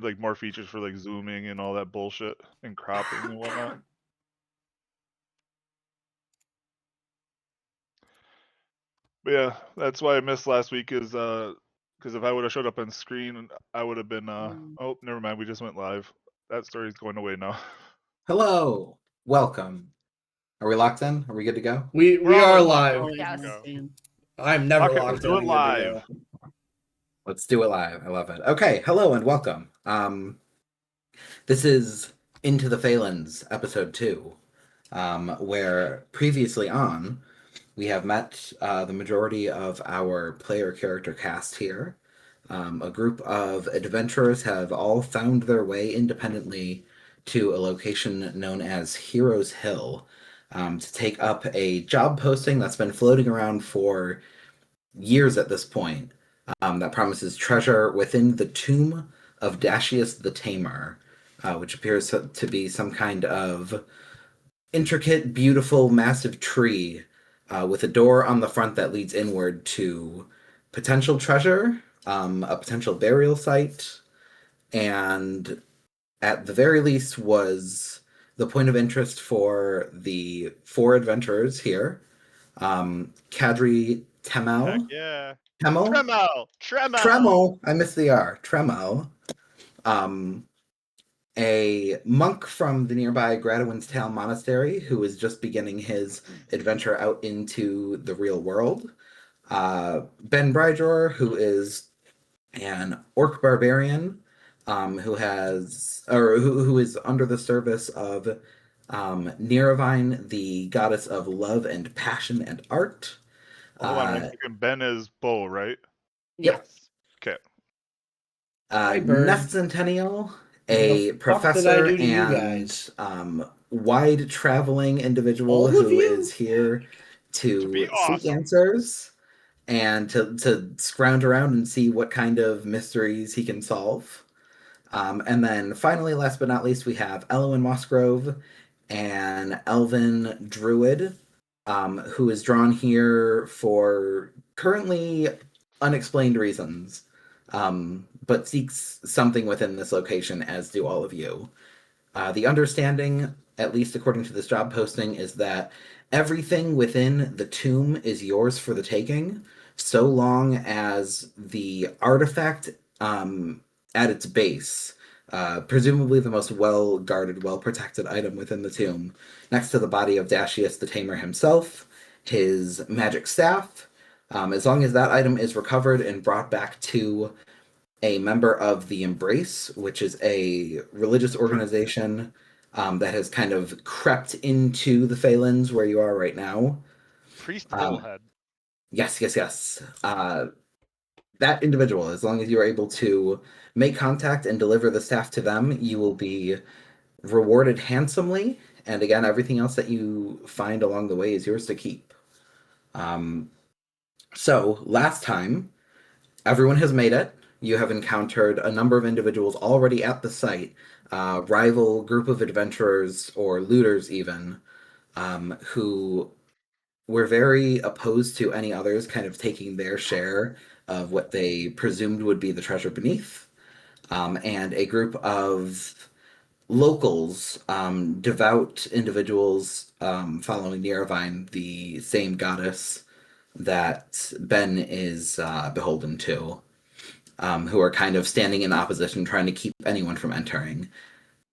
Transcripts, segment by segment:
like more features for like zooming and all that bullshit and cropping and whatnot. But yeah, that's why I missed last week is because if I would have showed up on screen, I would have been oh, never mind, we just went live. That story's going away now. Hello, welcome. Are we locked in? Are we good to go? We are live. Yes. I'm never Okay, locked let's do it in. live. Let's do it live. I love it. Okay, hello and welcome. This is Into the Faelands, episode 2, where previously on we have met the majority of our player character cast here. A group of adventurers have all found their way independently to a location known as Heroes Hill to take up a job posting that's been floating around for years at this point that promises treasure within the tomb of Dashius the Tamer, which appears to be some kind of intricate, beautiful, massive tree with a door on the front that leads inward to potential treasure, a potential burial site, and at the very least was the point of interest for the 4 adventurers here. Kadri Temel. Heck yeah. Temel? Tremel. I missed the R. Tremel. A monk from the nearby Gradowin's Tale Monastery who is just beginning his adventure out into the real world. Ben Brydor, who is an orc barbarian who is under the service of Niravine, the goddess of love and passion and art. Hold on, Ben is Bo, right? Yep. Okay. Nest Centennial, a professor and wide traveling individual who is here to seek answers and to scrounge around and see what kind of mysteries he can solve. And then finally, last but not least, we have Elwyn Mossgrove, an elven druid who is drawn here for currently unexplained reasons, but seeks something within this location, as do all of you. The understanding, at least according to this job posting, is that everything within the tomb is yours for the taking, so long as the artifact at its base, presumably the most well-guarded, well-protected item within the tomb, next to the body of Dashius the Tamer himself, his magic staff, as long as that item is recovered and brought back to a member of the Embrace, which is a religious organization that has kind of crept into the Faelands where you are right now. Priest Fiddlehead. Yes. That individual, as long as you are able to make contact and deliver the staff to them, you will be rewarded handsomely. And again, everything else that you find along the way is yours to keep. So last time, everyone has made it. You have encountered a number of individuals already at the site, rival group of adventurers or looters even, who were very opposed to any others kind of taking their share of what they presumed would be the treasure beneath. And a group of locals, devout individuals following Niravine, the same goddess that Ben is beholden to, who are kind of standing in opposition, trying to keep anyone from entering.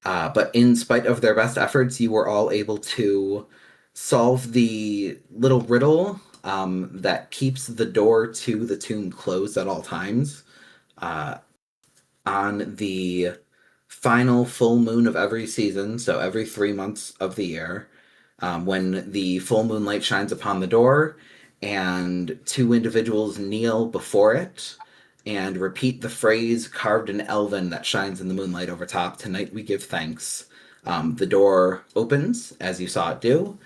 But in spite of their best efforts, you were all able to solve the little riddle that keeps the door to the tomb closed at all times. On the final full moon of every season, so every 3 months of the year, when the full moonlight shines upon the door and 2 individuals kneel before it and repeat the phrase carved in Elven that shines in the moonlight over top, "Tonight we give thanks." The door opens, as you saw it do.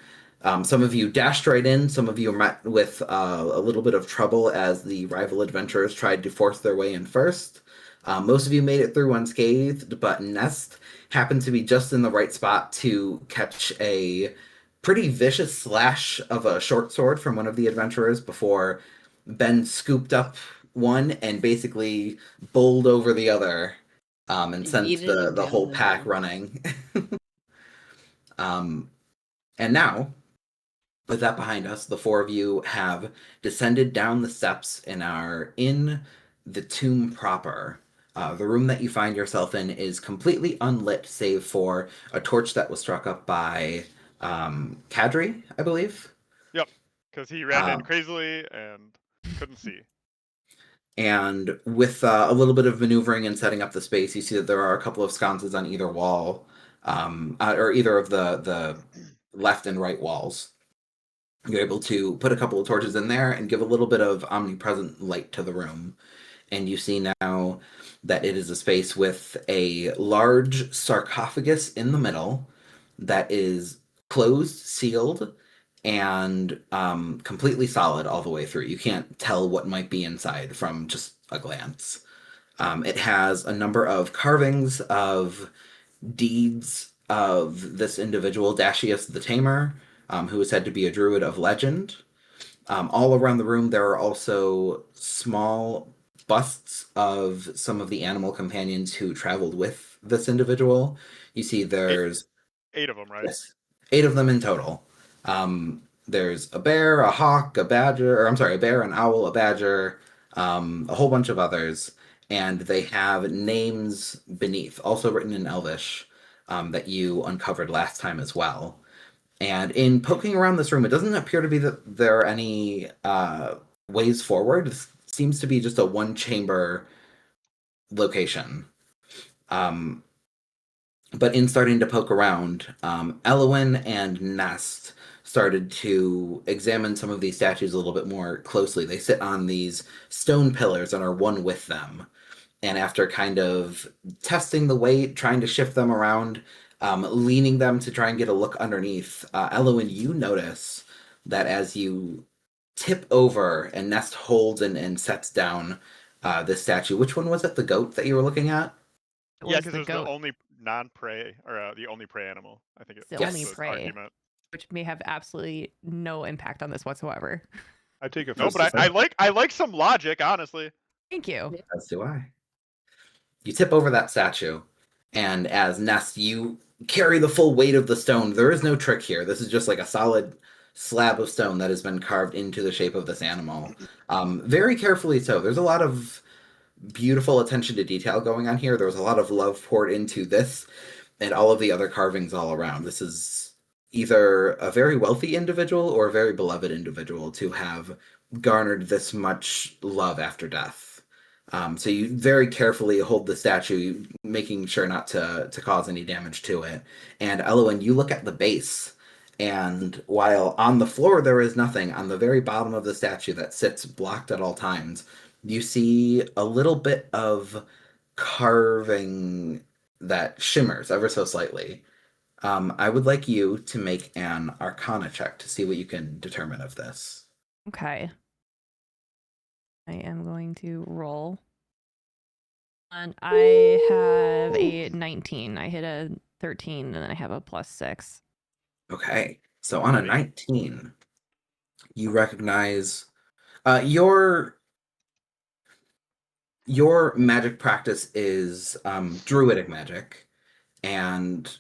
Some of you dashed right in. Some of you met with a little bit of trouble as the rival adventurers tried to force their way in first. Most of you made it through unscathed, but Nest happened to be just in the right spot to catch a pretty vicious slash of a short sword from one of the adventurers before Ben scooped up one and basically bowled over the other and sent the whole pack running. And now, with that behind us, the four of you have descended down the steps and are in the tomb proper. The room that you find yourself in is completely unlit, save for a torch that was struck up by Kadri, I believe. Yep, because he ran in crazily and couldn't see. And with a little bit of maneuvering and setting up the space, you see that there are a couple of sconces on either wall, or either of the left and right walls. You're able to put a couple of torches in there and give a little bit of omnipresent light to the room. And you see now that it is a space with a large sarcophagus in the middle that is closed, sealed, and completely solid all the way through. You can't tell what might be inside from just a glance. It has a number of carvings of deeds of this individual, Dashius the Tamer, who is said to be a druid of legend. All around the room, there are also small busts of some of the animal companions who traveled with this individual. You see there's... Eight of them, right? Yes, 8 of them in total. There's a bear, a hawk, a badger, or I'm sorry, a bear, an owl, a badger, a whole bunch of others, and they have names beneath, also written in Elvish, that you uncovered last time as well. And in poking around this room, it doesn't appear to be that there are any ways forward. It seems to be just a one-chamber location. But in starting to poke around, Elwyn and Nest started to examine some of these statues a little bit more closely. They sit on these stone pillars and are one with them. And after kind of testing the weight, trying to shift them around, leaning them to try and get a look underneath, Elwyn, you notice that as you tip over and Nest holds and sets down this statue. Which one was it? The goat that you were looking at? Yeah, because it was the only non-prey, or the only prey animal. I think it's the only prey, argument. Which may have absolutely no impact on this whatsoever. I take it. No, but I like some logic, honestly. Thank you. As do I. You tip over that statue, and as Nest, you carry the full weight of the stone. There is no trick here. This is just like a solid slab of stone that has been carved into the shape of this animal. Very carefully so. There's a lot of beautiful attention to detail going on here. There was a lot of love poured into this and all of the other carvings all around. This is either a very wealthy individual or a very beloved individual to have garnered this much love after death. So you very carefully hold the statue, making sure not to cause any damage to it. And Elwyn, you look at the base, and while on the floor there is nothing, on the very bottom of the statue that sits blocked at all times, you see a little bit of carving that shimmers ever so slightly. I would like you to make an Arcana check to see what you can determine of this. Okay. I am going to roll. And I have a 19. I hit a 13, and then I have a +6. Okay. So on a 19, you recognize your magic practice is druidic magic, and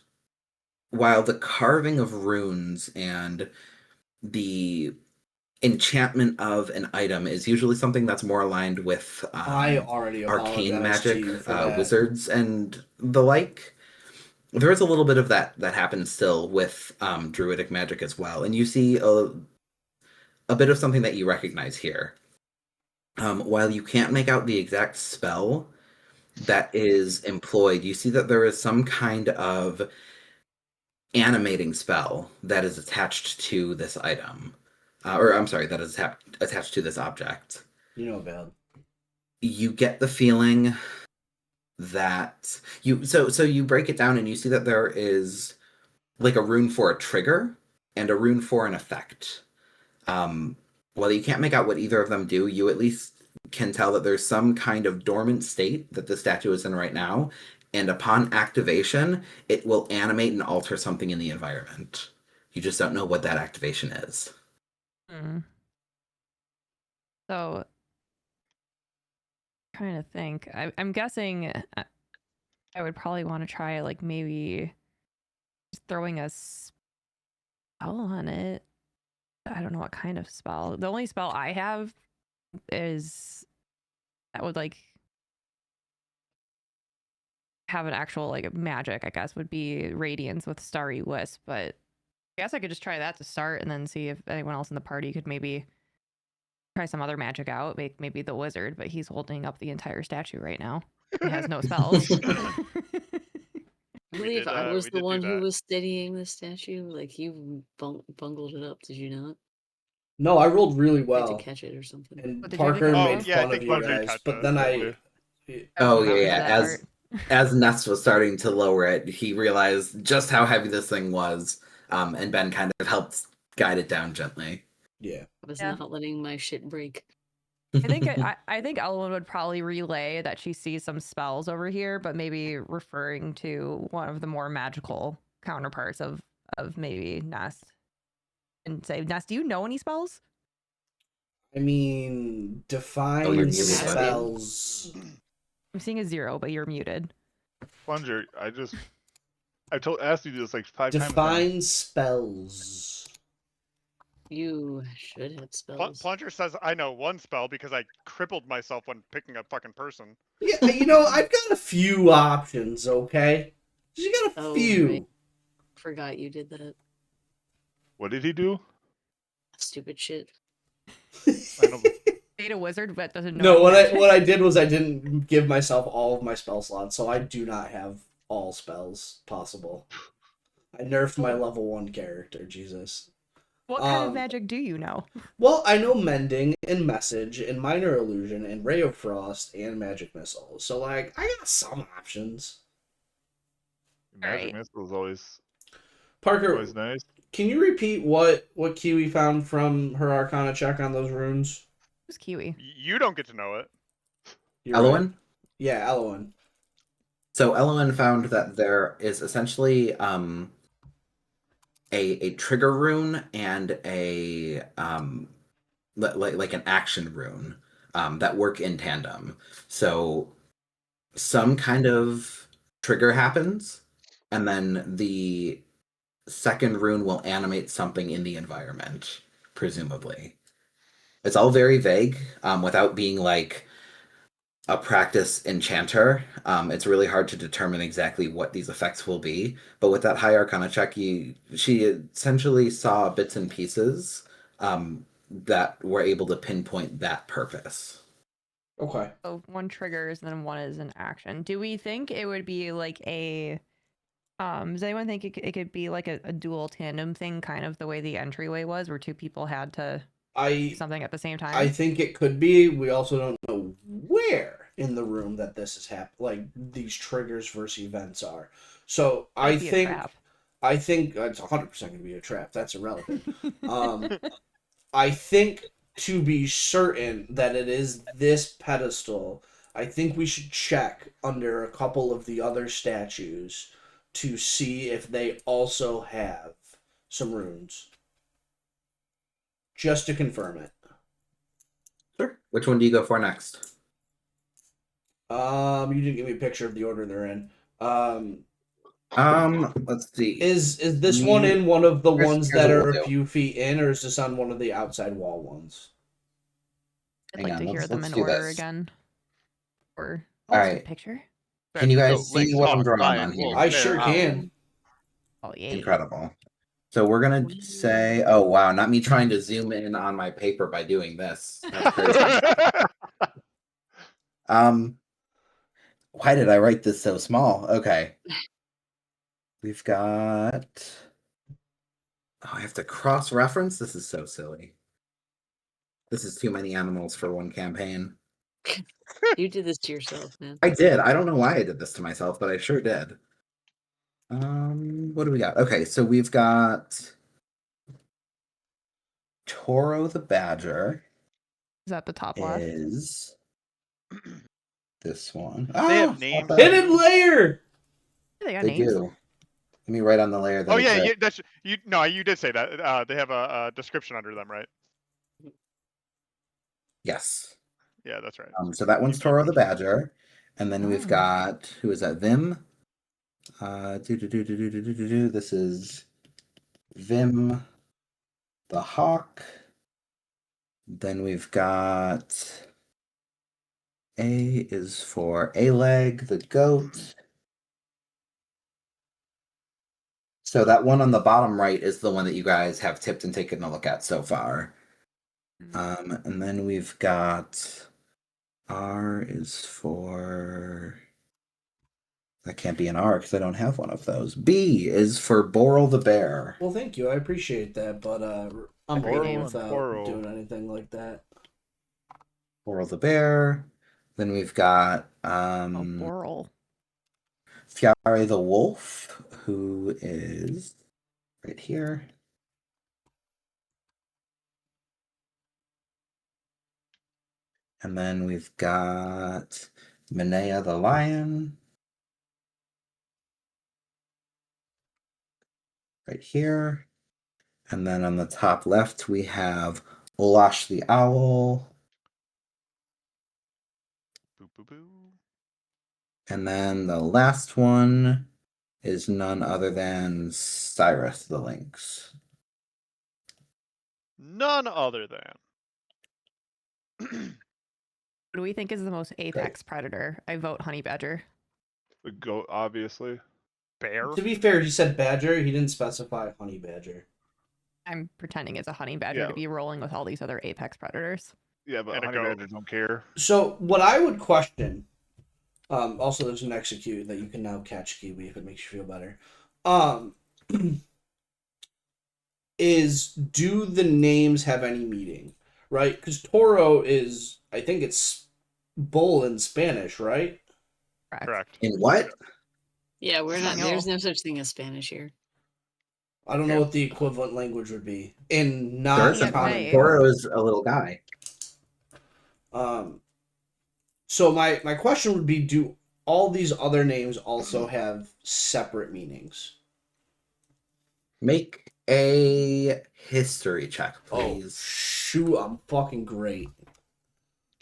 while the carving of runes and the enchantment of an item is usually something that's more aligned with I already arcane magic, to wizards and the like, there is a little bit of that happens still with druidic magic as well, and you see a bit of something that you recognize here. While you can't make out the exact spell that is employed, you see that there is some kind of animating spell that is attached to this item. Or I'm sorry, that is attached to this object. You know about. You get the feeling that so you break it down and you see that there is like a rune for a trigger and a rune for an effect. While you can't make out what either of them do, you at least can tell that there's some kind of dormant state that the statue is in right now, and upon activation, it will animate and alter something in the environment. You just don't know what that activation is. So, trying to think. I'm guessing I would probably want to try like maybe just throwing a spell on it. I don't know what kind of spell. The only spell I have is that would like have an actual like magic, I guess, would be Radiance with Starry Wisp, but I guess I could just try that to start and then see if anyone else in the party could maybe try some other magic out. Maybe the wizard, but he's holding up the entire statue right now. He has no spells. I believe did, I we was did the do one who that. was steadying the statue. Like you bungled it up, did you not? No, I rolled really You had to well. catch it or something. And What did you have to Parker catch made above? Yeah, I fun think of you Plunger guys, caught but the then I. statue. I don't remember yeah. that part. As Nest was starting to lower it, he realized just how heavy this thing was, and Ben kind of helped guide it down gently. Yeah. I was Yeah. not letting my shit break. I think Elwyn would probably relay that she sees some spells over here, but maybe referring to one of the more magical counterparts of maybe Nest, and say, Nest, do you know any spells? I mean, you're define muted, spells. I'm seeing a 0, but you're muted. Plunger, I asked you this like 5 times now. Define spells. You should have spells. Plunger says I know one spell because I crippled myself when picking a fucking person. Yeah, I've got a few options, okay? You got a Oh, few. right. Forgot you did that. What did he do? Stupid shit. I know. Data wizard, but doesn't know. No, any magic. what I did was I didn't give myself all of my spell slots, so I do not have all spells possible. I nerfed my level 1 character, Jesus. What kind of magic do you know? Well, I know Mending and Message and Minor Illusion and Ray of Frost and Magic Missile. So, like, I got some options. Magic Right. Missile is always Parker, nice. can you repeat what Kiwi found from her Arcana check on those runes? Who's Kiwi? You don't get to know it. You're Elowen? right. Yeah, Elowen. So Elowen found that there is essentially a trigger rune and a like an action rune that work in tandem. So some kind of trigger happens, and then the second rune will animate something in the environment, presumably. It's all very vague, without being like a practice enchanter. It's really hard to determine exactly what these effects will be. But with that high arcana check, she essentially saw bits and pieces that were able to pinpoint that purpose. Okay. So one triggers, and then one is an action. Do we think it would be like a? Does anyone think it could be like a dual tandem thing, kind of the way the entryway was, where 2 people had to do something at the same time? I think it could be. We also don't know where in the room that this is happening, like these triggers versus events are. So I think it's 100% going to be a trap. That's irrelevant. I think to be certain that it is this pedestal, I think we should check under a couple of the other statues to see if they also have some runes. Just to confirm it. Sure. Which one do you go for next? You didn't give me a picture of the order they're in. Let's see. Is this one in one of the ones that are a window. few feet in, or is this on one of the outside wall ones? I'd like to hear them in order again. Or all right, picture. Can you guys see what I'm drawing on here? I sure can. Oh yeah. Incredible. So we're gonna say, oh wow, not me trying to zoom in on my paper by doing this. That's crazy. Why did I write this so small? Okay. We've got. Oh, I have to cross-reference? This is so silly. This is too many animals for one campaign. You did this to yourself, man. I did. I don't know why I did this to myself, but I sure did. What do we got? Okay, so we've got Toro the Badger. Is that the top left? Is this one? They have names. Hidden layer. They got They names. do. Let me write on the layer that. Oh yeah, that's you. No, you did say that. They have a description under them, right? Yes. Yeah, that's right. So that one's Toro the Badger, And then we've got, who is that? Vim. This is Vim the Hawk. Then we've got A is for A-Leg, the goat. So that one on the bottom right is the one that you guys have tipped and taken a look at so far. And then we've got R is for... That can't be an R because I don't have one of those. B is for Boral the bear. Well, thank you. I appreciate that, but I'm rolling without doing anything like that. Boral the bear. Then we've got Boral. Fiare the wolf, who is right here. And then we've got Minea the lion. Right here. And then on the top left, we have Olash the owl. Boo, boo, boo. And then the last one is none other than Cyrus the lynx. None other than. What do we think is the most apex predator? I vote honey badger. The goat, obviously. Bear? To be fair, he said badger. He didn't specify honey badger. I'm pretending it's a honey badger to be rolling with all these other apex predators. Yeah, but honey badgers don't care. So what I would question, also there's an execute that you can now catch, Kiwi, if it makes you feel better, is do the names have any meaning, right? Because Toro is, I think it's bull in Spanish, right? Correct. In what? Yeah, we're not. There's no such thing as Spanish here. I don't know what the equivalent language would be in non-common. Toro is a little guy. So my question would be: do all these other names also have separate meanings? Make a history check, please. Oh, shoot, I'm fucking great.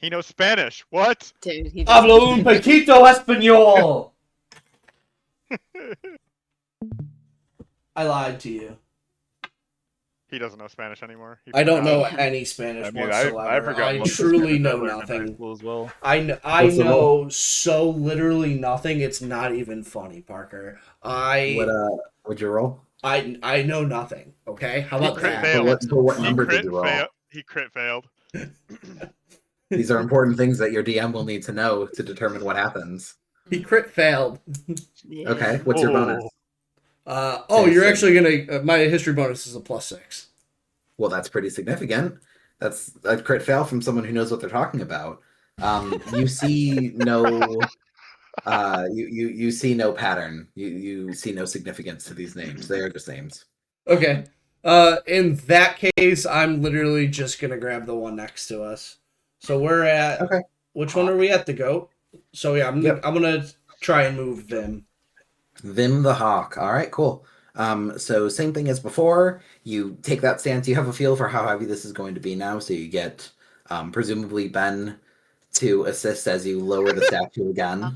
He knows Spanish. What? Dude, he Hablo un poquito español. I lied to you. He doesn't know Spanish anymore. I don't know any Spanish whatsoever. I forgot. I truly know nothing. As well. I know so literally nothing. It's not even funny, Parker. What'd you roll? I know nothing. Okay, how about that? What number did you roll? He crit failed. These are important things that your DM will need to know to determine what happens. He crit failed. Yeah. Okay, what's your bonus? You're actually gonna. My history bonus is a +6. Well, that's pretty significant. That's a crit fail from someone who knows what they're talking about. You see no. You see no pattern. You see no significance to these names. They are just names. Okay. In that case, I'm literally just gonna grab the one next to us. So we're at. Okay. Which one are we at? The goat. So yeah, I'm gonna try and move Vim. Vim the hawk. All right, cool. So same thing as before. You take that stance. You have a feel for how heavy this is going to be now. So you get presumably Ben to assist as you lower the statue again.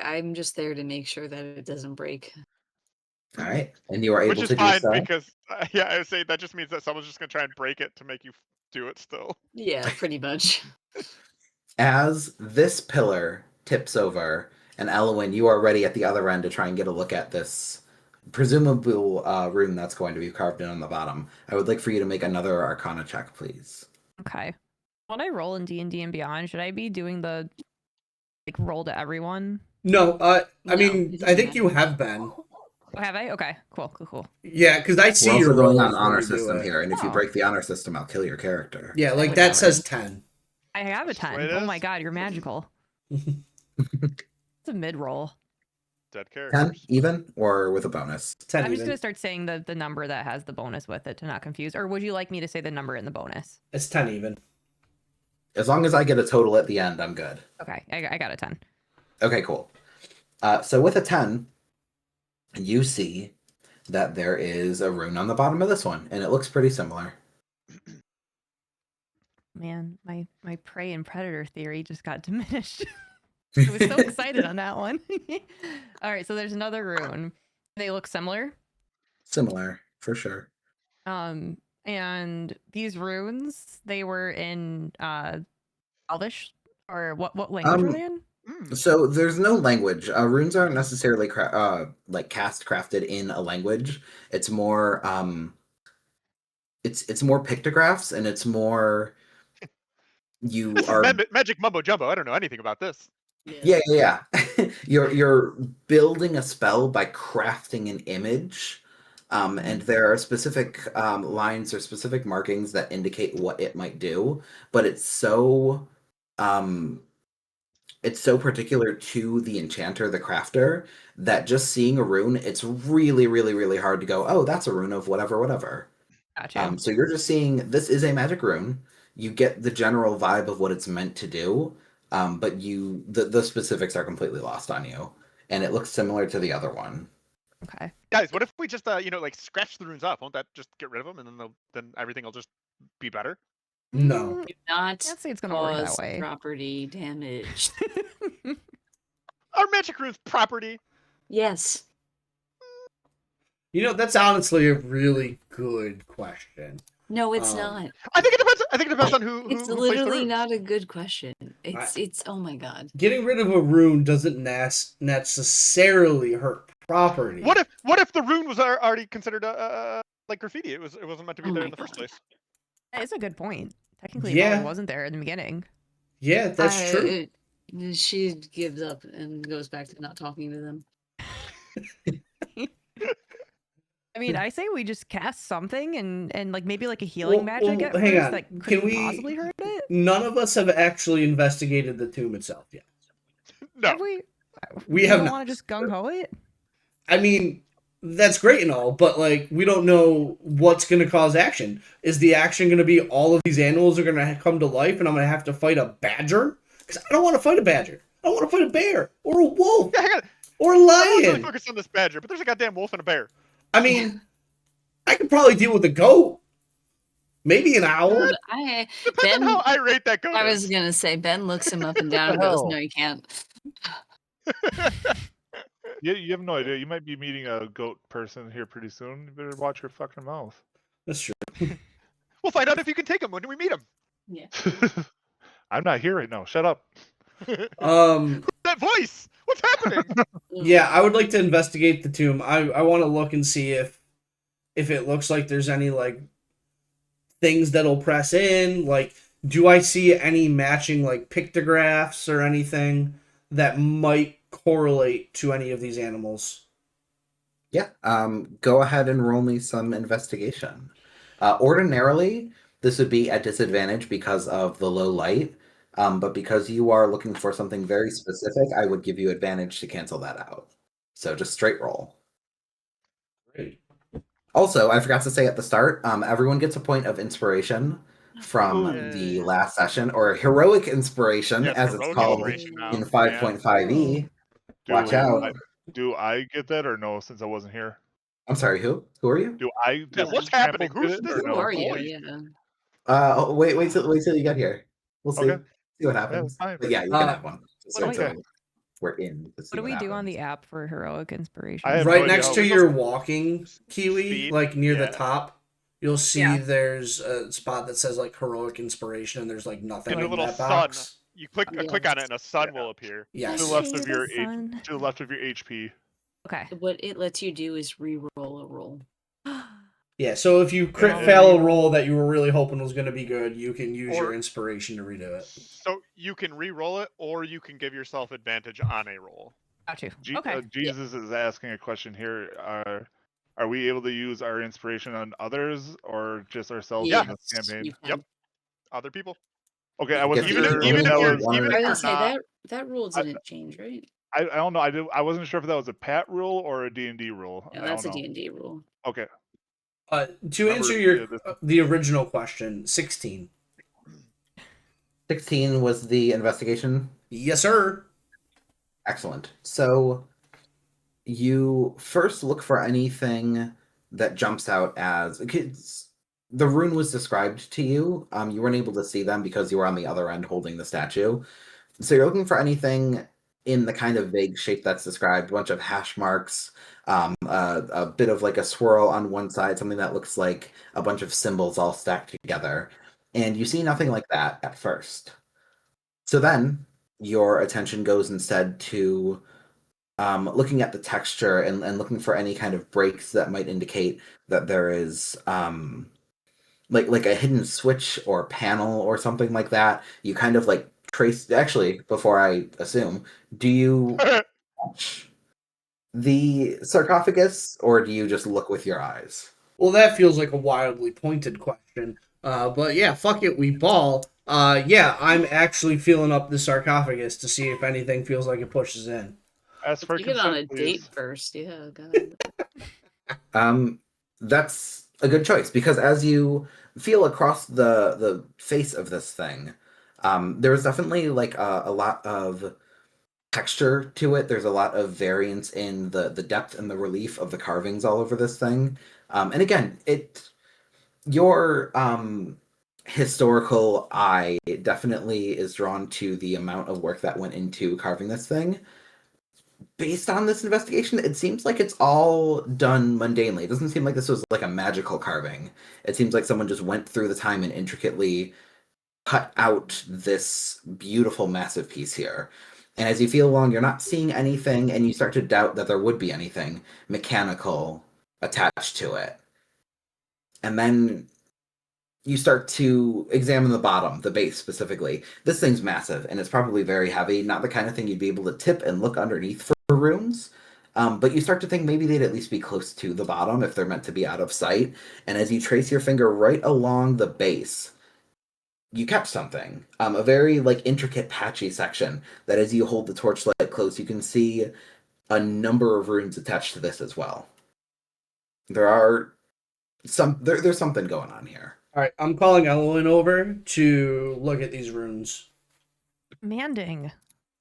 I'm just there to make sure that it doesn't break. All right, and you are able Which to is fine do so. because I would say that just means that someone's just gonna try and break it to make you do it still. Yeah, pretty much. As this pillar tips over, and Elwyn, you are ready at the other end to try and get a look at this presumable rune that's going to be carved in on the bottom. I would like for you to make another Arcana check, please. Okay. When I roll in D&D and Beyond, should I be doing the roll to everyone? No, I mean, I think you have been. Oh, have I? Okay, cool. Yeah, because I see We're also your going rolls on honor when we do system it. here, and if you break the honor system, I'll kill your character. Yeah, like that says 10. I have a 10. Oh my god, you're magical. It's a mid-roll. Dead characters. 10 even, or with a bonus? 10 I'm just even. going to start saying the number that has the bonus with it to not confuse. Or would you like me to say the number in the bonus? It's 10 even. As long as I get a total at the end, I'm good. Okay, I got a 10. Okay, cool. So with a 10, you see that there is a rune on the bottom of this one, and it looks pretty similar. Man, my prey and predator theory just got diminished. I was so excited on that one. All right, so there's another rune. They look similar. Similar, for sure. And these runes, they were in Elvish, or what language were they in? So there's no language. Runes aren't necessarily like crafted in a language. It's more it's more pictographs, and it's more This is magic mumbo jumbo. I don't know anything about this. Yeah. You're building a spell by crafting an image. And there are specific lines or specific markings that indicate what it might do, but it's so particular to the enchanter, the crafter, that just seeing a rune, it's really, really, really hard to go, oh, that's a rune of whatever. Gotcha. So you're just seeing this is a magic rune. You get the general vibe of what it's meant to do, but the specifics are completely lost on you, and it looks similar to the other one. Okay. Guys, what if we just like scratch the runes off? Won't that just get rid of them, and then everything will just be better? No. Do not Can't say it's gonna work that way. property damage. Are magic runes property? Yes. You know, that's honestly a really good question. No, it's not. I think it depends on who. It's who literally plays the not a good question. It's oh my god. Getting rid of a rune doesn't necessarily hurt property. What if the rune was already considered like graffiti? It wasn't meant to be there in the first place. That is a good point. Technically, Yeah. it wasn't there in the beginning. Yeah, that's true. She gives up and goes back to not talking to them. I mean, I say we just cast something and like maybe like a healing magic at hang first on. that Can could we- possibly hurt it. None of us have actually investigated the tomb itself yet. No. Have we? We have don't not. want to just gung ho it. I mean, that's great and all, but like we don't know what's going to cause action. Is the action going to be all of these animals are going to come to life, and I'm going to have to fight a badger? Because I don't want to fight a badger. I want to fight a bear or a wolf or a I'm lion. really focused on this badger, but there's a goddamn wolf and a bear. I mean, I could probably deal with a goat, maybe an owl. Depends on how irate that goat I is. was gonna say Ben looks him up and down and goes, "No, you can't." You have no idea. You might be meeting a goat person here pretty soon. You better watch your fucking mouth. That's true. We'll find out if you can take him when we meet him. Yeah. I'm not here right now. Shut up. That voice. What's happening? Yeah, I would like to investigate the tomb. I want to look and see if it looks like there's any like things that'll press in. Like, do I see any matching like pictographs or anything that might correlate to any of these animals? Yeah. Go ahead and roll me some investigation. Ordinarily, this would be at disadvantage because of the low light. But because you are looking for something very specific, I would give you advantage to cancel that out. So just straight roll. Great. Also, I forgot to say at the start, everyone gets a point of inspiration from the last session, or heroic inspiration, as it's called in 5.5e. Watch out. Do I get that or no, since I wasn't here? I'm sorry, who? Who are you? Do I? What's happening? Who's this? Who are you? Yeah. Wait till you get here. We'll see. Okay. See what happens. Yeah, But yeah, you can have one. Okay. We're in. What do we do on the app for heroic inspiration? I have Right no next idea. to your walking, Kiwi, Speed? like near the Yeah. top, you'll see Yeah. there's a spot that says like heroic inspiration, and there's like nothing And a in little that sun. box. You click on it, and a sun will appear. Yes. To the left of Shade your of sun. to the left of your HP. Okay. What it lets you do is re-roll a roll. Yeah, so if you crit Yeah. fail a roll that you were really hoping was going to be good, you can use your Or- inspiration to redo it. So you can re-roll it, or you can give yourself advantage on a roll. Got you. Okay. Jesus is asking a question here. Are we able to use our inspiration on others or just ourselves in this Yes, campaign? you can. Yep. Other people. Okay, I wasn't Even if- sure. even if that you're- was- one I of was the- gonna say not- that rule didn't change, right? I don't know. I wasn't sure if that was a Pat rule or a D&D rule. No, I that's a don't know. D&D rule. Okay. To answer the original question, 16. 16 was the investigation. Yes, sir. Excellent. So you first look for anything that jumps out as the rune was described to you. You weren't able to see them because you were on the other end holding the statue. So you're looking for anything in the kind of vague shape that's described, a bunch of hash marks, a bit of like a swirl on one side, something that looks like a bunch of symbols all stacked together. And you see nothing like that at first. So then your attention goes instead to looking at the texture and looking for any kind of breaks that might indicate that there is like a hidden switch or panel or something like that. You kind of like trace. Actually, before I assume, do you touch the sarcophagus or do you just look with your eyes? Well, that feels like a wildly pointed question. But yeah, fuck it, we ball. Yeah, I'm actually feeling up the sarcophagus to see if anything feels like it pushes in. Ask for You get on a consent, please. date first. Yeah, God. That's a good choice because as you feel across the face of this thing, there's definitely like a lot of texture to it. There's a lot of variance in the depth and the relief of the carvings all over this thing. And again, your historical eye definitely is drawn to the amount of work that went into carving this thing. Based on this investigation, it seems like it's all done mundanely. It doesn't seem like this was like a magical carving. It seems like someone just went through the time and intricately cut out this beautiful, massive piece here. And as you feel along, you're not seeing anything, and you start to doubt that there would be anything mechanical attached to it. And then you start to examine the bottom, the base specifically. This thing's massive, and it's probably very heavy, not the kind of thing you'd be able to tip and look underneath for rooms. But you start to think maybe they'd at least be close to the bottom if they're meant to be out of sight. And as you trace your finger right along the base, you catch something. A very like intricate patchy section that as you hold the torchlight close, you can see a number of runes attached to this as well. There's something going on here. All right, I'm calling Elowen over to look at these runes. Manding.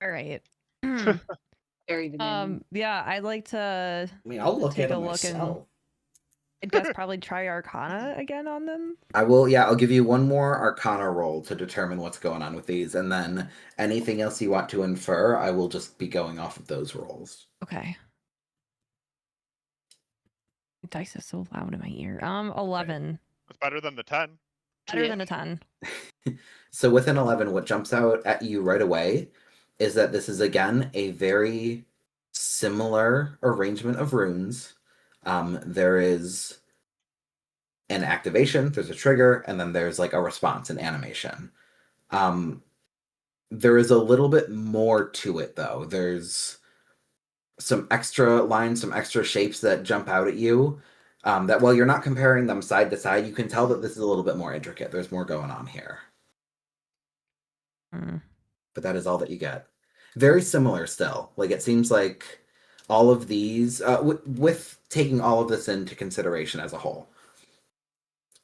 All right. Very demanding. Yeah, I'd like to. I mean, I'll look take at it a look myself. I guess probably try Arcana again on them. I'll give you one more Arcana roll to determine what's going on with these, and then anything else you want to infer, I will just be going off of those rolls. Okay. Dice is so loud in my ear. 11. It's better than the 10. Better than a 10. So with an 11, what jumps out at you right away is that this is again a very similar arrangement of runes. There is an activation, there's a trigger, and then there's like a response, an animation. There is a little bit more to it though. There's some extra lines, some extra shapes that jump out at you. That while you're not comparing them side to side, you can tell that this is a little bit more intricate. There's more going on here. But that is all that you get. Very similar still. Like it seems like all of these, with taking all of this into consideration as a whole,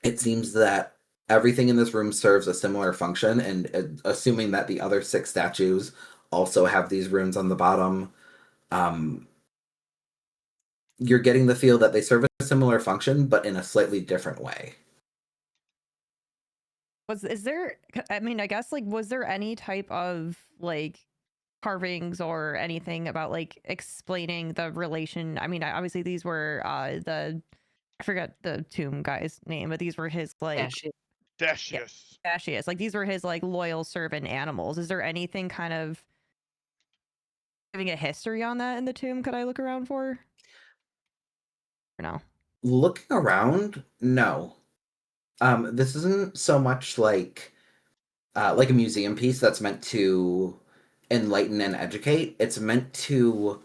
it seems that everything in this room serves a similar function, and assuming that the other 6 statues also have these runes on the bottom, you're getting the feel that they serve a similar function, but in a slightly different way. Is there, I mean, I guess, like, was there any type of, like, carvings or anything about, like, explaining the relation? I mean, obviously these were, I forget the tomb guy's name, but these were his, like... Dashius. Dashius. Like, these were his, like, loyal servant animals. Is there anything kind of giving a history on that in the tomb could I look around for? Or no? Looking around, no. This isn't so much like a museum piece that's meant to enlighten and educate. It's meant to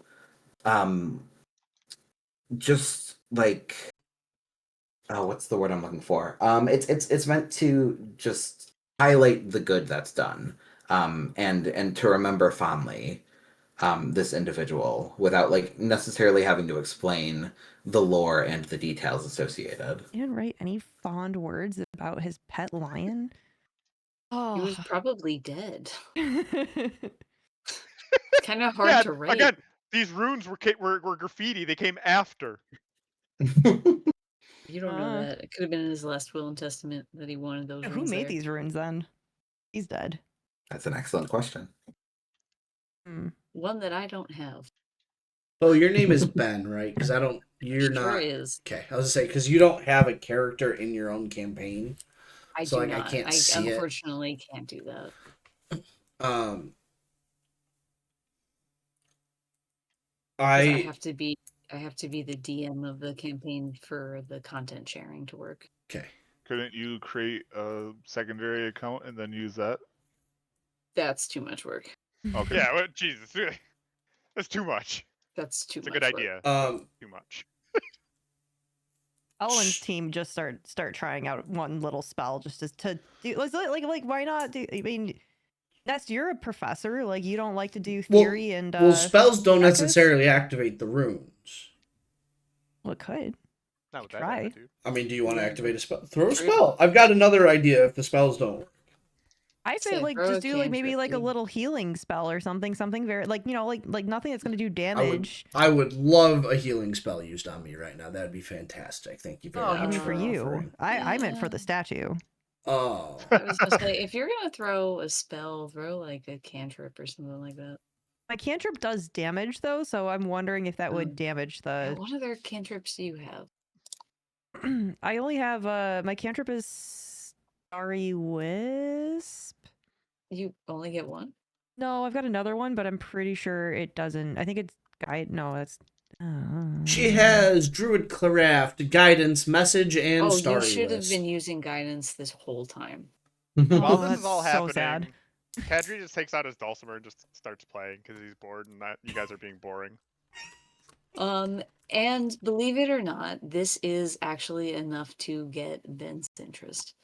just like, oh, what's the word I'm looking for? It's meant to just highlight the good that's done, and to remember fondly this individual without like necessarily having to explain the lore and the details associated. You didn't write any fond words about his pet lion? He was Oh. probably dead. It's kind of hard to write. Again, these runes were graffiti. They came after. You don't know that. It could have been in his last will and testament that he wanted those runes. Who made these runes then? He's dead. That's an excellent question. One that I don't have. Oh, your name is Ben, right? Because you're Sure not. is. Okay, I was gonna say because you don't have a character in your own campaign. I So, do like, I not. can't I see it. unfortunately can't do that. I I have to be the DM of the campaign for the content sharing to work. okay. Couldn't you create a secondary account and then use that? That's too much work. Okay. Yeah, well, Jesus, that's too much. That's too It's a much good work. idea. but too much. Ellen's team just start trying out one little spell just to do like why not do? I mean, Nest, you're a professor. Like you don't like to do theory and well, spells don't practice? necessarily activate the runes. Well, it could. Not with that Try. attitude. I mean, do you want to Yeah. activate a spell? Throw a True. spell. I've got another idea if the spells don't work. I say Say like throw just a do like maybe cantrip, like a dude. little healing spell or something very like like nothing that's gonna do damage. I would love a healing spell used on me right now. That'd be fantastic. Thank you very Oh, much. you mean for you? offering. I meant for the statue. Oh. I was gonna say if you're gonna throw a spell, throw like a cantrip or something like that. My cantrip does damage though, so I'm wondering if that would damage Yeah, the. what other cantrips do you have? I only have my cantrip is Starry Wisp. You only get one? No, I've got another one, but I'm pretty sure it doesn't. I think it's guide. No, that's. She has Druid Craft, Guidance, Message, and Oh, you Starry should have Wisp. been using guidance this whole time. While Oh, this is that's all so sad. happening, Kadri just takes out his dulcimer and just starts playing because he's bored and that you guys are being boring. And believe it or not, this is actually enough to get Ben's interest.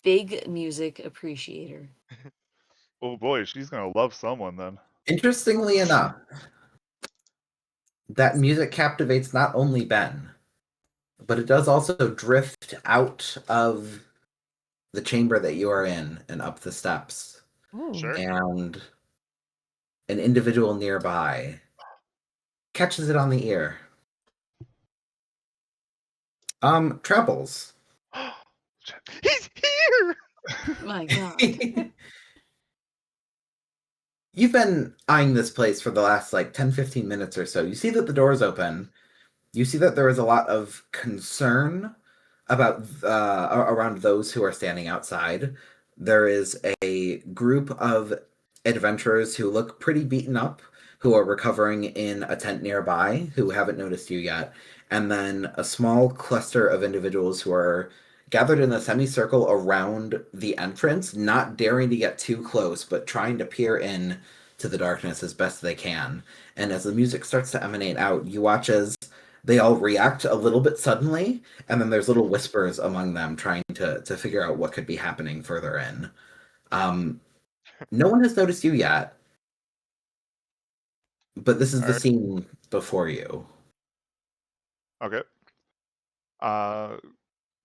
Big music appreciator. Oh boy, she's gonna love someone then. Interestingly enough, that music captivates not only Ben, but it does also drift out of the chamber that you are in and up the steps. Ooh. Sure. And an individual nearby catches it on the ear. Trebles. He's here! My God. You've been eyeing this place for the last 10-15 minutes or so. You see that the door's open. You see that there is a lot of concern about around those who are standing outside. There is a group of adventurers who look pretty beaten up, who are recovering in a tent nearby, who haven't noticed you yet, and then a small cluster of individuals who are gathered in a semicircle around the entrance, not daring to get too close, but trying to peer in to the darkness as best they can. And as the music starts to emanate out, you watch as they all react a little bit suddenly, and then there's little whispers among them trying to figure out what could be happening further in. No one has noticed you yet, but this is the scene before you. Okay.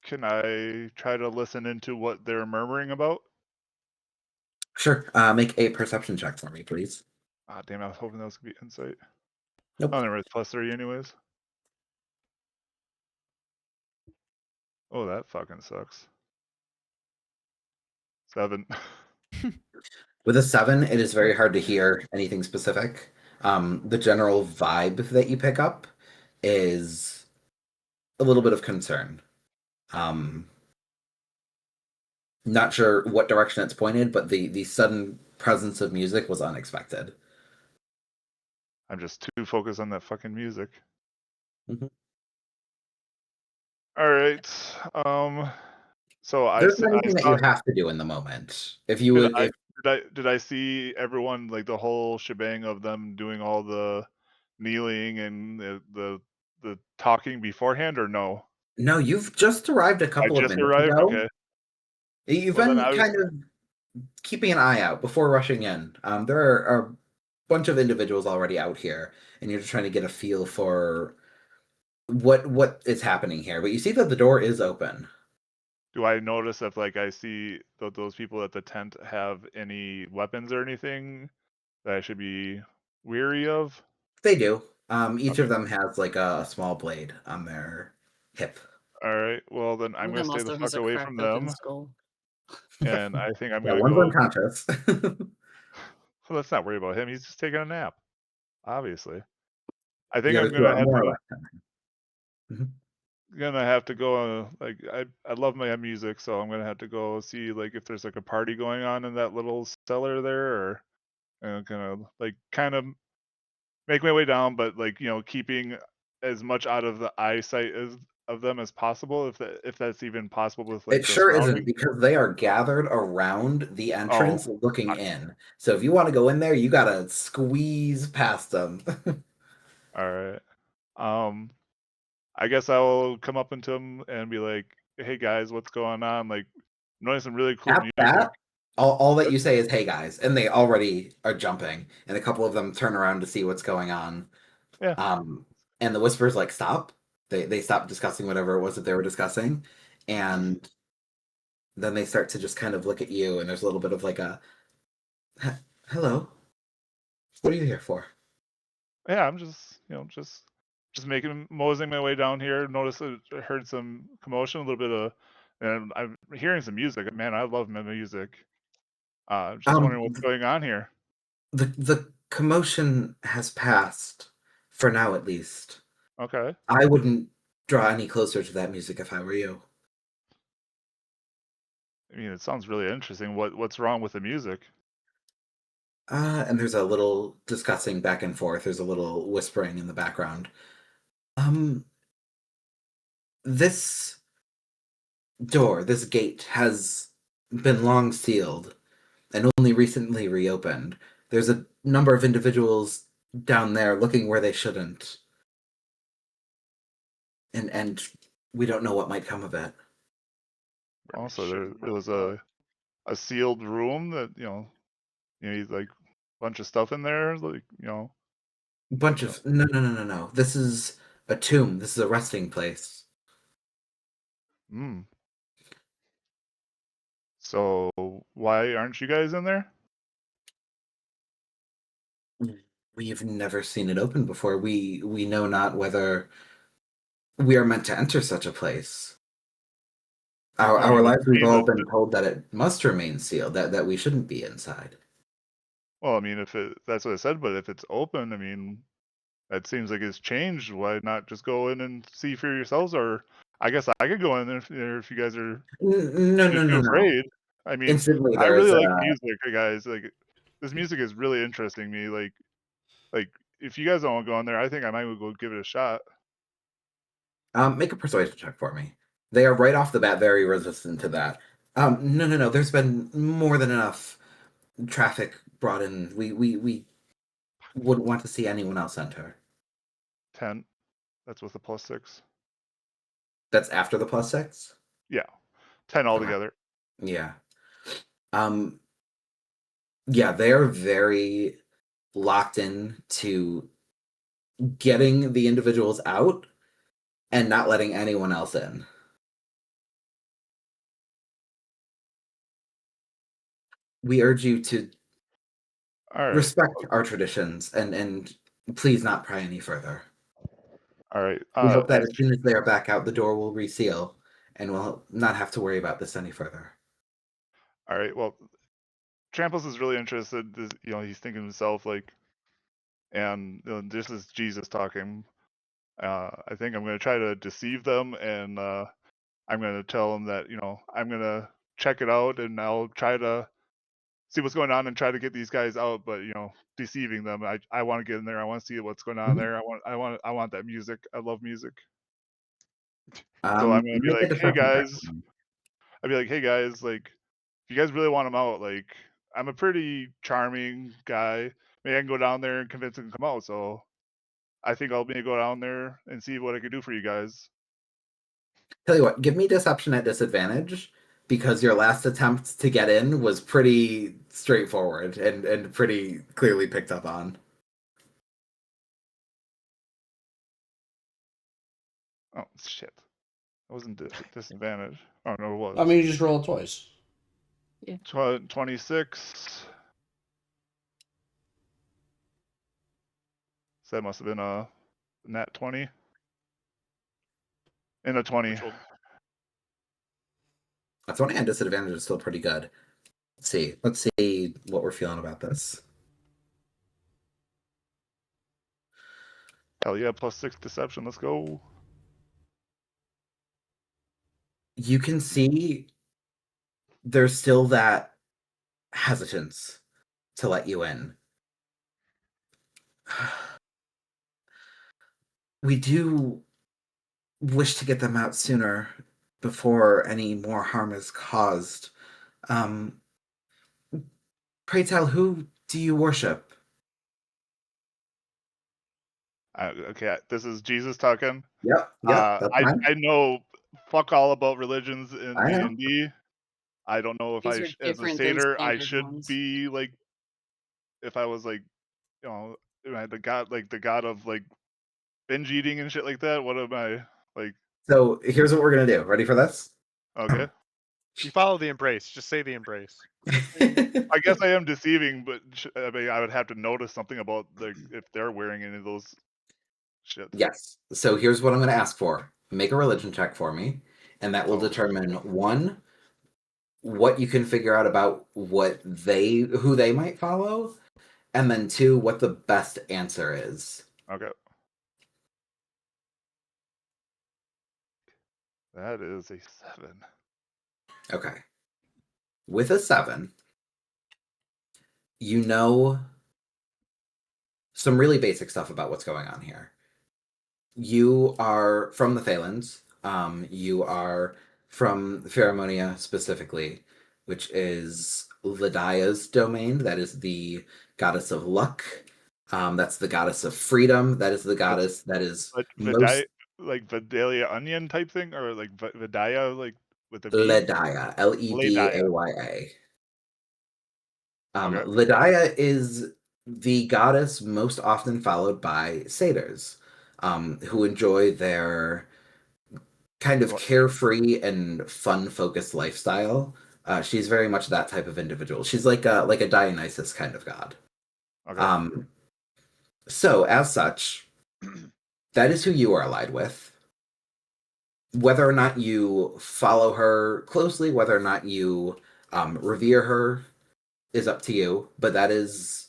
Can I try to listen into what they're murmuring about? Sure. Make a perception check for me, please. Ah, damn, I was hoping that was gonna be insight. Nope. Oh, never mind, it's +3 anyways. Oh, that fucking sucks. 7. With a 7, it is very hard to hear anything specific. The general vibe that you pick up is a little bit of concern. Not sure what direction it's pointed, but the sudden presence of music was unexpected. I'm just too focused on that fucking music. Mhm. All right. So There's not I anything that saw. you have to do in the moment. If you would, Did I see everyone, like the whole shebang of them doing all the kneeling and the talking beforehand, or no? no, you've just arrived a couple I of just minutes arrived. ago. Okay. You've Well, then been kind of keeping an eye out before rushing in. There are a bunch of individuals already out here, and you're just trying to get a feel for what is happening here. But you see that the door is open. Do I notice if I see those people at the tent have any weapons or anything that I should be weary of? They do. Each Okay. of them has a small blade on their hip. All right. Well, then I'm One gonna of stay them the also has fuck a away cracked from open them, skull. and I think I'm Yeah, gonna one's go. unconscious. Well, let's not worry about him. He's just taking a nap. Obviously. I think The I'm other two gonna are have more or to less time. go like I love my music, so I'm gonna have to go see like if there's like a party going on in that little cellar there, or gonna like kind of make my way down, but like keeping as much out of the eyesight of them as possible, if that's even possible with like It the sure isn't, surroundings. because they are gathered around the entrance looking I- in. So if you want to go in there, you gotta squeeze past them. All right. I guess I'll come up into them and be like, "Hey guys, what's going on? Like, I'm noticing some really cool At music." that, all that you say is, "Hey guys," and they already are jumping, and a couple of them turn around to see what's going on. Yeah. And the whispers like stop. They stop discussing whatever it was that they were discussing, and then they start to just kind of look at you, and there's a little bit of like a, "Hello, what are you here for?" Yeah, I'm just just making moseying my way down here. Noticed I heard some commotion, a little bit of, and I'm hearing some music. Man, I love my music. Just wondering what's going on here. The commotion has passed, for now at least. Okay. I wouldn't draw any closer to that music if I were you. I mean, it sounds really interesting. What's wrong with the music? And there's a little discussing back and forth. There's a little whispering in the background. This door, this gate, has been long sealed and only recently reopened. There's a number of individuals down there looking where they shouldn't. And we don't know what might come of it. Also, there was a sealed room that like a bunch of stuff in there, like Bunch of no. This is a tomb. This is a resting place. So why aren't you guys in there? We've never seen it open before. We know not whether we are meant to enter such a place. Our lives, we've all been told that it must remain sealed, that we shouldn't be inside. Well, I mean, that's what I said, but if it's open, I mean, that seems like it's changed. Why not just go in and see for yourselves? Or I guess I could go in there if you guys are No. afraid. I mean, Instantly, I there's really like music, guys. Like, this music is really interesting me. Like if you guys don't want to go in there, I think I might go give it a shot. Make a persuasion check for me. They are right off the bat very resistant to that. No. There's been more than enough traffic brought in. We wouldn't want to see anyone else enter. 10. That's with a +6. That's after the +6? Yeah. 10 altogether. Yeah. Yeah, they are very locked in to getting the individuals out and not letting anyone else in. We urge you to respect our traditions and please not pry any further. All right. We hope that as soon as they are back out, the door will reseal and we'll not have to worry about this any further. All right. Well, Tramples is really interested. He's thinking to himself like, and this is Jesus talking. I think I'm going to try to deceive them, and I'm going to tell them that I'm going to check it out, and I'll try to see what's going on and try to get these guys out. But deceiving them. I want to get in there. I want to see what's going on there. I want that music. I love music. So I'm going to be like, hey guys. I'd be like, hey guys, like, if you guys really want them out, like, I'm a pretty charming guy. Maybe I can go down there and convince them to come out. So I think I'll maybe go down there and see what I can do for you guys. Tell you what, give me deception at disadvantage, because your last attempt to get in was pretty straightforward and pretty clearly picked up on. Oh, shit. It wasn't disadvantage. Oh, no, it was. I mean, you just roll it twice. Yeah. 26. So that must have been a nat 20. And a 20. A 20 and disadvantage is still pretty good. Let's see what we're feeling about this. Hell yeah, +6 deception. Let's go. You can see there's still that hesitance to let you in. We do wish to get them out sooner before any more harm is caused. Pray tell, who do you worship? Okay, this is Jesus talking. Yep, that's fine. I know fuck all about religions in I know. D&D. I don't know if These I, are as a different than satyr, I standard should ones. be like, if I was like, you know, the god of like binge eating and shit like that. What am I like? So here's what we're gonna do. Ready for this? Okay. You follow the embrace. Just say the embrace. I guess I am deceiving, but I mean, I would have to notice something about if they're wearing any of those shit. Yes. So here's what I'm gonna ask for. Make a religion check for me, and that will determine one, what you can figure out about who they might follow, and then two, what the best answer is. Okay. That is a 7. Okay. With a 7, you know some really basic stuff about what's going on here. You are from the Faelands. You are from Pheromonia specifically, which is Lydia's domain. That is the goddess of luck. That's the goddess of freedom. That is the goddess that is most like Vidalia onion type thing, or like Vidaya, like with a V. Lydia, Ledaya. Okay. Lydia is the goddess most often followed by satyrs, who enjoy their kind of carefree and fun-focused lifestyle. She's very much that type of individual. She's like a Dionysus kind of god. Okay. So as such, that is who you are allied with. Whether or not you follow her closely, whether or not you revere her, is up to you. But that is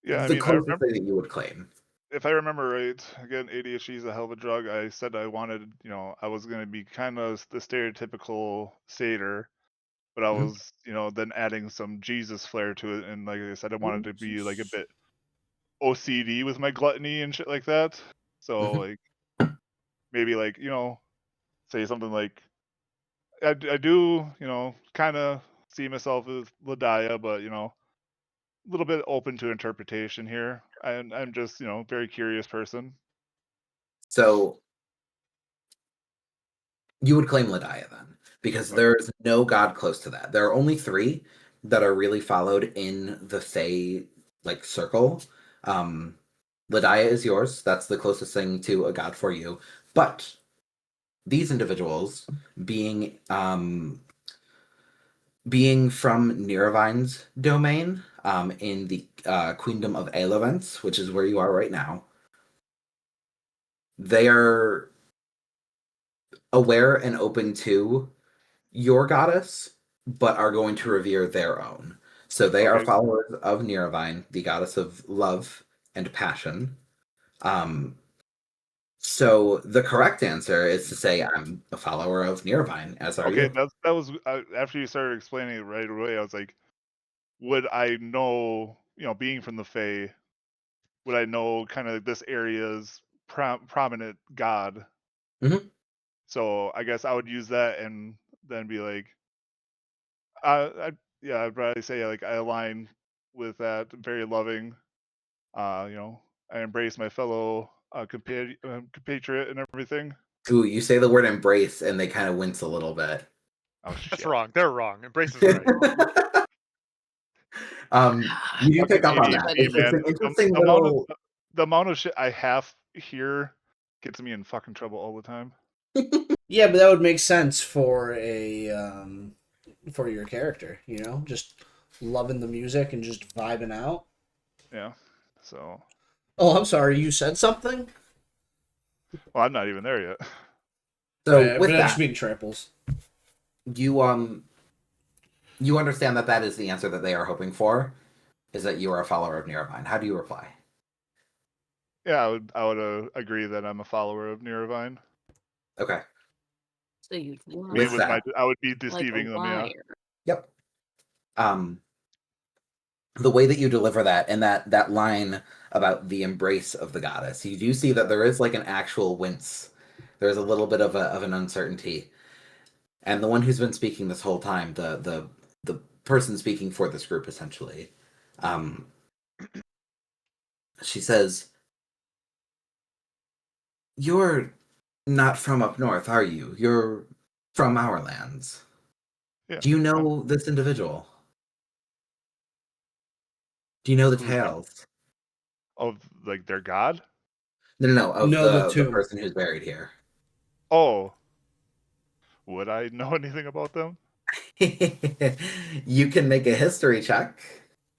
the closest thing that you would claim. If I remember right, again, ADHD is a hell of a drug. I said I wanted, I was going to be kind of the stereotypical satyr, but I was, then adding some Jesus flair to it. And like I said, I wanted to be like a bit OCD with my gluttony and shit like that. So like maybe like, say something like, I do, kind of see myself as Lydia, but, a little bit open to interpretation here. I'm just, very curious person. So you would claim Lydia then, because there's no god close to that. There are only 3 that are really followed in the Fae circle. Lydia is yours. That's the closest thing to a god for you. But these individuals, being from Niravine's domain, in the Queendom of Elevents, which is where you are right now, they are aware and open to your goddess, but are going to revere their own. So they are followers of Niravine, the goddess of love and passion. So the correct answer is to say I'm a follower of Niravine, as are you. Okay, that was after you started explaining it right away. I was like, would I know, being from the Fae, would I know kind of this area's prominent god? Mm-hmm. So I guess I would use that and then be like, I'd probably say like I align with that. Very loving. I embrace my fellow compatriot and everything. Ooh, you say the word embrace and they kind of wince a little bit. Oh shit. That's wrong. They're wrong. Embrace is right. You do pick up on that. It's an interesting little... The amount of shit I have here gets me in fucking trouble all the time. Yeah, but that would make sense for for your character, just loving the music and just vibing out. Yeah. So. Oh, I'm sorry. You said something? Well, I'm not even there yet. So with that, that, just mean tramples. You understand that is the answer that they are hoping for, is that you are a follower of Niravine. How do you reply? Yeah, I would agree that I'm a follower of Niravine. Okay. So you'd I lie. mean, With that, I would be Like a deceiving them, yeah. liar. Yep. The way that you deliver that and that line about the embrace of the goddess, you do see that there is like an actual wince. There's a little bit of an uncertainty. And the one who's been speaking this whole time, the person speaking for this group essentially, she says, "You're not from up north, are you? You're from our lands. Yeah. Do you know this individual? Do you know the Who's that? tales Of like their god? No, of No, the the tomb. person who's buried here?" Oh. Would I know anything about them? You can make a history check.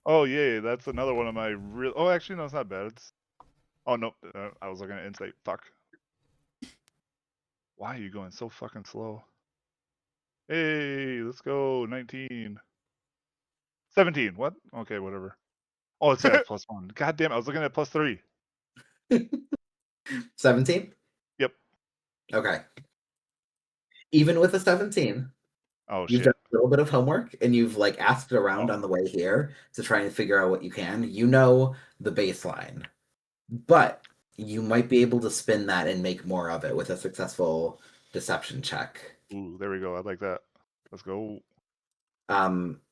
Oh, yay, that's another one of my real... Oh, actually, no, it's not bad. It's... Oh, no, I was looking at insight. Fuck. Why are you going so fucking slow? Hey, let's go. 19. 17. What? Okay, whatever. Oh, it's at +1. God damn it, I was looking at +3. 17? Yep. Okay. Even with a 17, Oh, you've shit. done a little bit of homework and you've like asked around Oh. on the way here to try and figure out what you can. You know the baseline, but you might be able to spin that and make more of it with a successful deception check. Ooh, there we go. I like that. Let's go.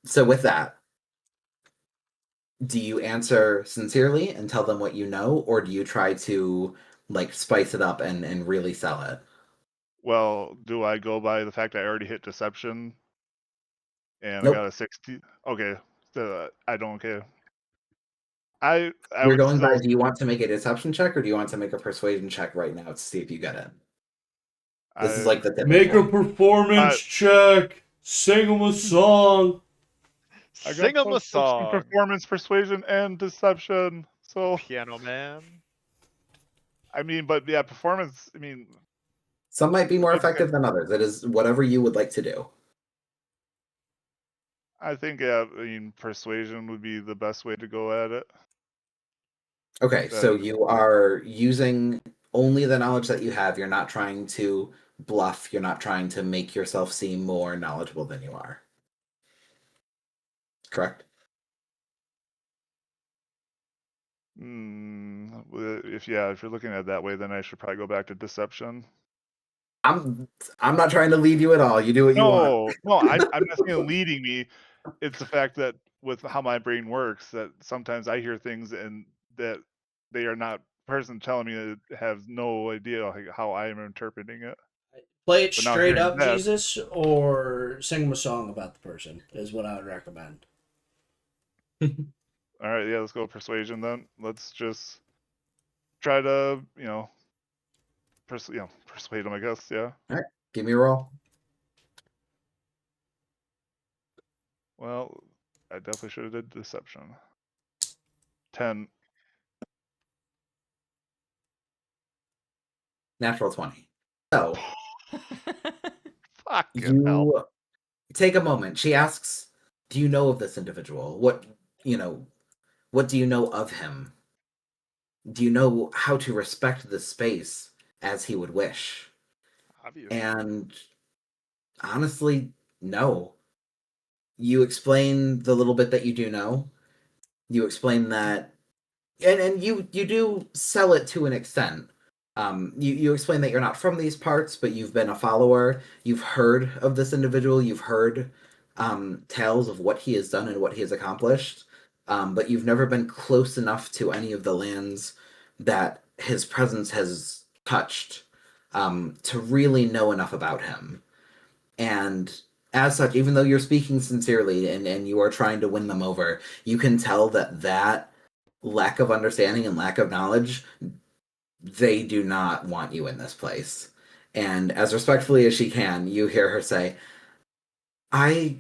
So with that, do you answer sincerely and tell them what you know, or do you try to like spice it up and really sell it? Well, do I go by the fact I already hit deception and Nope. I got a 60? Okay, I don't care. I You're would going still... by, do you want to make a deception check or do you want to make a persuasion check right now to see if you get it? This is like the tipping Make a point. performance check. Sing them a song. I Sing got them a plus song. performance, persuasion, and deception. So Piano Man. I mean, but yeah, performance. I mean, Some might be more effective than others. It is whatever you would like to do. I think yeah. I mean, persuasion would be the best way to go at it. Okay, so you are using only the knowledge that you have. You're not trying to bluff. You're not trying to make yourself seem more knowledgeable than you are. Correct? If you're looking at it that way, then I should probably go back to deception. I'm not trying to lead you at all. You do what you want. No, I'm not saying leading me. It's the fact that with how my brain works, that sometimes I hear things and that they are not person telling me that have no idea how I am interpreting it. Play it But now straight hearing up, that, Jesus, or sing them a song about the person is what I would recommend. all right, yeah, let's go persuasion then. Let's just try to, persuade them, I guess, yeah. All right, give me a roll. Well, I definitely should have did deception. 10. Natural 20. So Fucking hell. you take a moment. She asks, "Do you know of this individual? What do you know of him? Do you know how to respect this space as he would wish?" Obviously. And honestly, no. You explain the little bit that you do know. You explain that, and you do sell it to an extent. You explain that you're not from these parts, but you've been a follower. You've heard of this individual. You've heard tales of what he has done and what he has accomplished. But you've never been close enough to any of the lands that his presence has touched to really know enough about him. And as such, even though you're speaking sincerely and you are trying to win them over, you can tell that lack of understanding and lack of knowledge, they do not want you in this place. And as respectfully as she can, you hear her say, I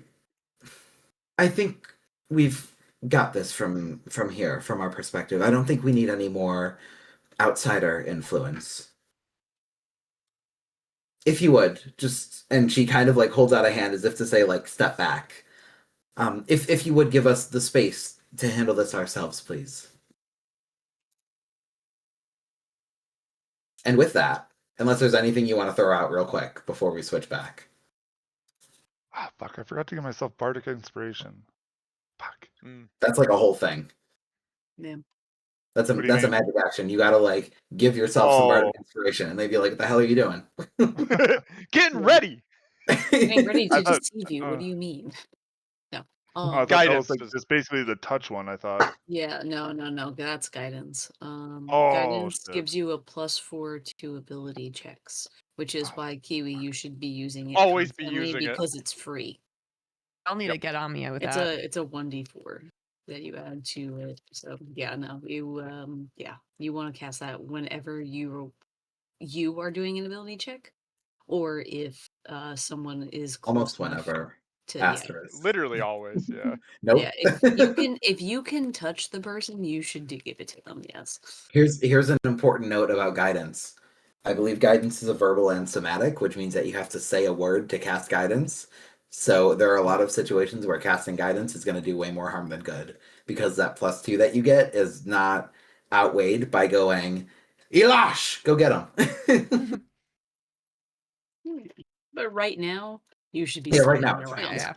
think we've got this from here, from our perspective. I don't think we need any more outsider influence. If you would, just, and she kind of like holds out a hand as if to say, like, step back. If you would give us the space to handle this ourselves, please. And with that, unless there's anything you want to throw out real quick before we switch back. Ah, fuck! I forgot to give myself bardic inspiration. Fuck. That's like a whole thing. Yeah. That's What do you a mean? magic action. You gotta like give yourself some bardic inspiration, and they'd be like, "What the hell are you doing?" Getting ready. Getting ready I to thought. deceive you. What do you mean? No. I thought that Guidance was like is- just basically the touch one. I thought. Yeah, no. That's guidance. Oh, Guidance shit. gives you a +4 to ability checks, which is why Kiwi, you should be using it Always be constantly using it. because it's free. I'll need to get on me with It's that. it's a 1d4 that you add to it. So yeah, no, you want to cast that whenever you are doing an ability check, or if someone is close Almost enough whenever. to Asterisk. literally always. Yeah. Nope. Yeah, if you can touch the person, you should give it to them. Yes. Here's an important note about guidance. I believe guidance is a verbal and somatic, which means that you have to say a word to cast guidance. So there are a lot of situations where casting guidance is going to do way more harm than good, because that +2 that you get is not outweighed by going, Elash, go get him. But right now, you should be Yeah, right spreading now it it's fine. around. Yeah.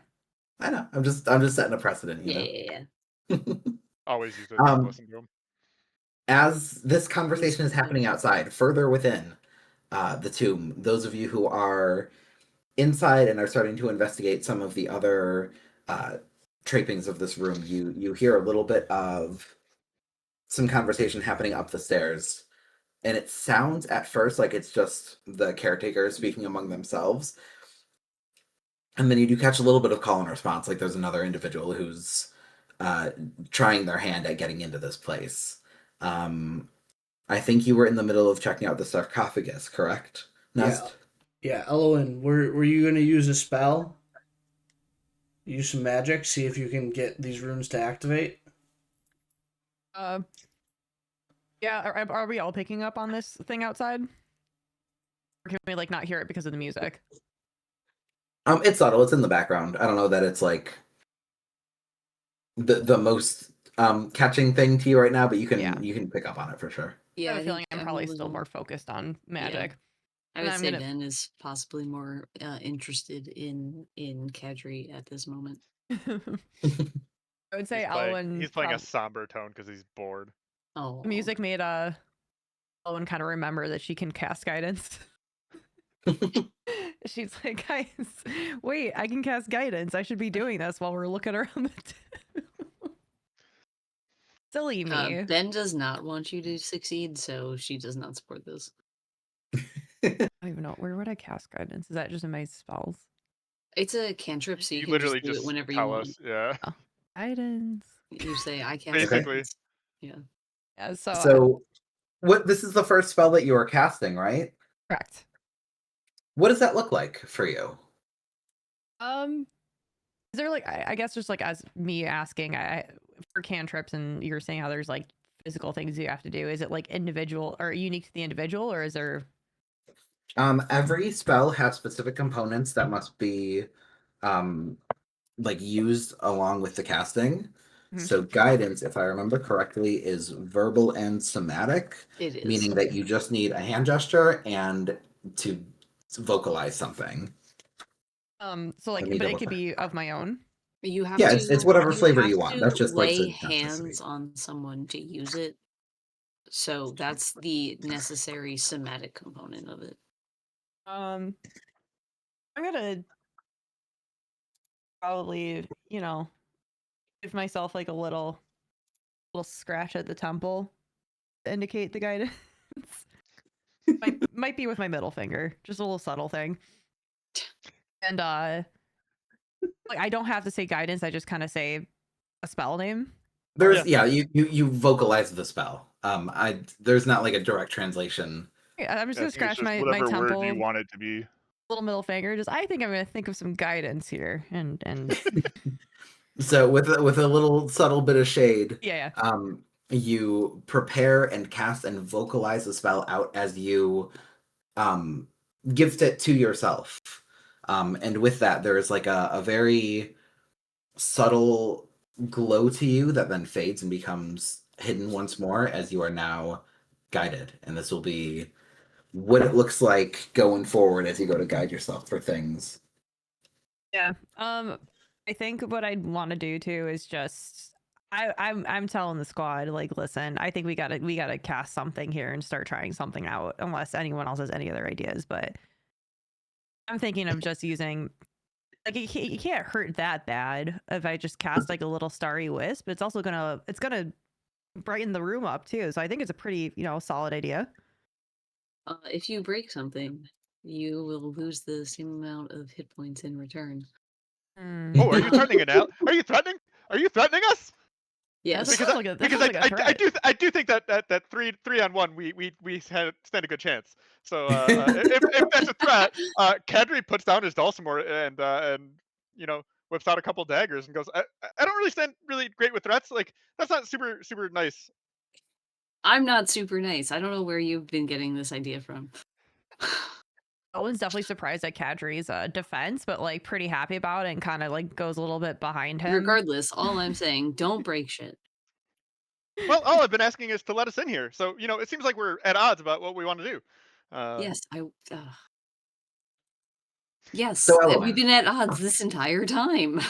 I know. I'm just setting a precedent, you know. Yeah. Always use it. Don't listen to him. As this conversation is happening outside, further within the tomb, those of you who are inside and are starting to investigate some of the other trappings of this room, you hear a little bit of some conversation happening up the stairs. And it sounds at first like it's just the caretakers speaking among themselves. And then you do catch a little bit of call and response, like there's another individual who's trying their hand at getting into this place. I think you were in the middle of checking out the sarcophagus, correct? Nest? Yeah, Elowen, were you going to use a spell? Use some magic, see if you can get these runes to activate? Yeah, are we all picking up on this thing outside? Or can we like not hear it because of the music? It's subtle, it's in the background. I don't know that it's like the most catching thing to you right now, but you can pick up on it for sure. Yeah, I have a feeling I'm probably still more focused on magic. I would say Ben is possibly more interested in Kadri at this moment. I would say he's playing a somber tone because he's bored. Oh, music made Owen kind of remember that she can cast guidance. She's like, guys, wait, I can cast guidance. I should be doing this while we're looking around the tomb. Silly me. Ben does not want you to succeed, so she does not support this. I don't even know. Where would I cast guidance? Is that just in my spells? It's a cantrip, so you can literally just do it whenever you tell want. us. Yeah. Oh, guidance. You say, I cast Basically. guidance. Yeah. Yeah, So what this is the first spell that you are casting, right? Correct. What does that look like for you? Is there like I guess just like as me asking for cantrips, and you're saying how there's like physical things you have to do, is it like individual or unique to the individual, or is there Every spell has specific components that must be like used along with the casting. So guidance, if I remember correctly, is verbal and somatic. It is. Meaning that you just need a hand gesture and to vocalize something. So like, but it could be of my own. You have yeah, to, it's whatever flavor have you want. to That's just like lay the hands necessity. on someone to use it. So that's the necessary somatic component of it. I'm gonna probably, give myself like a little scratch at the temple to indicate the guidance. might be with my middle finger, just a little subtle thing. And like I don't have to say guidance, I just kind of say a spell name. There's you vocalize the spell. There's not like a direct translation. Yeah, I'm just gonna scratch my whatever temple. word you want it to be. Little middle finger. I think I'm gonna think of some guidance here, and So with a little subtle bit of shade, yeah. You prepare and cast and vocalize the spell out as you gift it to yourself. And with that, there's like a very subtle glow to you that then fades and becomes hidden once more as you are now guided. And this will be what it looks like going forward as you go to guide yourself for things. Yeah. I think what I'd want to do too is just I'm telling the squad, like, listen, I think we gotta cast something here and start trying something out, unless anyone else has any other ideas. But I'm thinking of just using, like, you can't hurt that bad if I just cast like a little starry wisp. It's also gonna brighten the room up too. So I think it's a pretty, solid idea. If you break something, you will lose the same amount of hit points in return. Oh, are you threatening it now? Are you threatening? Are you threatening us? Yes. That sounds like a threat. I do think that three on one we stand a good chance. So if that's a threat, Kadri puts down his dulcimer and whips out a couple daggers and goes, I don't really stand really great with threats. Like, that's not super nice. I'm not super nice. I don't know where you've been getting this idea from. Owen's definitely surprised at Kadri's defense, but like pretty happy about it and kind of like goes a little bit behind him. Regardless, all I'm saying, don't break shit. Well, all I've been asking is to let us in here. So, it seems like we're at odds about what we want to do. Yes, yes, So, we've been at odds this entire time.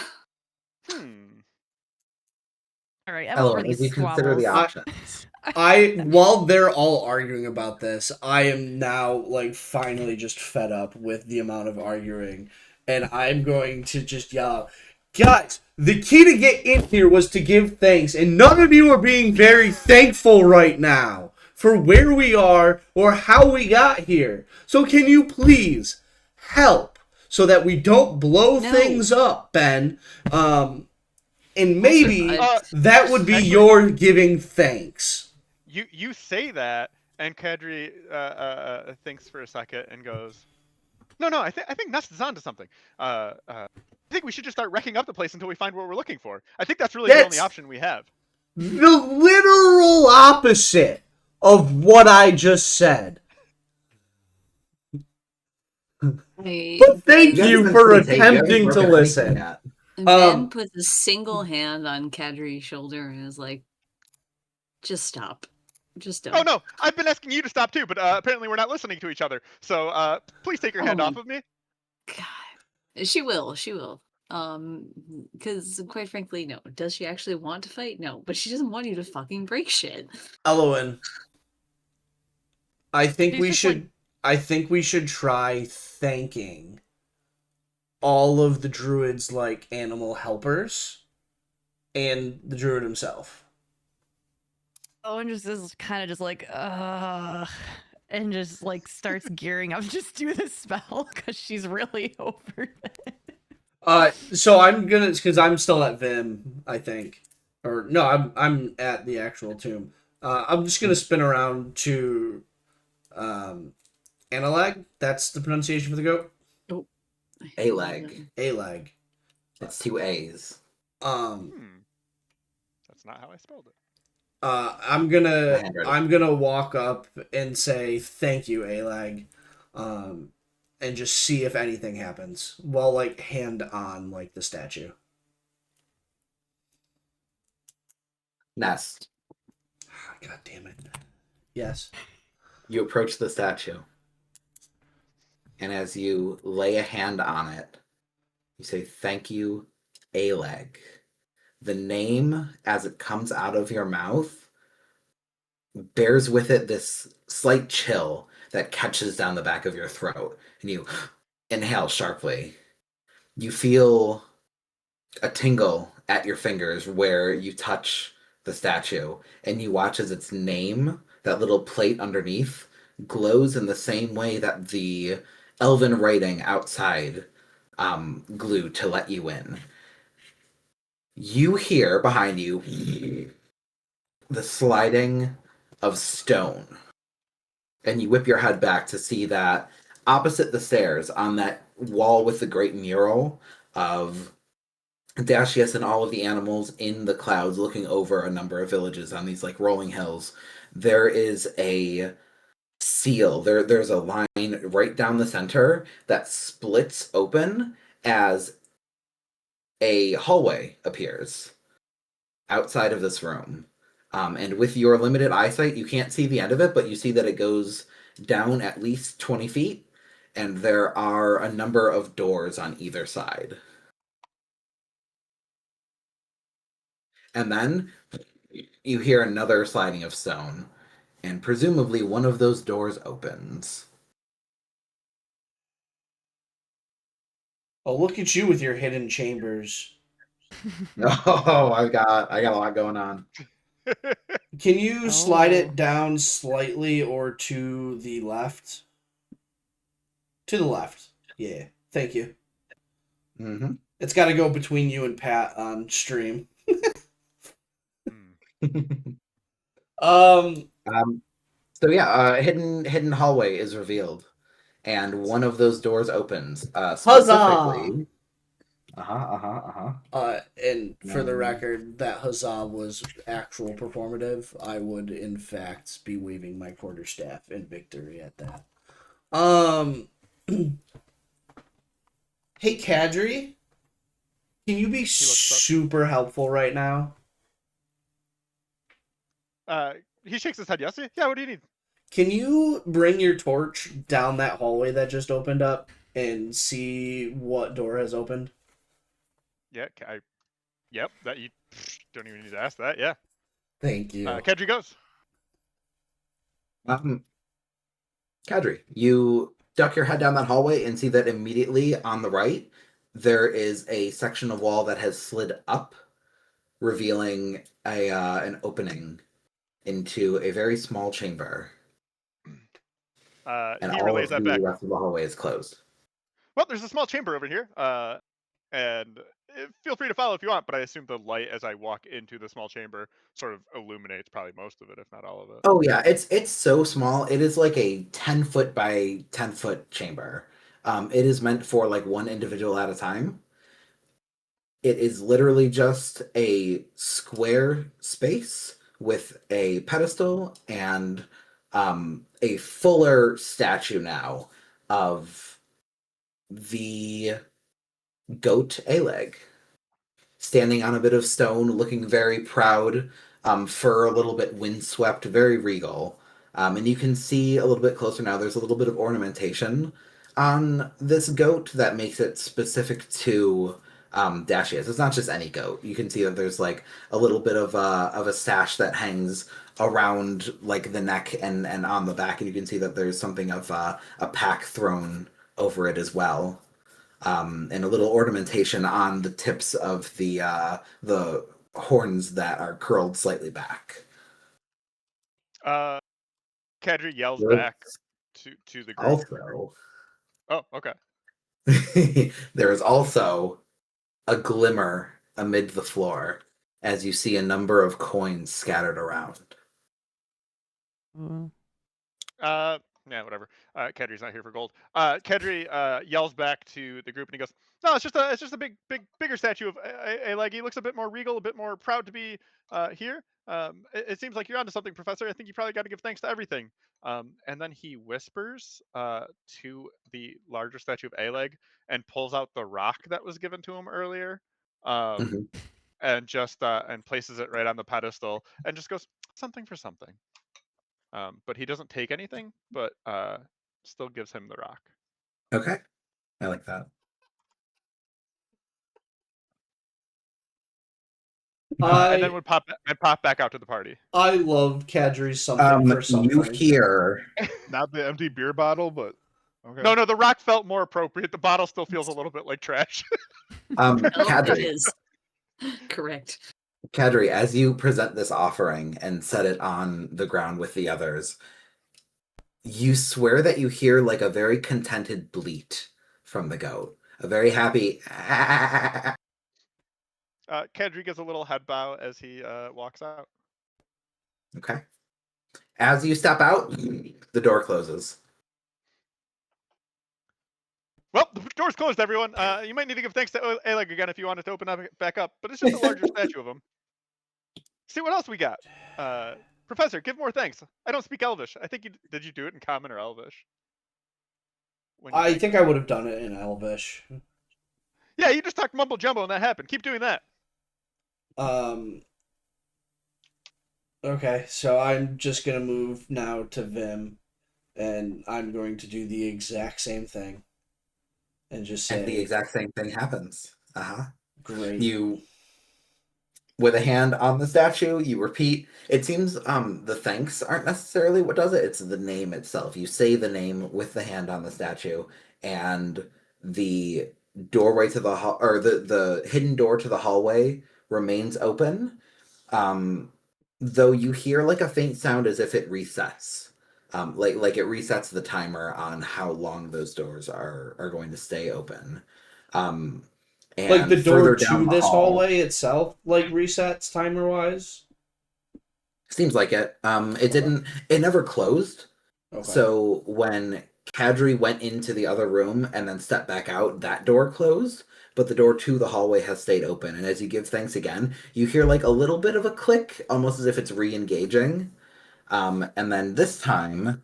All right, I'm over these as you consider the options. While they're all arguing about this, I am now like finally just fed up with the amount of arguing, and I'm going to just yell out, guys, the key to get in here was to give thanks, and none of you are being very thankful right now for where we are or how we got here. So can you please help so that we don't blow things up, Ben? And maybe that would be your giving thanks. You say that, and Kadri thinks for a second and goes, No, I think Nest is onto something. I think we should just start wrecking up the place until we find what we're looking for. I think that's really the only option we have. The literal opposite of what I just said. But thank you for attempting to listen. Ben puts a single hand on Kadri's shoulder and is like, just stop. Just don't. Oh, no, I've been asking you to stop too, but apparently we're not listening to each other. So please take your hand off of me. God. She will. Because quite frankly, no. Does she actually want to fight? No, but she doesn't want you to fucking break shit. Elowen, I think we should try thanking all of the druid's like animal helpers and the druid himself. Owen just is kind of just like, and just like starts gearing up to just do this spell because she's really over it. So I'm gonna, because I'm still at Vim, I think, or no, I'm at the actual tomb. I'm just gonna spin around to, Analag. That's the pronunciation for the goat. Oh, Alag. Alag. It's 2 A's. That's not how I spelled it. I'm gonna walk up and say thank you, Alag, and just see if anything happens while like hand on like the statue. Nest. God damn it. Yes. You approach the statue, and as you lay a hand on it, you say thank you, Aleg. The name, as it comes out of your mouth, bears with it this slight chill that catches down the back of your throat, and you inhale sharply. You feel a tingle at your fingers where you touch the statue, and you watch as its name, that little plate underneath, glows in the same way that the elven writing outside glued to let you in. You hear behind you the sliding of stone, and you whip your head back to see that opposite the stairs, on that wall with the great mural of Dashius and all of the animals in the clouds looking over a number of villages on these like rolling hills, there is a seal. There's a line right down the center that splits open as a hallway appears outside of this room. And with your limited eyesight, you can't see the end of it, but you see that it goes down at least 20 feet, and there are a number of doors on either side. And then you hear another sliding of stone, and presumably one of those doors opens. Oh, look at you with your hidden chambers. Oh, I got a lot going on. Can you slide it down slightly or to the left? To the left. Yeah. Thank you. Mm-hmm. It's got to go between you and Pat on stream. So yeah, hidden hallway is revealed, and one of those doors opens. Specifically. And for the record, that huzzah was actual performative. I would, in fact, be waving my quarterstaff in victory at that. Hey, Kadri, can you be super helpful right now? He shakes his head. Yes. Yeah. What do you need? Can you bring your torch down that hallway that just opened up and see what door has opened? Yeah. Yep. That you don't even need to ask that. Yeah. Thank you. Kedri goes. Kadri, you duck your head down that hallway and see that immediately on the right there is a section of wall that has slid up, revealing an opening into a very small chamber. And He all relays of that the back. rest of the hallway is closed. Well, there's a small chamber over here, and feel free to follow if you want, but I assume the light as I walk into the small chamber sort of illuminates probably most of it, if not all of it. Oh yeah, it's so small. It is like a 10-foot by 10-foot chamber. It is meant for like one individual at a time. It is literally just a square space with a pedestal and a fuller statue now of the goat Aleg, standing on a bit of stone, looking very proud, fur a little bit windswept, very regal. And you can see a little bit closer now, there's a little bit of ornamentation on this goat that makes it specific to Dashias. It's not just any goat. You can see that there's like a little bit of a sash that hangs around like the neck and on the back, and you can see that there's something of a pack thrown over it as well. And a little ornamentation on the tips of the horns that are curled slightly back. Kadri yells back to the group. Also, oh, okay. There is also a glimmer amid the floor as you see a number of coins scattered around. Yeah, whatever. Kedri's not here for gold. Kedri yells back to the group and he goes, "No, it's just a bigger statue of Aleg. He looks a bit more regal, a bit more proud to be here. It seems like you're onto something, Professor. I think you probably got to give thanks to everything." And then he whispers to the larger statue of Aleg and pulls out the rock that was given to him earlier, and just and places it right on the pedestal and just goes, "Something for something." But he doesn't take anything, but still gives him the rock. Okay, I like that. And then would pop back out to the party. I love Kadri's something for something. You hear not the empty beer bottle, but okay. No, the rock felt more appropriate. The bottle still feels a little bit like trash. Kadri. It is. Correct. Kadri, as you present this offering and set it on the ground with the others, you swear that you hear like a very contented bleat from the goat. A very happy. Kadri gives a little head bow as he walks out. Okay. As you step out, the door closes. Well, the door's closed, everyone. You might need to give thanks to Aleg again if you want it to open up back up, but it's just a larger statue of him. See what else we got. Professor, give more thanks. I don't speak Elvish. I think did you do it in Common or Elvish? I think I would have done it in Elvish. Yeah, you just talked mumble jumbo and that happened. Keep doing that. Okay, so I'm just gonna move now to Vim. And I'm going to do the exact same thing. And just say... And the exact same thing happens. Great. You, with a hand on the statue, you repeat. It seems the thanks aren't necessarily what does it. It's the name itself. You say the name with the hand on the statue, and the doorway to the hall, or the hidden door to the hallway remains open. Though you hear like a faint sound as if it resets. Like it resets the timer on how long those doors are going to stay open. And like the door further to down the this hall, hallway itself, like resets timer wise. seems like it. It didn't. It never closed. Okay. So when Kadri went into the other room and then stepped back out, that door closed, but the door to the hallway has stayed open. And as you give thanks again, you hear like a little bit of a click, almost as if it's re-engaging. And then this time,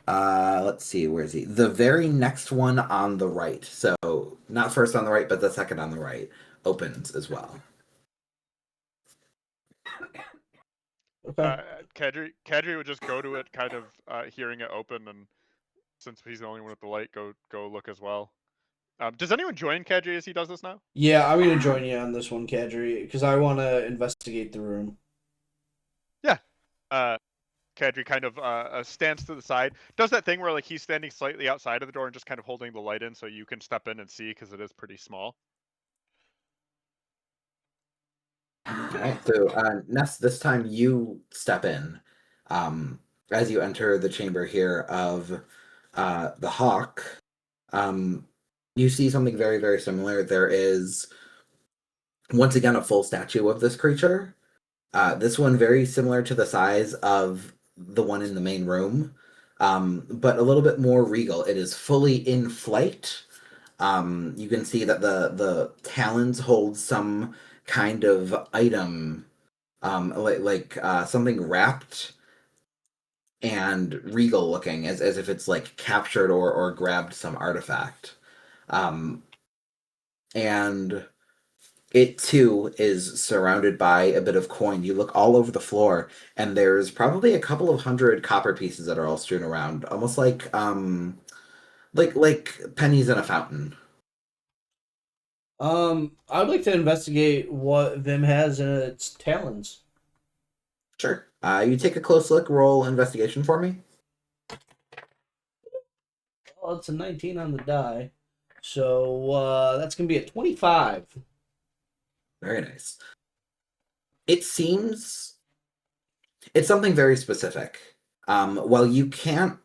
let's see, where is he? The very next one on the right. So not first on the right, but the second on the right opens as well. Okay. Kadri would just go to it, kind of hearing it open, and since he's the only one with the light, go look as well. Does anyone join Kadri as he does this now? Yeah, I'm gonna join you on this one, Kadri, because I want to investigate the room. Yeah. Kadri kind of stands to the side, does that thing where like he's standing slightly outside of the door and just kind of holding the light in so you can step in and see because it is pretty small. Alright, so Ness, this time you step in. As you enter the chamber here of the Hawk, you see something very, very similar. There is, once again, a full statue of this creature. This one very similar to the size of the one in the main room, but a little bit more regal. It is fully in flight. You can see that the talons hold some kind of item, like something wrapped and regal looking, as if it's like captured or grabbed some artifact. And it too is surrounded by a bit of coin. You look all over the floor, and there's probably a couple of hundred copper pieces that are all strewn around, almost like pennies in a fountain. I'd like to investigate what Vim has in its talons. Sure. You take a close look. Roll investigation for me. Well, it's a 19 on the die, so that's gonna be a 25. Very nice. It seems it's something very specific. While you can't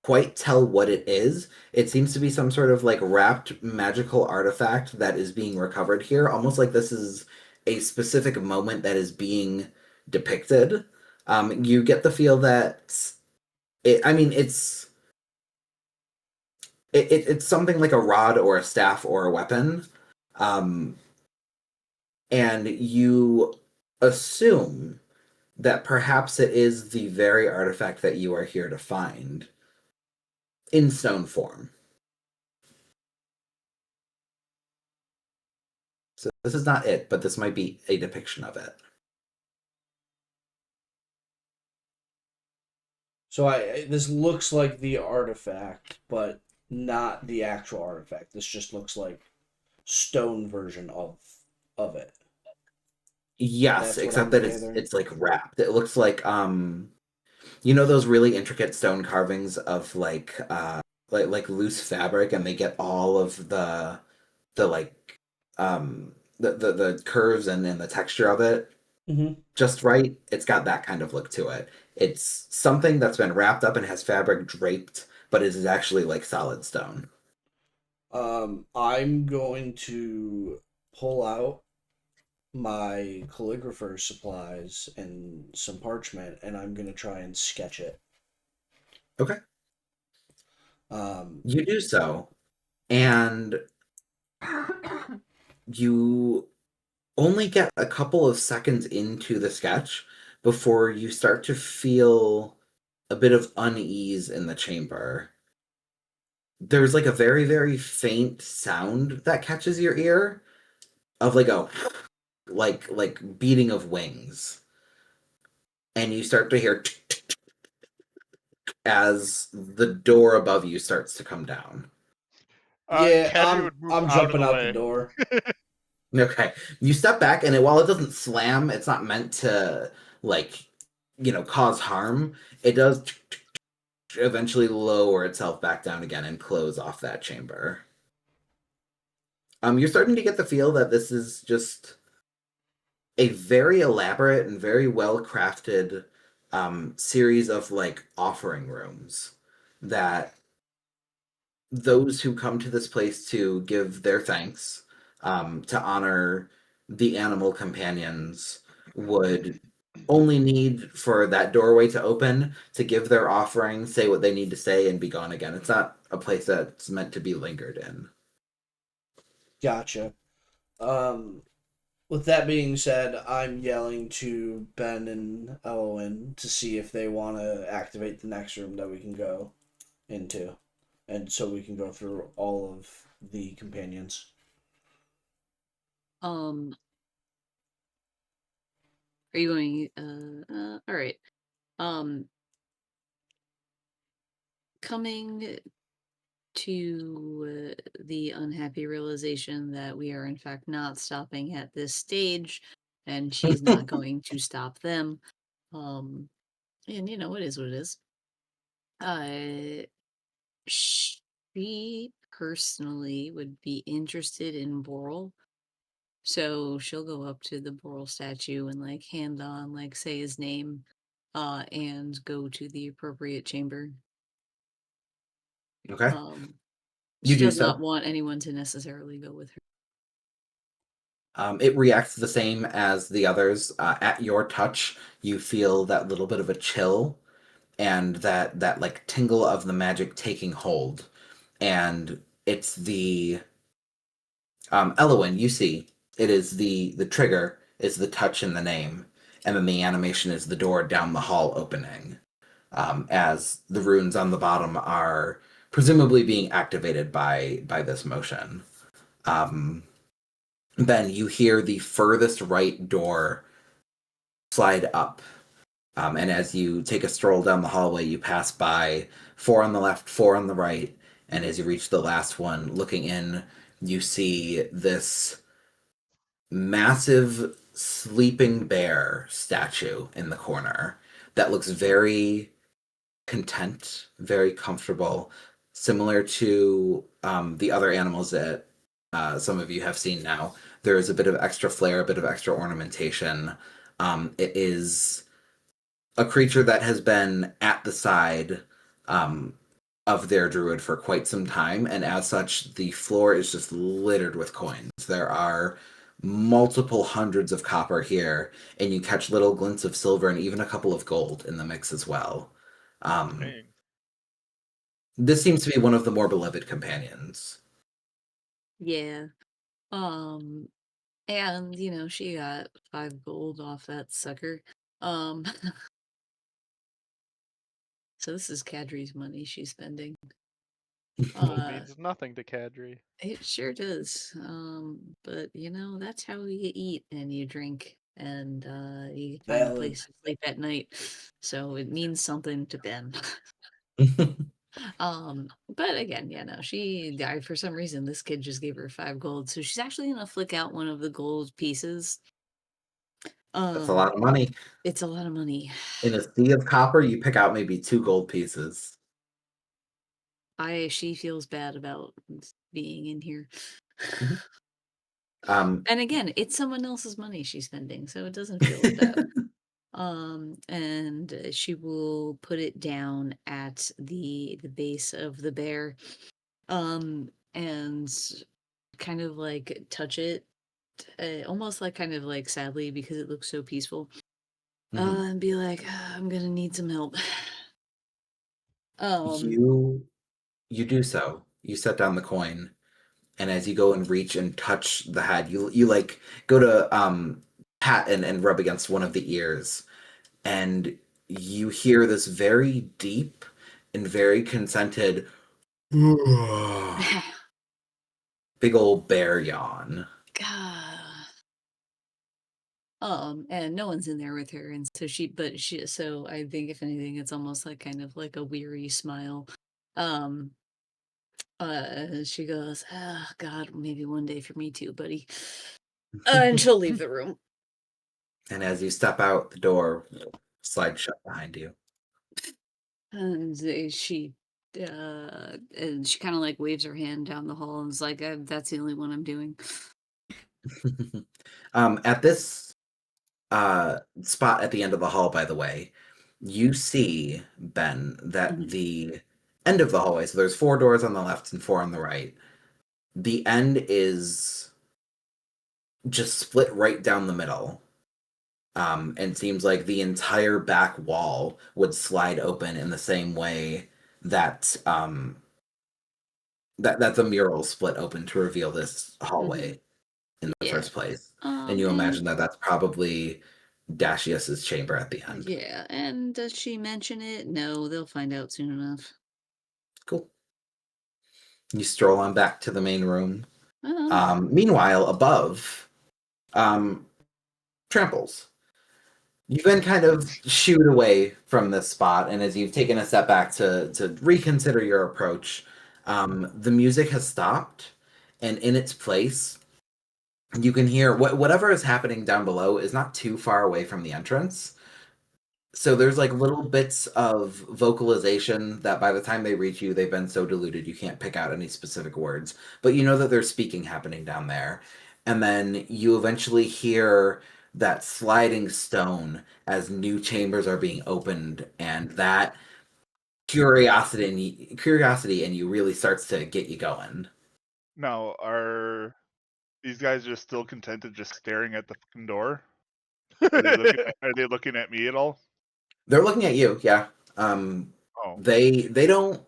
quite tell what it is, it seems to be some sort of like wrapped magical artifact that is being recovered here, almost like this is a specific moment that is being depicted. You get the feel that it's something like a rod or a staff or a weapon. And you assume that perhaps it is the very artifact that you are here to find in stone form. So this is not it, but this might be a depiction of it. So this looks like the artifact, but not the actual artifact. This just looks like stone version of it. Yes, except that it's like wrapped. It looks like those really intricate stone carvings of like loose fabric, and they get all of the curves and the texture of it just right. It's got that kind of look to it. It's something that's been wrapped up and has fabric draped, but it is actually like solid stone. I'm going to pull out my calligrapher supplies and some parchment, and I'm going to try and sketch it. Okay. You do so, and you only get a couple of seconds into the sketch before you start to feel a bit of unease in the chamber. There's like a very, very faint sound that catches your ear of like a like beating of wings. And you start to hear as the door above you starts to come down. Yeah, Kadri would move I'm out of jumping the out way. the door. Okay, you step back, and while it doesn't slam, it's not meant to cause harm. It does eventually lower itself back down again and close off that chamber. You're starting to get the feel that this is just a very elaborate and very well crafted series of offering rooms that those who come to this place to give their thanks, to honor the animal companions, would only need for that doorway to open to give their offering, say what they need to say, and be gone again. It's not a place that's meant to be lingered in. Gotcha. With that being said, I'm yelling to Ben and Owen to see if they want to activate the next room that we can go into, and so we can go through all of the companions. Are you going? All right. Coming to the unhappy realization that we are in fact not stopping at this stage, and she's not going to stop them. And it is what it is. She personally would be interested in Boral. So she'll go up to the Boral statue and hand on, say his name, and go to the appropriate chamber. Okay. She does not want anyone to necessarily go with her. It reacts the same as the others. At your touch, you feel that little bit of a chill and that tingle of the magic taking hold. And it's the Elowen, you see, it is the trigger is the touch and the name, and then the animation is the door down the hall opening, as the runes on the bottom are presumably being activated by this motion. Then you hear the furthest right door slide up. And as you take a stroll down the hallway, you pass by 4 on the left, 4 on the right. And as you reach the last one, looking in, you see this massive sleeping bear statue in the corner that looks very content, very comfortable, similar to the other animals that some of you have seen now. There is a bit of extra flair, a bit of extra ornamentation. It is a creature that has been at the side of their druid for quite some time, and as such, the floor is just littered with coins. There are multiple hundreds of copper here, and you catch little glints of silver and even a couple of gold in the mix as well. This seems to be one of the more beloved companions. Yeah. And she got 5 gold off that sucker. So this is Kadri's money she's spending. Gold means nothing to Kadri. It sure does. But that's how you eat and you drink and you find a place to sleep at night. So it means something to Ben. But again, she died for some reason. This kid just gave her 5 gold, so she's actually gonna flick out one of the gold pieces. That's a lot of money. It's a lot of money. In a sea of copper, you pick out maybe 2 gold pieces. She feels bad about being in here. And again, it's someone else's money she's spending, so it doesn't feel as bad. And she will put it down at the base of the bear, and kind of touch it, almost kind of sadly because it looks so peaceful, and be like, I'm gonna need some help. You do so. You set down the coin, and as you go and reach and touch the head, you go to pat and rub against one of the ears, and you hear this very deep and very consented big old bear yawn. And no one's in there with her, and so I think if anything, it's almost like kind of like a weary smile. Um, she goes, "Ah, God, maybe one day for me too, buddy." And she'll leave the room. And as you step out, the door slides shut behind you. And she kind of like waves her hand down the hall and is like, "That's the only one I'm doing." At this spot at the end of the hall, by the way, you see, Ben, that Mhm. the end of the hallway, so there's 4 doors on the left and 4 on the right. The end is just split right down the middle. And seems like the entire back wall would slide open in the same way that that the mural split open to reveal this hallway in the Yeah. first place. And you imagine that that's probably Dashius's chamber at the end. Yeah, and does she mention it? No, they'll find out soon enough. Cool. You stroll on back to the main room. Oh. Meanwhile, above, Tramples. You've been kind of shooed away from this spot, and as you've taken a step back to reconsider your approach, the music has stopped, and in its place, you can hear whatever is happening down below is not too far away from the entrance. So there's like little bits of vocalization that by the time they reach you, they've been so diluted you can't pick out any specific words. But you know that there's speaking happening down there. And then you eventually hear that sliding stone as new chambers are being opened, and that curiosity in you really starts to get you going. Now, are these guys just still contented just staring at the fucking door? Are they looking at me at all? They're looking at you, yeah. Oh. They don't.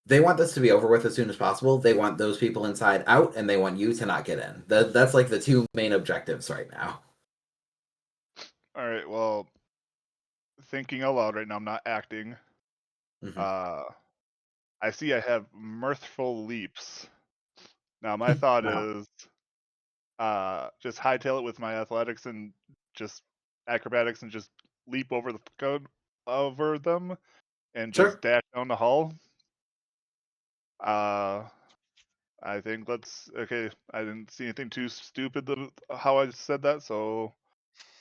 They want this to be over with as soon as possible. They want those people inside out, and they want you to not get in. That's like the 2 main objectives right now. All right. Well, thinking aloud right now, I'm not acting. Mm-hmm. I see I have mirthful leaps. Now, my thought Wow. is just hightail it with my athletics and just acrobatics and just leap over the code over them and Sure. just dash down the hall. I think okay. I didn't see anything too stupid how I said that, so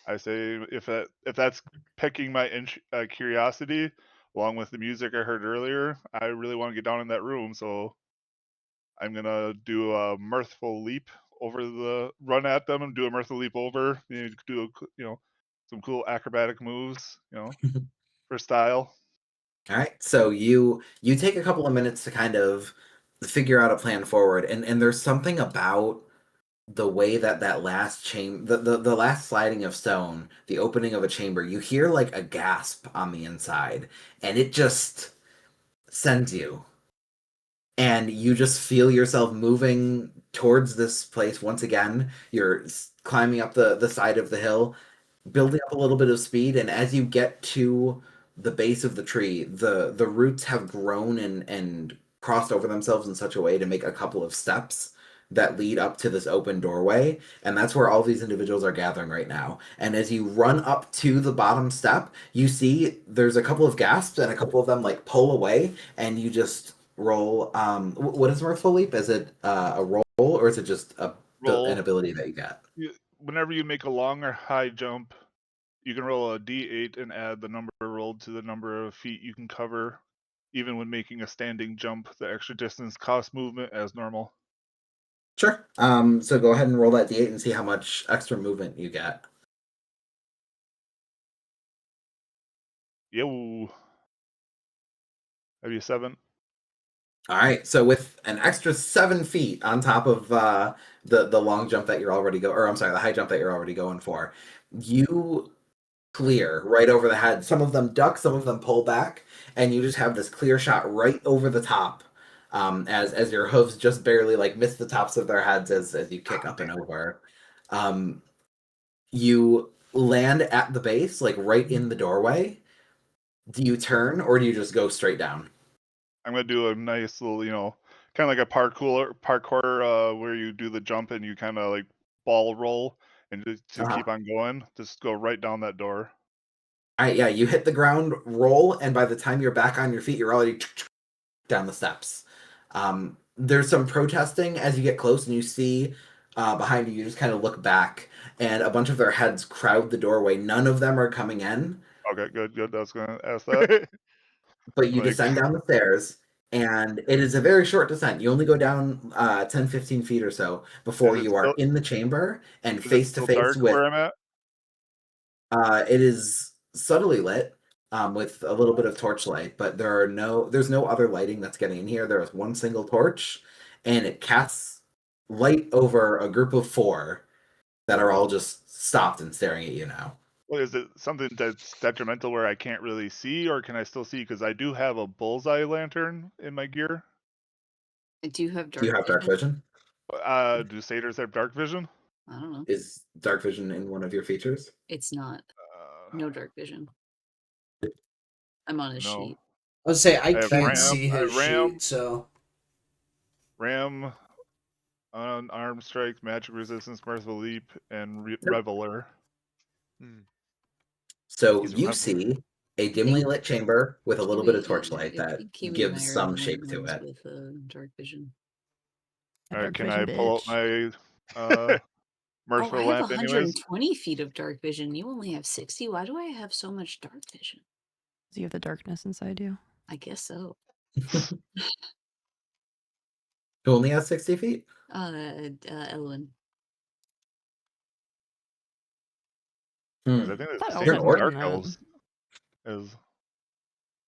I say if that's piquing my curiosity along with the music I heard earlier, I really want to get down in that room, so I'm gonna do a mirthful leap run at them and do a mirthful leap over. Do some cool acrobatic moves, for style. All right. So you take a couple of minutes to kind of figure out a plan forward, and there's something about the way that last the last sliding of stone, the opening of a chamber, you hear like a gasp on the inside, and it just sends you. And you just feel yourself moving towards this place once again. You're climbing up the side of the hill, building up a little bit of speed, and as you get to the base of the tree, the roots have grown and crossed over themselves in such a way to make a couple of steps that lead up to this open doorway, and that's where all these individuals are gathering right now. And as you run up to the bottom step, you see there's a couple of gasps and a couple of them like pull away, and you just roll. What is mirthful leap? Is it a roll, or is it just an ability that you got? Whenever you make a long or high jump, you can roll a d8 and add the number rolled to the number of feet you can cover. Even when making a standing jump, the extra distance costs movement as normal. Sure. So go ahead and roll that d8 and see how much extra movement you get. Yo. Maybe a 7. All right. So with an extra 7 feet on top of the long jump that you're already the high jump that you're already going for, you clear right over the head. Some of them duck, some of them pull back, and you just have this clear shot right over the top. As your hooves just barely like miss the tops of their heads as you kick up and over. You land at the base, like right in the doorway. Do you turn or do you just go straight down? I'm gonna do a nice little, kind of like a parkour, where you do the jump and you kind of like ball roll, and just keep on going. Just go right down that door. All right, yeah, you hit the ground, roll, and by the time you're back on your feet, you're already down the steps. There's some protesting as you get close, and you see behind you. You just kind of look back, and a bunch of their heads crowd the doorway. None of them are coming in. Okay, good. I was gonna ask that. But you Like- descend down the stairs, and it is a very short descent. You only go down 10, 15 feet or so before you are in the chamber and face to face with. Where I'm at? It is subtly lit with a little bit of torchlight, but there's no other lighting that's getting in here. There is one single torch, and it casts light over a group of 4 that are all just stopped and staring at you now. Well, is it something that's detrimental where I can't really see, or can I still see? Because I do have a bullseye lantern in my gear. Do you have dark? Do you have dark vision? Do satyrs have dark vision? I don't know. Is dark vision in one of your features? It's not. No dark vision. I'm on his sheet. I would say I have can't ram, see his ram, sheet, so ram, unarmed strike, magic resistance, merciful leap, and reveler. So you see a dimly lit chamber with a little bit of torchlight that gives some shape to it. With dark vision. All right, can I pull out my merciful I have lamp anyways? 120 feet of dark vision. You only have 60. Why do I have so much dark vision? Do you have the darkness inside you? I guess so. Who only has 60 feet? Elwin. I think it's Elves same are with more dark than elves. Is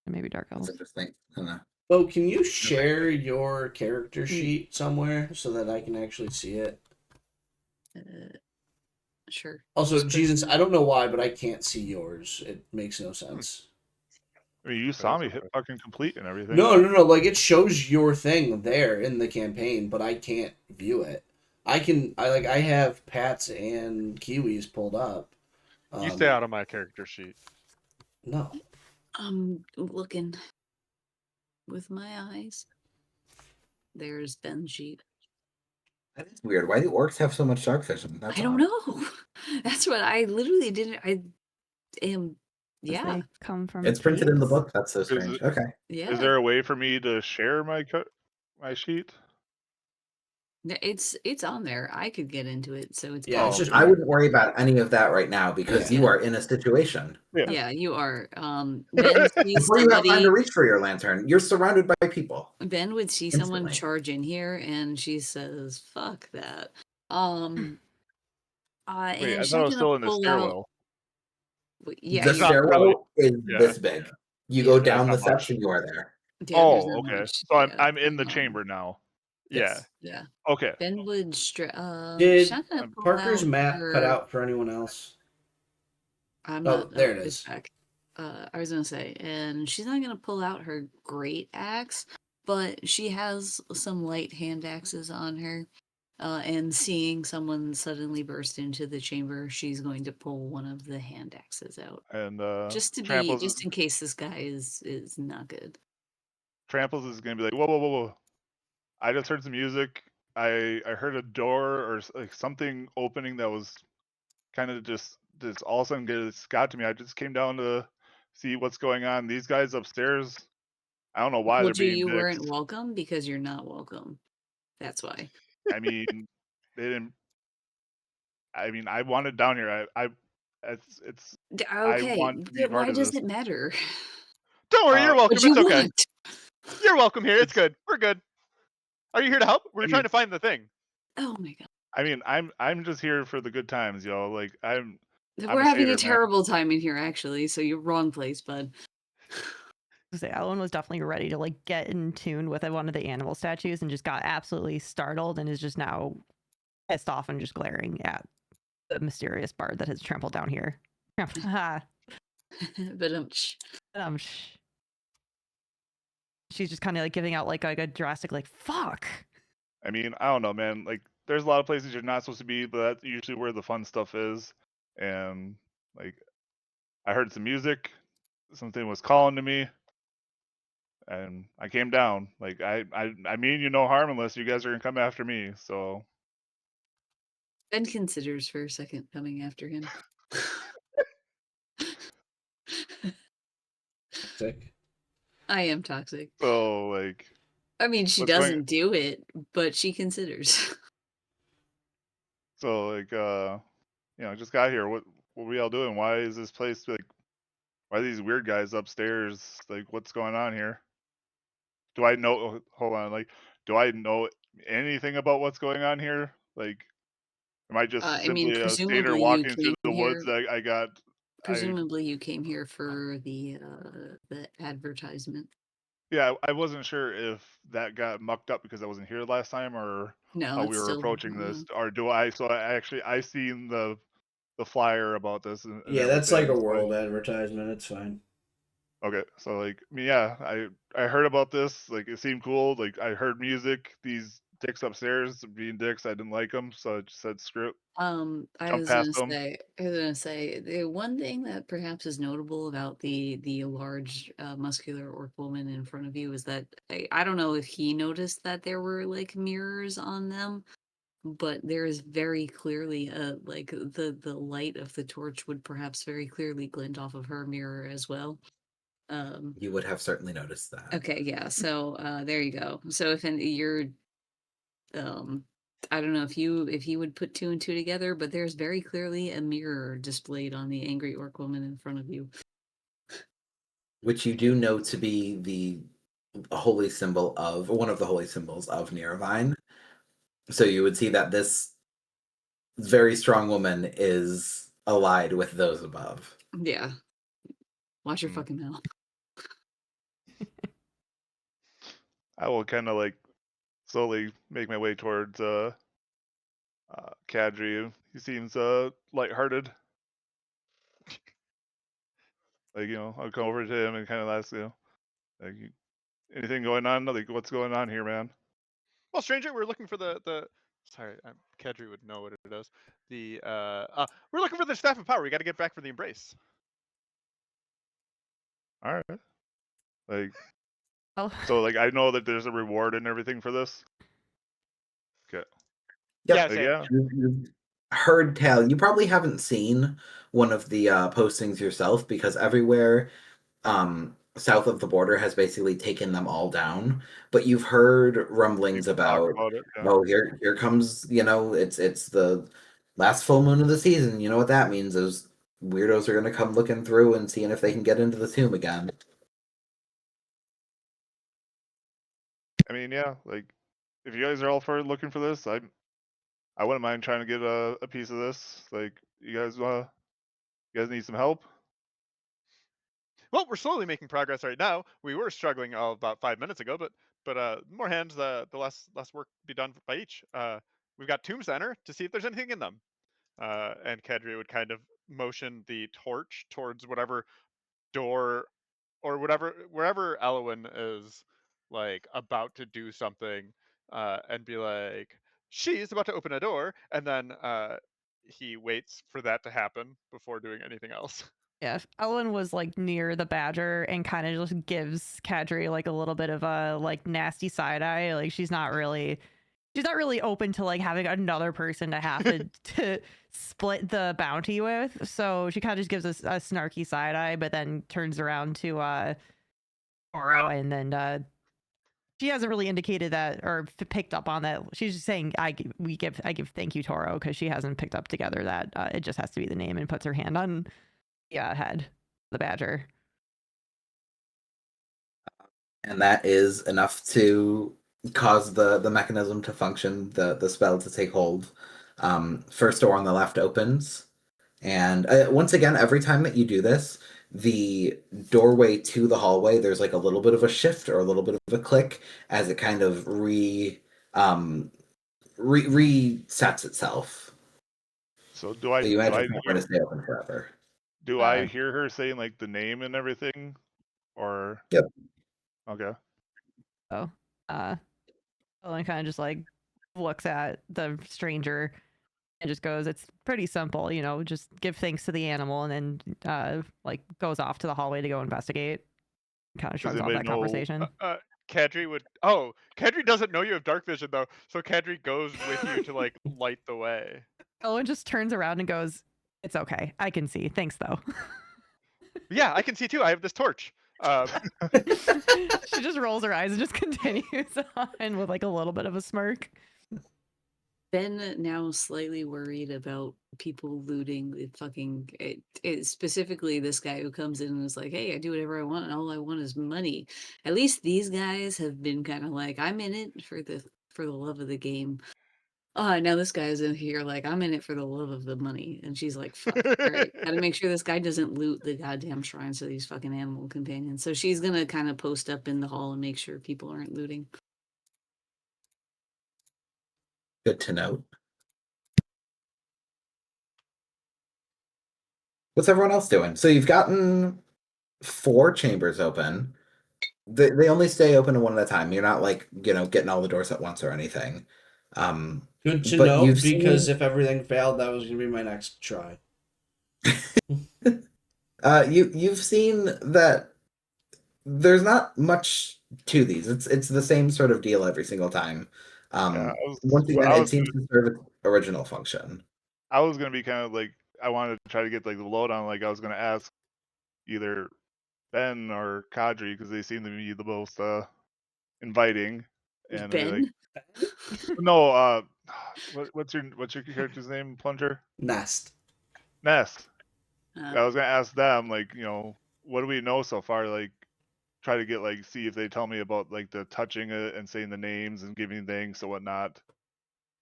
maybe dark elves. That's interesting. I don't know. Bo, can you share your character sheet somewhere so that I can actually see it? Sure. Also, Jesus, I don't know why, but I can't see yours. It makes no sense. I mean, you saw me hit fucking complete and everything. No. Like, it shows your thing there in the campaign, but I can't view it. I have Pat's and Kiwi's pulled up. You stay out of my character sheet. No. I'm looking with my eyes. There's Ben's sheet. That is weird. Why do orcs have so much dark vision? That's I don't know. That's what I literally didn't. I am. Yeah. They come from. It's printed in the caves? book. That's so strange. Okay. Yeah. Is there a way for me to share my sheet? It's on there. I could get into it, so it's. Yeah, it's just I wouldn't worry about any of that right now because you are in a situation. Yeah, you are. Ben sees Before you have time to somebody. reach for your lantern, you're surrounded by people. Ben would see someone Instantly. charge in here, and she says, "Fuck that." Wait, I and she's thought it was gonna still in the pull stairwell. Yeah, The you're stairwell is Yeah. this big. You Yeah. go That's down not the steps much. and you are there. Yeah, there's Oh, not okay. much. So Yeah, I'm in the chamber now. Yes. Yeah. Okay. Ben would. She's Did not gonna pull Parker's out map her... cut out for anyone else? I'm Oh, not. there it it's is. back. I was gonna say, and she's not gonna pull out her great axe, but she has some light hand axes on her. And seeing someone suddenly burst into the chamber, she's going to pull one of the hand axes out, And just Tramples in case this guy is not good. Tramples is gonna be like, whoa! I just heard some music. I heard a door or like something opening that was kind of just all of a sudden got to me. I just came down to see what's going on. These guys upstairs, I don't know why they're Told you being you dicks. weren't welcome because you're not welcome. That's why. I mean, they didn't. I mean, I wanted down here. It's. I Okay, want to be but part why of does this. it matter? Don't worry, you're welcome. What you It's okay. want? You're welcome here. It's good. We're good. Are you here to help? We're trying to find the thing. Oh my god. I mean, I'm just here for the good times, yo. Like I'm We're a having satyr, a man. terrible time in here, actually. So you're wrong place, bud. Say Ellen was definitely ready to like get in tune with one of the animal statues and just got absolutely startled and is just now pissed off and just glaring at the mysterious bard that has trampled down here. But she's just kind of like giving out like a drastic like fuck. I mean, I don't know, man. Like, there's a lot of places you're not supposed to be, but that's usually where the fun stuff is. And like, I heard some music, something was calling to me, and I came down. Like, I mean you no harm unless you guys are gonna come after me. So Ben considers for a second coming after him. Sick. I am toxic. So like, I mean, she what's going? doesn't do it, but she considers. So like, just got here. What are we all doing? Why is this place like? Why are these weird guys upstairs? Like, what's going on here? Do I know? Hold on. Like, do I know anything about what's going on here? Like, am I just I mean, simply a skater presumably you walking through came the here. woods? I Presumably you came here for the advertisement. yeah. I wasn't sure if that got mucked up because I wasn't here last time, or No, how it's we were still approaching this, or do I? So I seen the flyer about this and Yeah, that's like everything. a So world advertisement. It's fine. okay, so like, I mean, yeah, I heard about this. Like, it seemed cool. Like, I heard music. These dicks upstairs being dicks, I didn't like them, so I just said screw it. I Jump was past gonna them. say the one thing that perhaps is notable about the large muscular orc woman in front of you is that I don't know if he noticed that there were like mirrors on them, but there is very clearly like the light of the torch would perhaps very clearly glint off of her mirror as well. You would have certainly noticed that. Okay, yeah. So there you go. So if you're I don't know if you would put two and two together, but there's very clearly a mirror displayed on the angry orc woman in front of you. Which you do know to be the holy symbol of one of the holy symbols of Niravine. So you would see that this very strong woman is allied with those above. Yeah. Watch your Hmm. fucking mouth. I will kind of like slowly make my way towards Kadri. He seems lighthearted. Like, I'll come over to him and kind of ask, like, anything going on? Like, what's going on here, man? Well, stranger, we're looking for the. Sorry, Kedri would know what it is. We're looking for the staff of power. We got to get back for the embrace. All right. Like, Oh, so like, I know that there's a reward and everything for this. Okay. Yep. Yeah, Like, same. yeah. You've heard tell. You probably haven't seen one of the postings yourself because everywhere south of the border has basically taken them all down. But you've heard rumblings People talk about, about it. Yeah. oh, here comes, it's the last full moon of the season. You know what that means? Those weirdos are gonna come looking through and seeing if they can get into the tomb again. I mean, yeah. Like, if you guys are all for looking for this, I wouldn't mind trying to get a piece of this. Like, you guys need some help? Well, we're slowly making progress right now. We were struggling about 5 minutes ago, but more hands, the less work be done by each. We've got Tomb Center to see if there's anything in them. And Kedri would kind of motion the torch towards whatever door or wherever Elwyn is like about to do something, and be like, she's about to open a door, and then he waits for that to happen before doing anything else. yeah. Ellen was like near the badger and kind of just gives Kadri like a little bit of a like nasty side eye. Like she's not really open to like having another person to have to split the bounty with. So she kind of just gives us a snarky side eye, but then turns around to Toro, and then she hasn't really indicated that or picked up on that. She's just saying I give thank you, Toro, because she hasn't picked up together that it just has to be the name, and puts her hand on head the badger. And that is enough to cause the mechanism to function, the spell to take hold. First door on the left opens, and once again, every time that you do this, the doorway to the hallway, there's like a little bit of a shift or a little bit of a click as it kind of resets itself. So do I? So you Do imagine I it's not hear? going to stay open forever. Do I hear her saying like the name and everything, or? Yep. Okay. So, Ellen kind of just like looks at the stranger and just goes, "It's pretty simple, just give thanks to the animal," and then like goes off to the hallway to go investigate. Kind of Does shrugs off anybody that know? conversation. Kadri would. Oh, Kadri doesn't know you have dark vision though, so Kadri goes with you to like light the way. Owen just turns around and goes, "It's okay. I can see. Thanks, though." Yeah, I can see too. I have this torch. She just rolls her eyes and just continues on with like a little bit of a smirk. Ben now slightly worried about people looting the fucking specifically this guy who comes in and is like, "Hey, I do whatever I want, and all I want is money." At least these guys have been kind of like, "I'm in it for the love of the game." Now this guy's in here like, "I'm in it for the love of the money," and she's like, "Fuck, all right, gotta make sure this guy doesn't loot the goddamn shrines of these fucking animal companions." So she's gonna kind of post up in the hall and make sure people aren't looting. Good to know. What's everyone else doing? So you've gotten 4 chambers open. They only stay open one at a time. You're not like, getting all the doors at once or anything. Good to but know, you've because seen- if everything failed, that was going to be my next try. you've seen that there's not much to these. It's the same sort of deal every single time. Once again, it seems to serve its original function. I was gonna be kind of like, I wanted to try to get like the lowdown. Like I was gonna ask either Ben or Kadri because they seem to be the most inviting. And I'd be like, Ben? no, what's your character's name? Plunger? Nest. Nest. I was gonna ask them, like, what do we know so far? Like, try to get like, see if they tell me about like the touching it and saying the names and giving thanks and whatnot.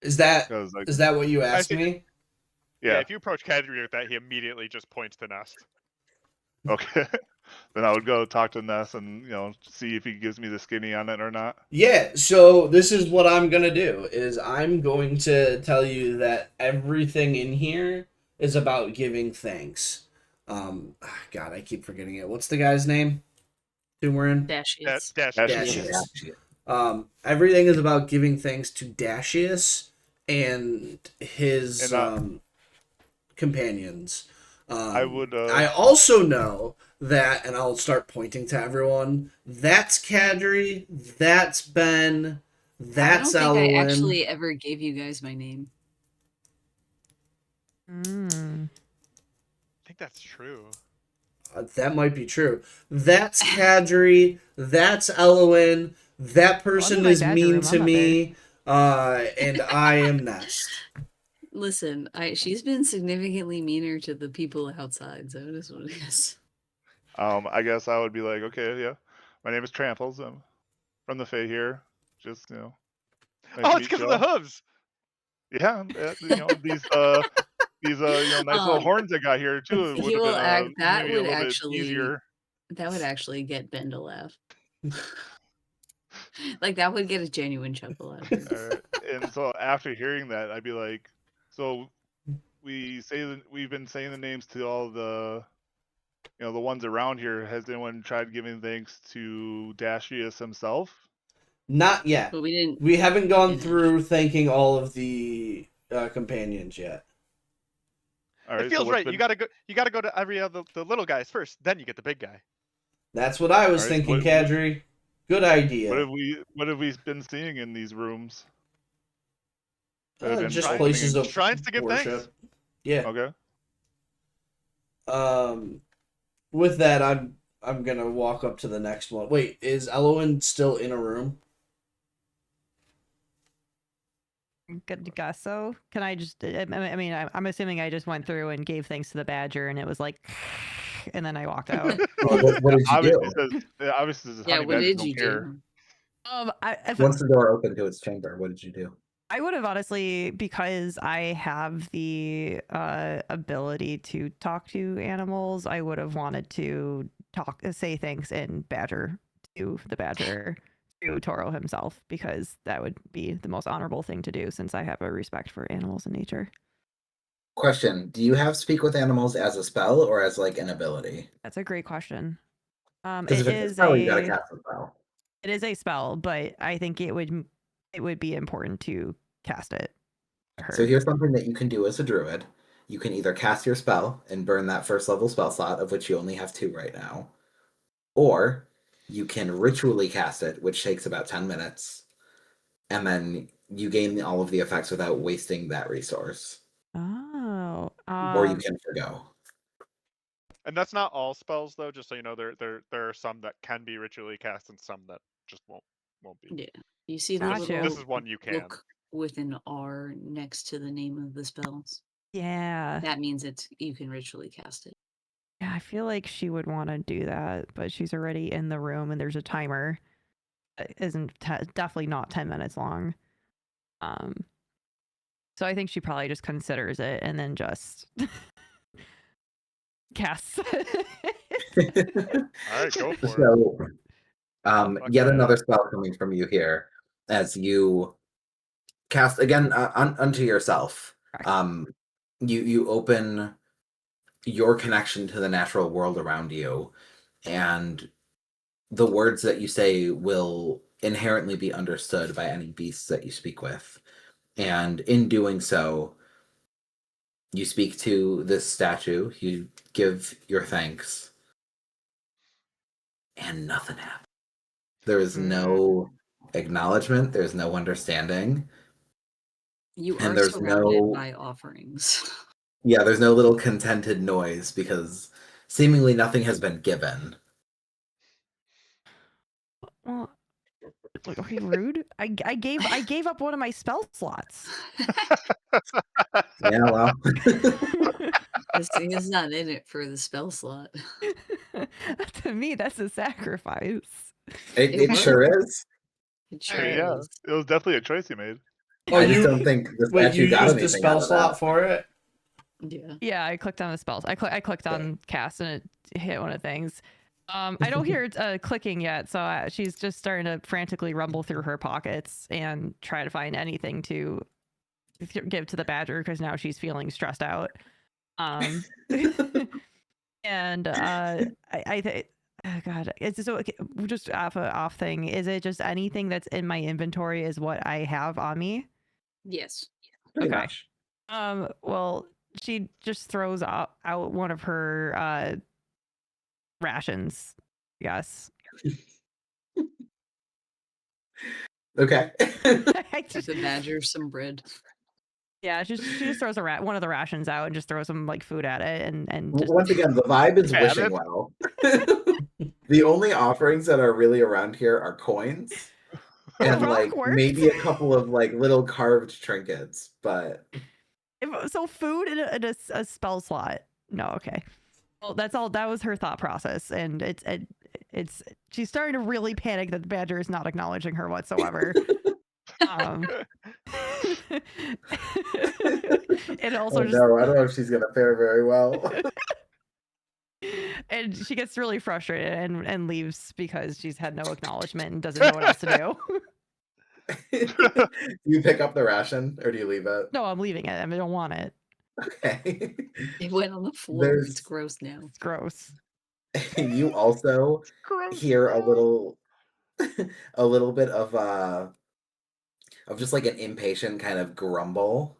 Is that 'Cause, like, is that what you asked me? Yeah, if you approach Kadri with that, he immediately just points to Nest. Okay. Then I would go talk to Ness and see if he gives me the skinny on it or not. Yeah, so this is what I'm gonna do, is I'm going to tell you that everything in here is about giving thanks. God, I keep forgetting it. What's the guy's name? Who we're in? Dashius. Dashius. Everything is about giving thanks to Dashius and his companions. I also know that, and I'll start pointing to everyone. That's Kadri. That's Ben. That's I don't think Elwyn. I actually ever gave you guys my name. I think that's true. That might be true. That's Kadri. That's Elwyn. That person is mean to me. And I am Nest. Listen, she's been significantly meaner to the people outside, so it is what it is. I guess I would be like, okay, yeah, my name is Tramples. I'm from the Fae here. Just nice it's because of the hooves. Yeah, these nice little horns I got here too. It would have been maybe a little bit easier. That would actually get Ben to laugh. Like that would get a genuine chuckle out of it. All right. And so after hearing that, I'd be like, so we've been saying the names to all the the ones around here. Has anyone tried giving thanks to Dashius himself? Not yet. But we haven't gone through thanking all of the companions yet. All right, it feels right. You gotta go to every other the little guys first, then you get the big guy. That's what I was thinking, Kadri. Good idea. What have we been seeing in these rooms? Just places of shrines to give worship. Thanks. Yeah. Okay. With that, I'm gonna walk up to the next one. Wait, is Elwyn still in a room? Good guess. So can I just? I mean, I'm assuming I just went through and gave thanks to the badger, and it was like, and then I walked out. What did you do? Obviously, what did you do? Once the door opened to its chamber, what did you do? I would have honestly, because I have the ability to talk to animals, I would have wanted to say thanks in badger to the badger. To Toro himself, because that would be the most honorable thing to do since I have a respect for animals and nature. Question: do you have speak with animals as a spell or as like an ability? That's a great question. It is a you gotta cast a spell. It is a spell, but I think it would be important to cast it. So here's something that you can do as a druid. You can either cast your spell and burn that first level spell slot, of which you only have 2 right now, or you can ritually cast it, which takes about 10 minutes, and then you gain all of the effects without wasting that resource. Oh. or you can forgo. And that's not all spells, though. Just so you know, there are some that can be ritually cast and some that just won't be. Yeah. You see So that Got you. little this is one you can. book with an R next to the name of the spells? Yeah. That means you can ritually cast it. Yeah, I feel like she would want to do that, but she's already in the room and there's a timer. It isn't definitely not 10 minutes long. So I think she probably just considers it and then just casts. All right, go for it. So, yet Okay. another spell coming from you here as you cast again unto yourself. Correct. You open your connection to the natural world around you, and the words that you say will inherently be understood by any beasts that you speak with. And in doing so, you speak to this statue, you give your thanks, and nothing happens. There is no acknowledgement, there's no understanding. You And are there's surrounded by offerings. Yeah, there's no little contented noise because seemingly nothing has been given. Well, are you rude? I gave up one of my spell slots. Yeah, well. This thing is not in it for the spell slot. To me, that's a sacrifice. It sure is. It sure Yeah, is. it was definitely a choice you made. Oh, I just don't think the Wait, statue you got used the anything spell out of slot that. for it? Yeah. Yeah, I clicked on the spells. I clicked on cast and it hit one of the things. I don't hear it clicking yet, so she's just starting to frantically rumble through her pockets and try to find anything to give to the badger because now she's feeling stressed out. And I think, oh God, it's so just off thing. Is it just anything that's in my inventory is what I have on me? Yes. Pretty Okay. much. Well, she just throws out one of her rations. Yes. Okay. Give the badger some bread. Yeah, she just throws one of the rations out and just throws some like food at it and just... Once again, the vibe is Yeah, wishing well. The only offerings that are really around here are coins and like works. maybe a couple of like little carved trinkets, but So food in a spell slot. No, okay. Well, that's all. That was her thought process, and it's she's starting to really panic that the badger is not acknowledging her whatsoever. And also no, I don't know if she's gonna fare very well. And she gets really frustrated and leaves because she's had no acknowledgement and doesn't know what else to do. Do you pick up the ration or do you leave it? No, I'm leaving it. I mean, I don't want it. Okay. It went on the floor. It's gross now. It's gross. You also hear a little bit of just like an impatient kind of grumble,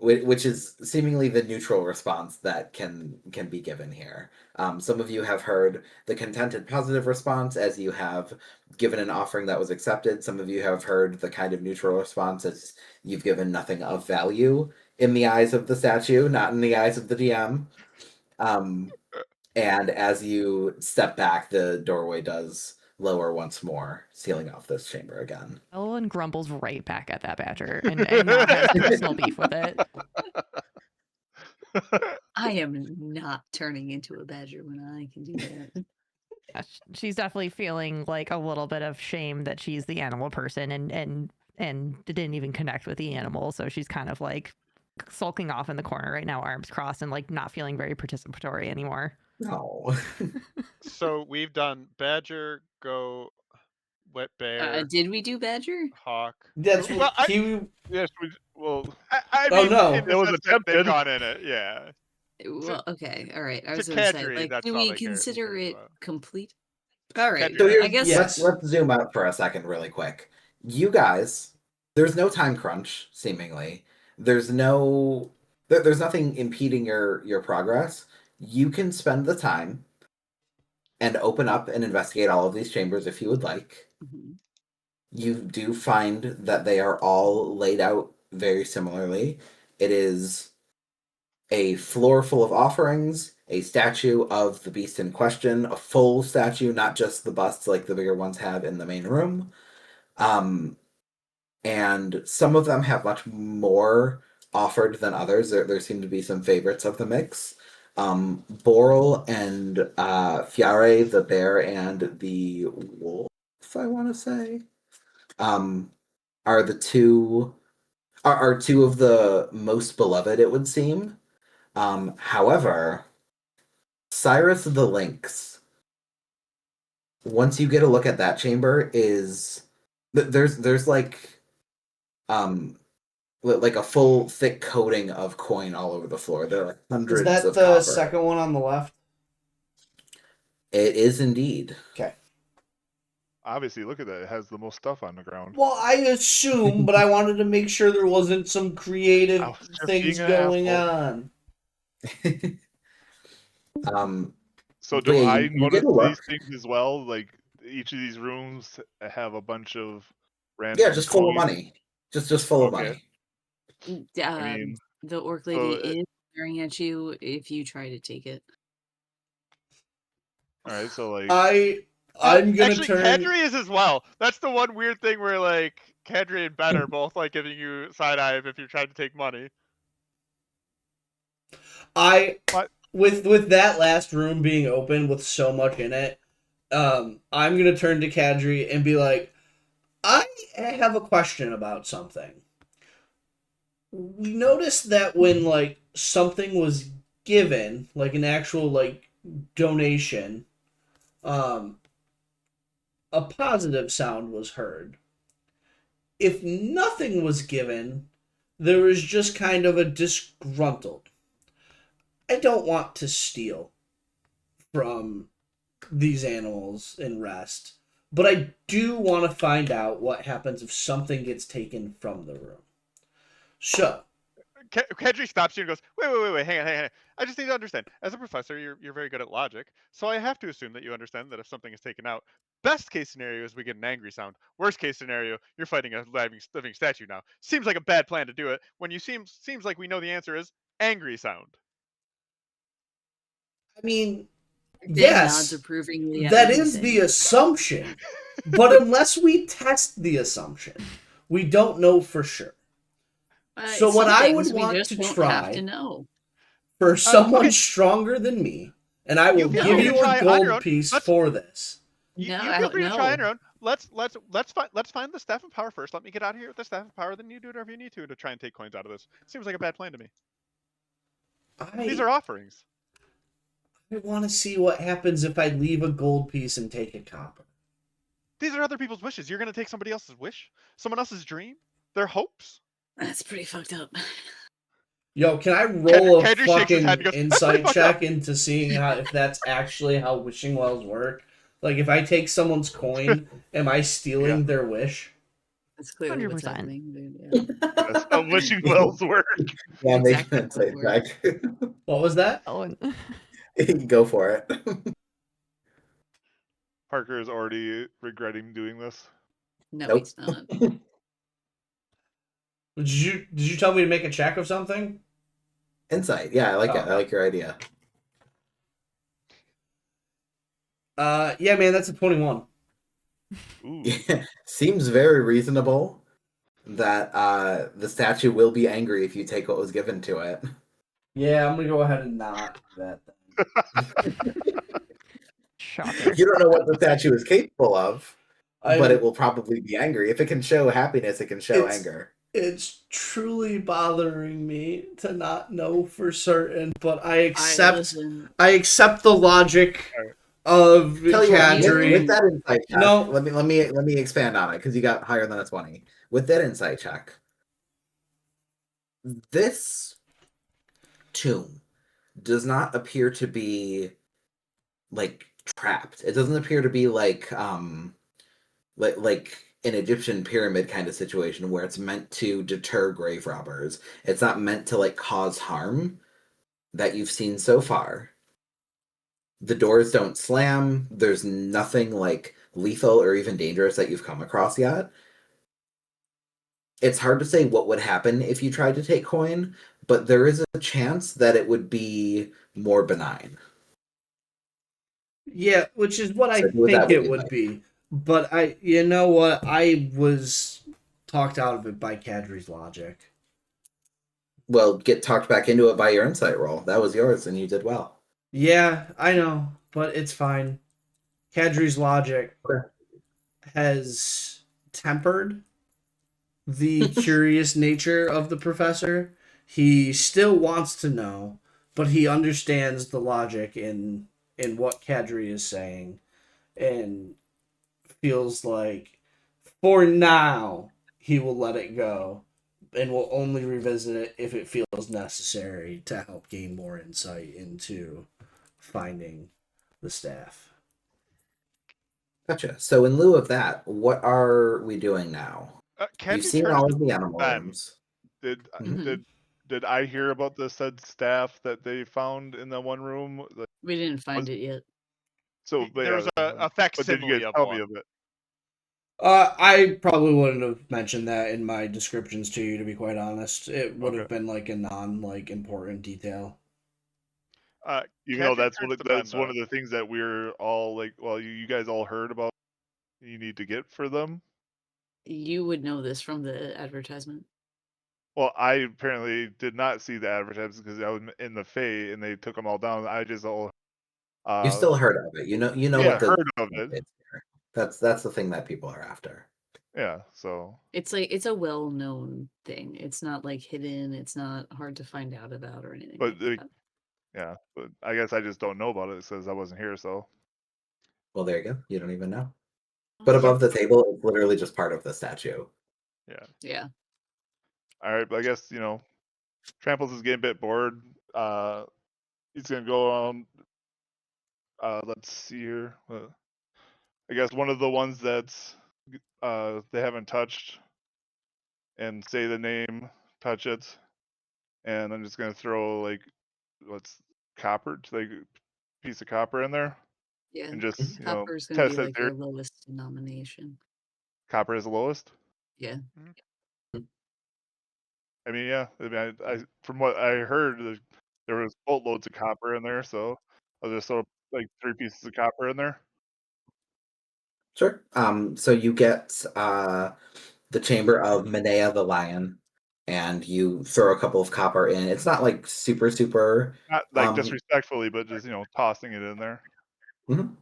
which is seemingly the neutral response that can be given here. Some of you have heard the contented positive response as you have given an offering that was accepted. Some of you have heard the kind of neutral response as you've given nothing of value in the eyes of the statue, not in the eyes of the DM. And as you step back, the doorway does lower once more, sealing off this chamber again. Ellen grumbles right back at that badger and not has personal beef with it. I am not turning into a badger when I can do that. Yeah, she's definitely feeling like a little bit of shame that she's the animal person and didn't even connect with the animal, so she's kind of like sulking off in the corner right now, arms crossed, and like not feeling very participatory anymore. No. So we've done badger, go, wet bear. Did we do badger? Hawk. That's Well, Yes, well, I Oh, mean, no. in the It was sense that they've attempted. gone in it, yeah. Well, okay, all right. I was to going to say, Kadri, like, that's do all we they care consider it about. complete? All right, Kadri, So I guess. Yes. let's zoom out for a second really quick. You guys, there's no time crunch, seemingly. There's nothing impeding your progress. You can spend the time and open up and investigate all of these chambers if you would like. Mhm. You do find that they are all laid out very similarly. It is a floor full of offerings, a statue of the beast in question, a full statue, not just the busts like the bigger ones have in the main room. And some of them have much more offered than others. There seem to be some favorites of the mix. Boral and Fiare, the bear and the wolf, I want to say, are the two are two of the most beloved, it would seem. However, Cyrus the Lynx, once you get a look at that chamber, is there's like a full thick coating of coin all over the floor. There are hundreds Is that of the copper. second one on the left? It is indeed. Okay. Obviously, look at that. It has the most stuff on the ground. Well, I assume, but I wanted to make sure there wasn't some creative things going on. So do yeah, I you notice get a look. these things as well? Like each of these rooms have a bunch of random. Yeah, just full of money. Just full of money. I mean, the orc lady is staring at you if you try to take it. All right, so like I'm gonna actually, turn. Kadri is as well. That's the one weird thing where like Kadri and Ben are both like giving you side eye if you're trying to take money. With that last room being open with so much in it, I'm gonna turn to Kadri and be like, I have a question about something. We noticed that when like something was given, like an actual like donation, a positive sound was heard. If nothing was given, there was just kind of a disgruntled. I don't want to steal from these animals in rest, but I do want to find out what happens if something gets taken from the room. So, Kadri stops you and goes, wait, hang on. I just need to understand. As a professor, you're very good at logic, so I have to assume that you understand that if something is taken out, best case scenario is we get an angry sound. Worst case scenario, you're fighting a living statue now. Seems like a bad plan to do it when you seems like we know the answer is angry sound. I mean, Nods yes, approvingly that is the assumption, but unless we test the assumption, we don't know for sure. So what I would want to try for someone stronger than me, and I will give you a gold piece for this. You feel free to try on your own. Let's find the staff of power first. Let me get out of here with the staff of power. Then you do whatever you need to try and take coins out of this. Seems like a bad plan to me. These are offerings. I want to see what happens if I leave a gold piece and take a copper. These are other people's wishes. You're gonna take somebody else's wish, someone else's dream, their hopes. That's pretty fucked up. Yo, can I roll a fucking insight check into seeing if that's actually how wishing wells work? Like, if I take someone's coin, am I stealing their wish? That's clearly 100%. What's happening, dude. Yeah. That's how wishing wells work. Yeah, make an insight check. What was that? Go for it. Parker is already regretting doing this. No, he's not. Did you tell me to make a check of something? Insight. Yeah, I like it. I like your idea. Yeah, man, that's a 21. Yeah, seems very reasonable that the statue will be angry if you take what was given to it. Yeah, I'm gonna go ahead and not do that then. Shocker. You don't know what the statue is capable of, but it will probably be angry. If it can show happiness, it can show anger. It's truly bothering me to not know for certain, but I accept the logic of Kadri. With that insight check, let me expand on it because you got higher than a 20. With that insight check, this tomb does not appear to be like trapped. It doesn't appear to be like an Egyptian pyramid kind of situation where it's meant to deter grave robbers. It's not meant to like cause harm that you've seen so far. The doors don't slam. There's nothing like lethal or even dangerous that you've come across yet. it's hard to say what would happen if you tried to take coin, but there is a chance that it would be more benign. Yeah, which is what I So do with that think what it you would like. be. But you know what? I was talked out of it by Kadri's logic. Well, get talked back into it by your insight roll. That was yours, and you did well. Yeah, I know, but it's fine. Kadri's logic Okay. has tempered the curious nature of the professor. He still wants to know, but he understands the logic in what Kadri is saying, and feels like for now he will let it go and will only revisit it if it feels necessary to help gain more insight into finding the staff. Gotcha. So in lieu of that, what are we doing now? You've Kadri seen turns all to of the animal Ben. rooms. Did Mhm. did I hear about the said staff that they found in the one room? We didn't find it yet. So, but There was yeah, a but did you facsimile guys of tell one. me of it? I probably wouldn't have mentioned that in my descriptions to you, to be quite honest. It would have Okay. been like a important detail. Even though Kadri that's turns to Ben, that's one though. of the things that we're all like, well, you guys all heard about. You need to get for them. You would know this from the advertisement. Well, I apparently did not see the advertisements because I was in the Fae and they took them all down. I just all You still heard of it. You know yeah, what goes heard of on it. here. That's the thing that people are after. Yeah, so It's like it's a well-known thing. It's not like hidden. It's not hard to find out about or anything but like that. yeah, but I guess I just don't know about it. It says I wasn't here, so Well, there you go. You don't even know. But So- above the table, it's literally just part of the statue. yeah. Yeah. All right, but I guess Tramples is getting a bit bored. He's gonna go on. Let's see here. I guess one of the ones that's they haven't touched, and say the name, touch it, and I'm just gonna throw like what's copper, like a piece of copper in there, Yeah. and just Copper is going to test be that like theory. your lowest denomination. Copper is the lowest. Yeah. I mean, yeah. I mean, I from what I heard, there was boatloads of copper in there, so I'll just throw like 3 pieces of copper in there. Sure. So you get the chamber of Menea the lion, and you throw a couple of copper in. It's not like super. Not like disrespectfully, but just tossing it in there. Mhm.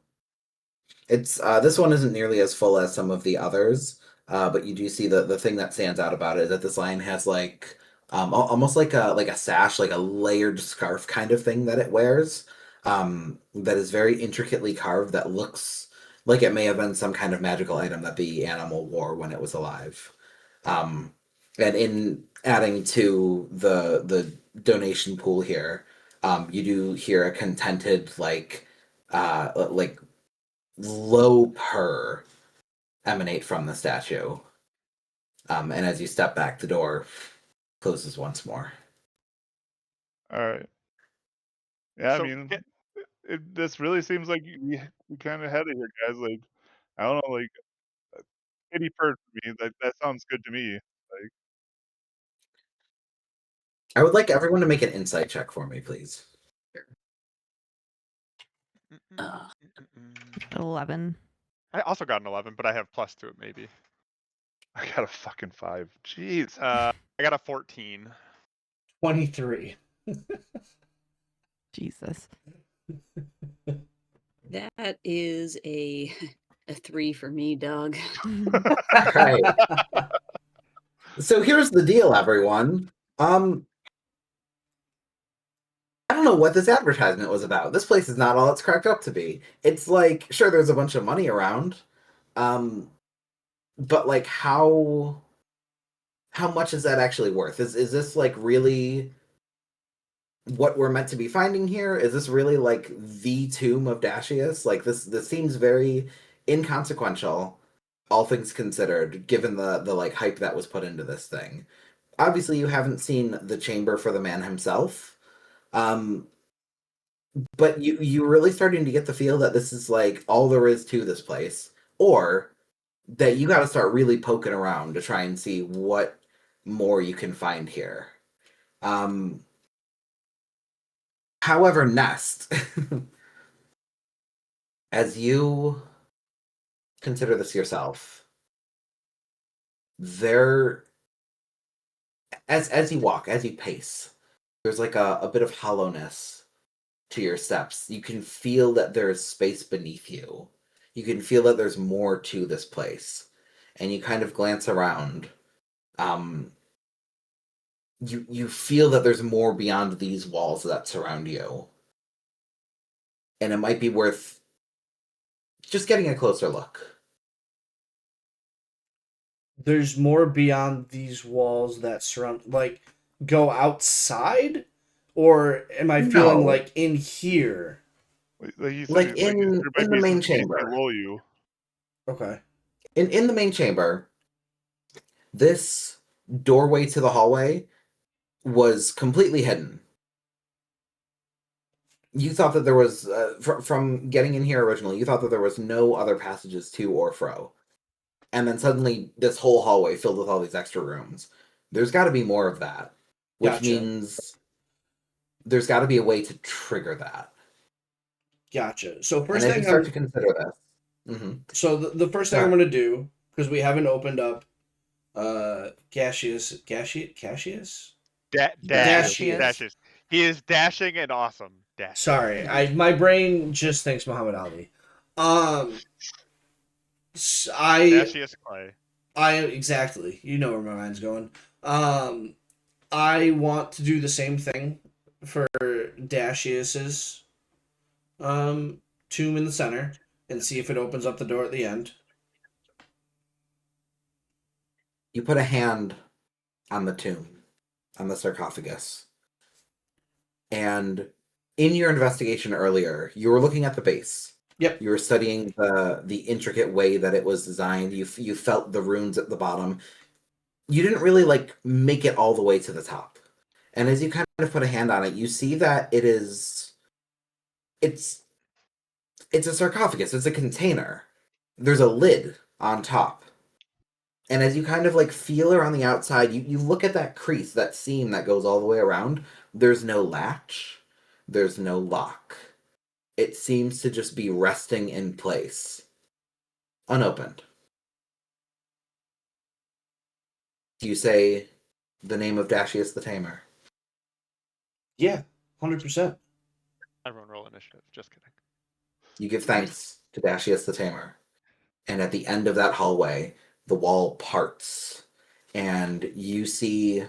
It's this one isn't nearly as full as some of the others, but you do see the thing that stands out about it is that this lion has like almost like a sash, like a layered scarf kind of thing that it wears, that is very intricately carved. That looks like it may have been some kind of magical item that the animal wore when it was alive. And in adding to the donation pool here, you do hear a contented like low purr emanate from the statue. And as you step back, the door closes once more. All right. Yeah, So, I mean, this really seems like we kind of had it here, guys. Like, I don't know, like kitty purr for me. That sounds good to me. Like, I would like everyone to make an insight check for me, please. Uh, 11. I also got an 11, but I have plus to it maybe. I got a fucking 5. Jeez. I got a 14. 23. Jesus. that is a 3 for me, Doug. All right. So here's the deal, everyone. I don't know what this advertisement was about. This place is not all it's cracked up to be. It's like, sure, there's a bunch of money around, but like, how much is that actually worth? Is this like really what we're meant to be finding here? Is this really like the tomb of Dashius? Like this seems very inconsequential, all things considered, given the like hype that was put into this thing. Obviously, you haven't seen the chamber for the man himself, but you're really starting to get the feel that this is like all there is to this place, or that you got to start really poking around to try and see what more you can find here. However, Nest, as you consider this yourself, there, as you walk, as you pace, there's like a bit of hollowness to your steps. You can feel that there is space beneath you. You can feel that there's more to this place. And you kind of glance around. You feel that there's more beyond these walls that surround you. And it might be worth just getting a closer look. There's more beyond these walls that surround, like, go outside? Or am I feeling No. like in here? Like you said, Like in there might the be main some space chamber. below you. Okay. In the main chamber, this doorway to the hallway was completely hidden. You thought that there was, from getting in here originally, you thought that there was no other passages to or fro. And then suddenly this whole hallway filled with all these extra rooms. There's got to be more of that, which Gotcha. means there's got to be a way to trigger that. Gotcha. So And first as thing you start to consider this, so the first thing I'm going to do, because we haven't opened up Gaseous. Dashes. He is dashing and awesome. Dash. Sorry, my brain just thinks Muhammad Ali. Dashius Clay. Exactly. You know where my mind's going. I want to do the same thing for Dashius's tomb in the center and see if it opens up the door at the end. you put a hand on the tomb, on the sarcophagus. And in your investigation earlier, you were looking at the base. Yep. You were studying the intricate way that it was designed. You felt the runes at the bottom. You didn't really like make it all the way to the top. And as you kind of put a hand on it, you see that it's a sarcophagus. It's a container. There's a lid on top. And as you kind of like feel around the outside, you look at that crease, that seam that goes all the way around. There's no latch. There's no lock. It seems to just be resting in place. Unopened. Do you say the name of Dashius the Tamer? Yeah, 100%. Everyone roll initiative. Just kidding. You give thanks to Dashius the Tamer. And at the end of that hallway, the wall parts. And you see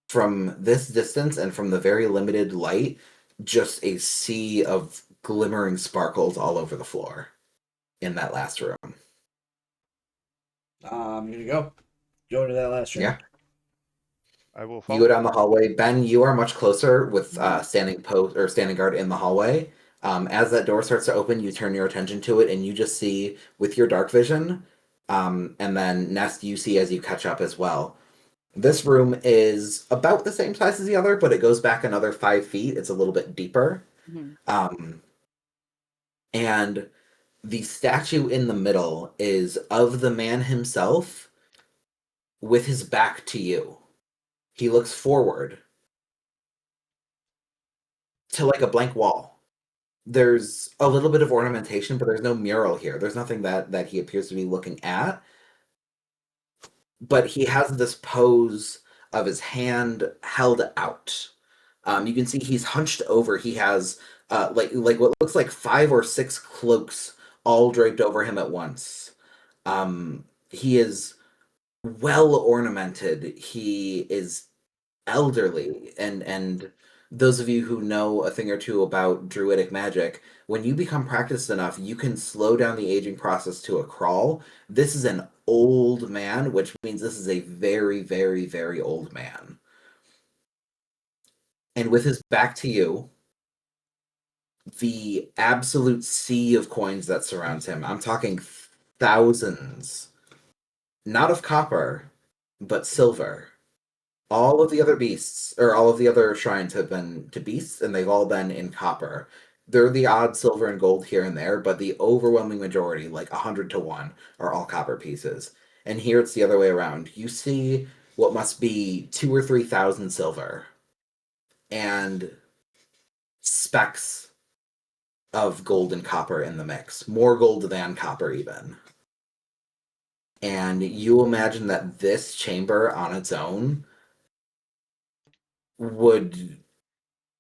from this distance and from the very limited light, just a sea of glimmering sparkles all over the floor in that last room. I'm going to go. Go into that last room. Yeah. I will You follow. go down the hallway. Ben, you are much closer with standing guard in the hallway. As that door starts to open, you turn your attention to it, and you just see with your dark vision, and then Nest, you see as you catch up as well. This room is about the same size as the other, but it goes back another 5 feet. It's a little bit deeper. Mm-hmm. And the statue in the middle is of the man himself with his back to you. He looks forward to like a blank wall. There's a little bit of ornamentation, but there's no mural here. There's nothing that he appears to be looking at. But he has this pose of his hand held out. You can see he's hunched over. He has like what looks like 5 or 6 cloaks all draped over him at once. He is well ornamented. He is elderly, and those of you who know a thing or two about druidic magic, when you become practiced enough, you can slow down the aging process to a crawl. This is an old man, which means this is a very, very, very old man. And with his back to you, the absolute sea of coins that surrounds him, I'm talking thousands, not of copper, but silver. All of the other beasts, or all of the other shrines have been to beasts, and they've all been in copper. There are the odd silver and gold here and there, but the overwhelming majority, like 100 to 1, are all copper pieces. And here it's the other way around. You see what must be 2,000 or 3,000 silver and specks of gold and copper in the mix, more gold than copper even. And you imagine that this chamber on its own would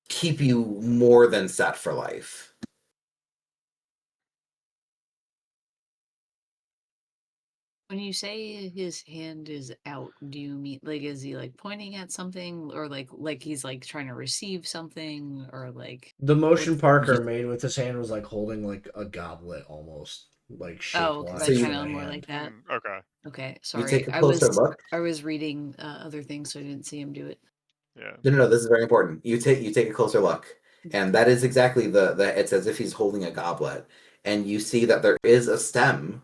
keep you more than set for life. When you say his hand is out, do you mean like is he like pointing at something, or like he's like trying to receive something, or like the motion Parker made with his hand was like holding like a goblet almost, like shape okay, wise. So you- kind of more like that. Okay. Okay, You sorry. take a closer look. I was reading other things, so I didn't see him do it. Yeah. No, this is very important. You take a closer look, and that is exactly the it's as if he's holding a goblet, and you see that there is a stem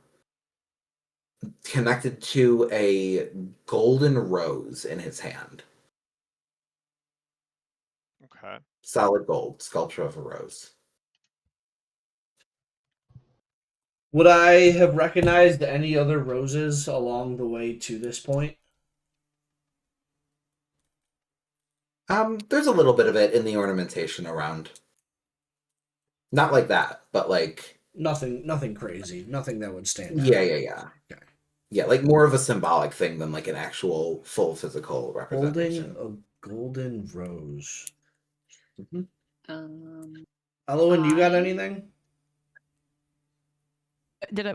connected to a golden rose in his hand. Okay. Solid gold, sculpture of a rose. Would I have recognized any other roses along the way to this point? There's a little bit of it in the ornamentation around. Not like that, but like Nothing crazy. Nothing that would stand out. yeah. Okay. Yeah, like more of a symbolic thing than like an actual full physical Holding representation. a golden rose. Elowen, you got anything?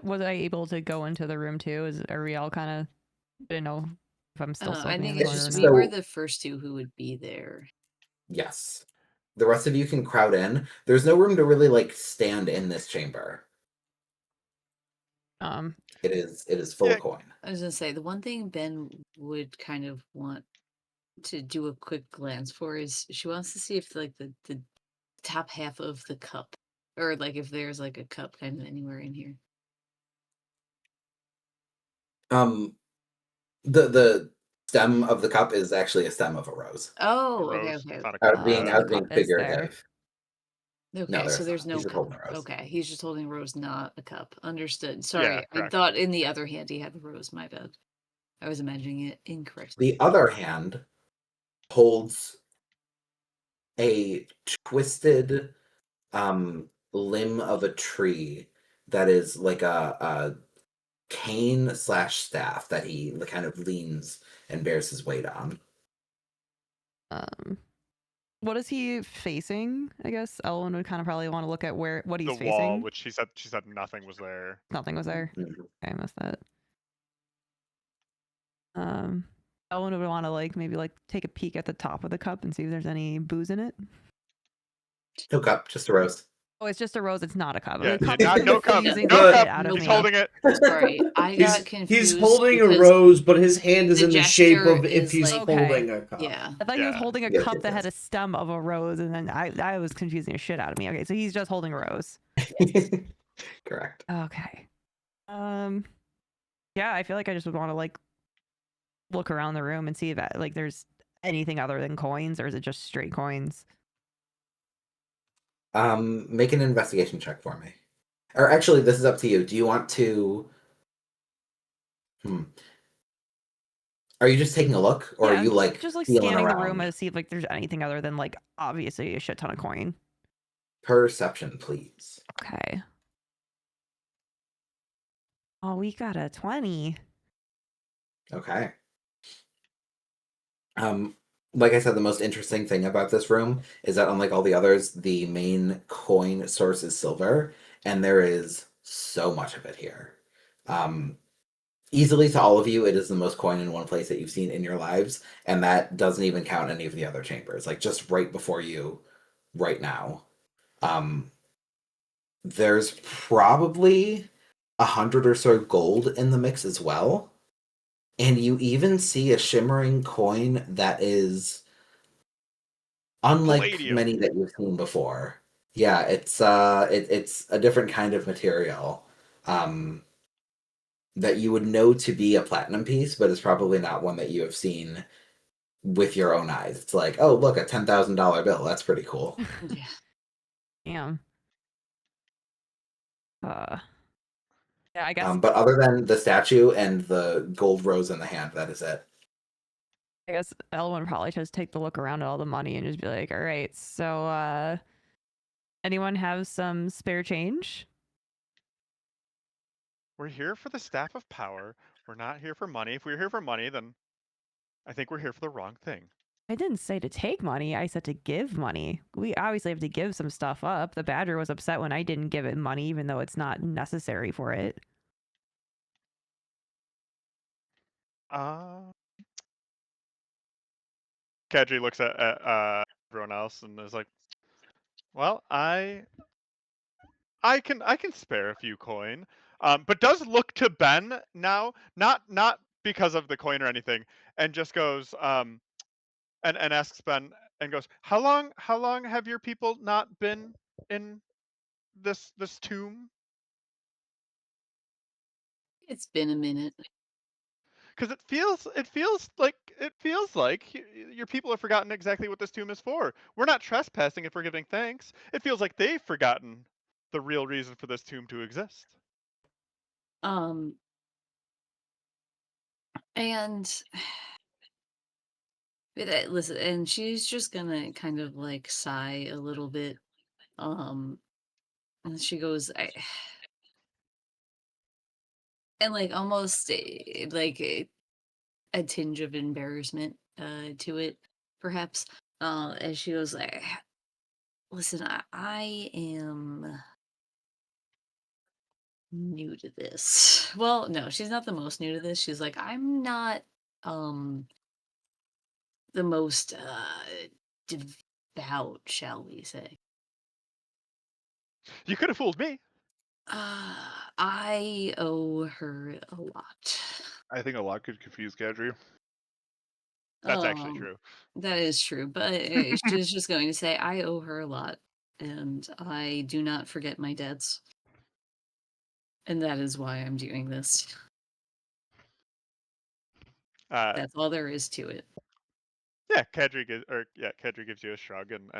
Was I able to go into the room too? Are we all kind of? I didn't know if I'm still I being think in the it's corner just or we not. were the first two who would be there. Yes. The rest of you can crowd in. There's no room to really like stand in this chamber. It is full of coin. I was gonna say the one thing Ben would kind of want to do a quick glance for is she wants to see if like the top half of the cup, or like if there's like a cup kind of anywhere in here. The stem of the cup is actually a stem of a rose. Oh, Rose, okay. not a I cup. was being The cup is figurative. Okay, so there's no He's just cup. holding a rose. Okay, he's just holding a rose, not a cup. Understood. Sorry, Yeah, I correct. thought in the other hand he had the rose. My bad. I was imagining it incorrectly. The other hand holds a twisted limb of a tree that is like a cane / staff that he kind of leans and bears his weight on. What is he facing? I guess Elwyn would kind of probably want to look at what he's The facing. wall, which she said nothing was there. Nothing was there. Mhm. Okay, I missed that. Elwyn would want to maybe take a peek at the top of the cup and see if there's any booze in it. No cup, just a rose. Oh, it's just a rose. It's not a cup. Yeah, The cup not, is no cup. confusing No the shit cup. out of He's me. holding it. Sorry, I got confused. He's holding a because rose, but his hand is the in the shape gesture of if is he's like- Okay. holding a cup. Yeah. I thought he was Yeah. holding a Yes, cup yes, that had a yes. stem of a rose, and then I was confusing the shit out of me. Okay, so he's just holding a rose. Correct. Okay. Yeah, I feel like I just would want to look around the room and see if there's anything other than coins, or is it just straight coins? Make an investigation check for me. Or actually, this is up to you. Do you want to? Are you just taking a look, or Yeah, are you just feeling scanning the around? room to see if there's anything other than obviously a shit ton of coin. Perception, please. Okay. Oh, we got a 20. Okay. Like I said, the most interesting thing about this room is that unlike all the others, the main coin source is silver, and there is so much of it here. Easily to all of you, it is the most coin in one place that you've seen in your lives, and that doesn't even count any of the other chambers. Just right before you, right now. There's probably 100 or so gold in the mix as well. And you even see a shimmering coin that is unlike Palladium. many that you've seen before. Yeah, it's a different kind of material that you would know to be a platinum piece, but it's probably not one that you have seen with your own eyes. It's like, oh, look, a $10,000 bill. That's pretty cool. Yeah. Damn. Yeah, I guess. But other than the statue and the gold rose in the hand, that is it. I guess Elwin probably just take the look around at all the money and just be like, all right, so anyone have some spare change? We're here for the Staff of Power. We're not here for money. If we're here for money, then I think we're here for the wrong thing. I didn't say to take money. I said to give money. We obviously have to give some stuff up. The Badger was upset when I didn't give it money, even though it's not necessary for it. Kadri looks at everyone else and is like, "Well, I can spare a few coin." But does look to Ben now, not because of the coin or anything, and just goes and asks Ben and goes, how long have your people not been in this tomb? It's been a minute. Because it feels like your people have forgotten exactly what this tomb is for. We're not trespassing if we're giving thanks. It feels like they've forgotten the real reason for this tomb to exist. And listen, and she's just gonna kind of like sigh a little bit. And she goes, and like almost like a tinge of embarrassment to it, perhaps. As she goes, like, listen, I am new to this. Well, no, she's not the most new to this. She's like, I'm not the most devout, shall we say. You could have fooled me. I owe her a lot. I think a lot could confuse Kadri. That's actually true. That is true, but she's just going to say, I owe her a lot, and I do not forget my debts. And that is why I'm doing this. That's all there is to it. Yeah, Kadri gives you a shrug and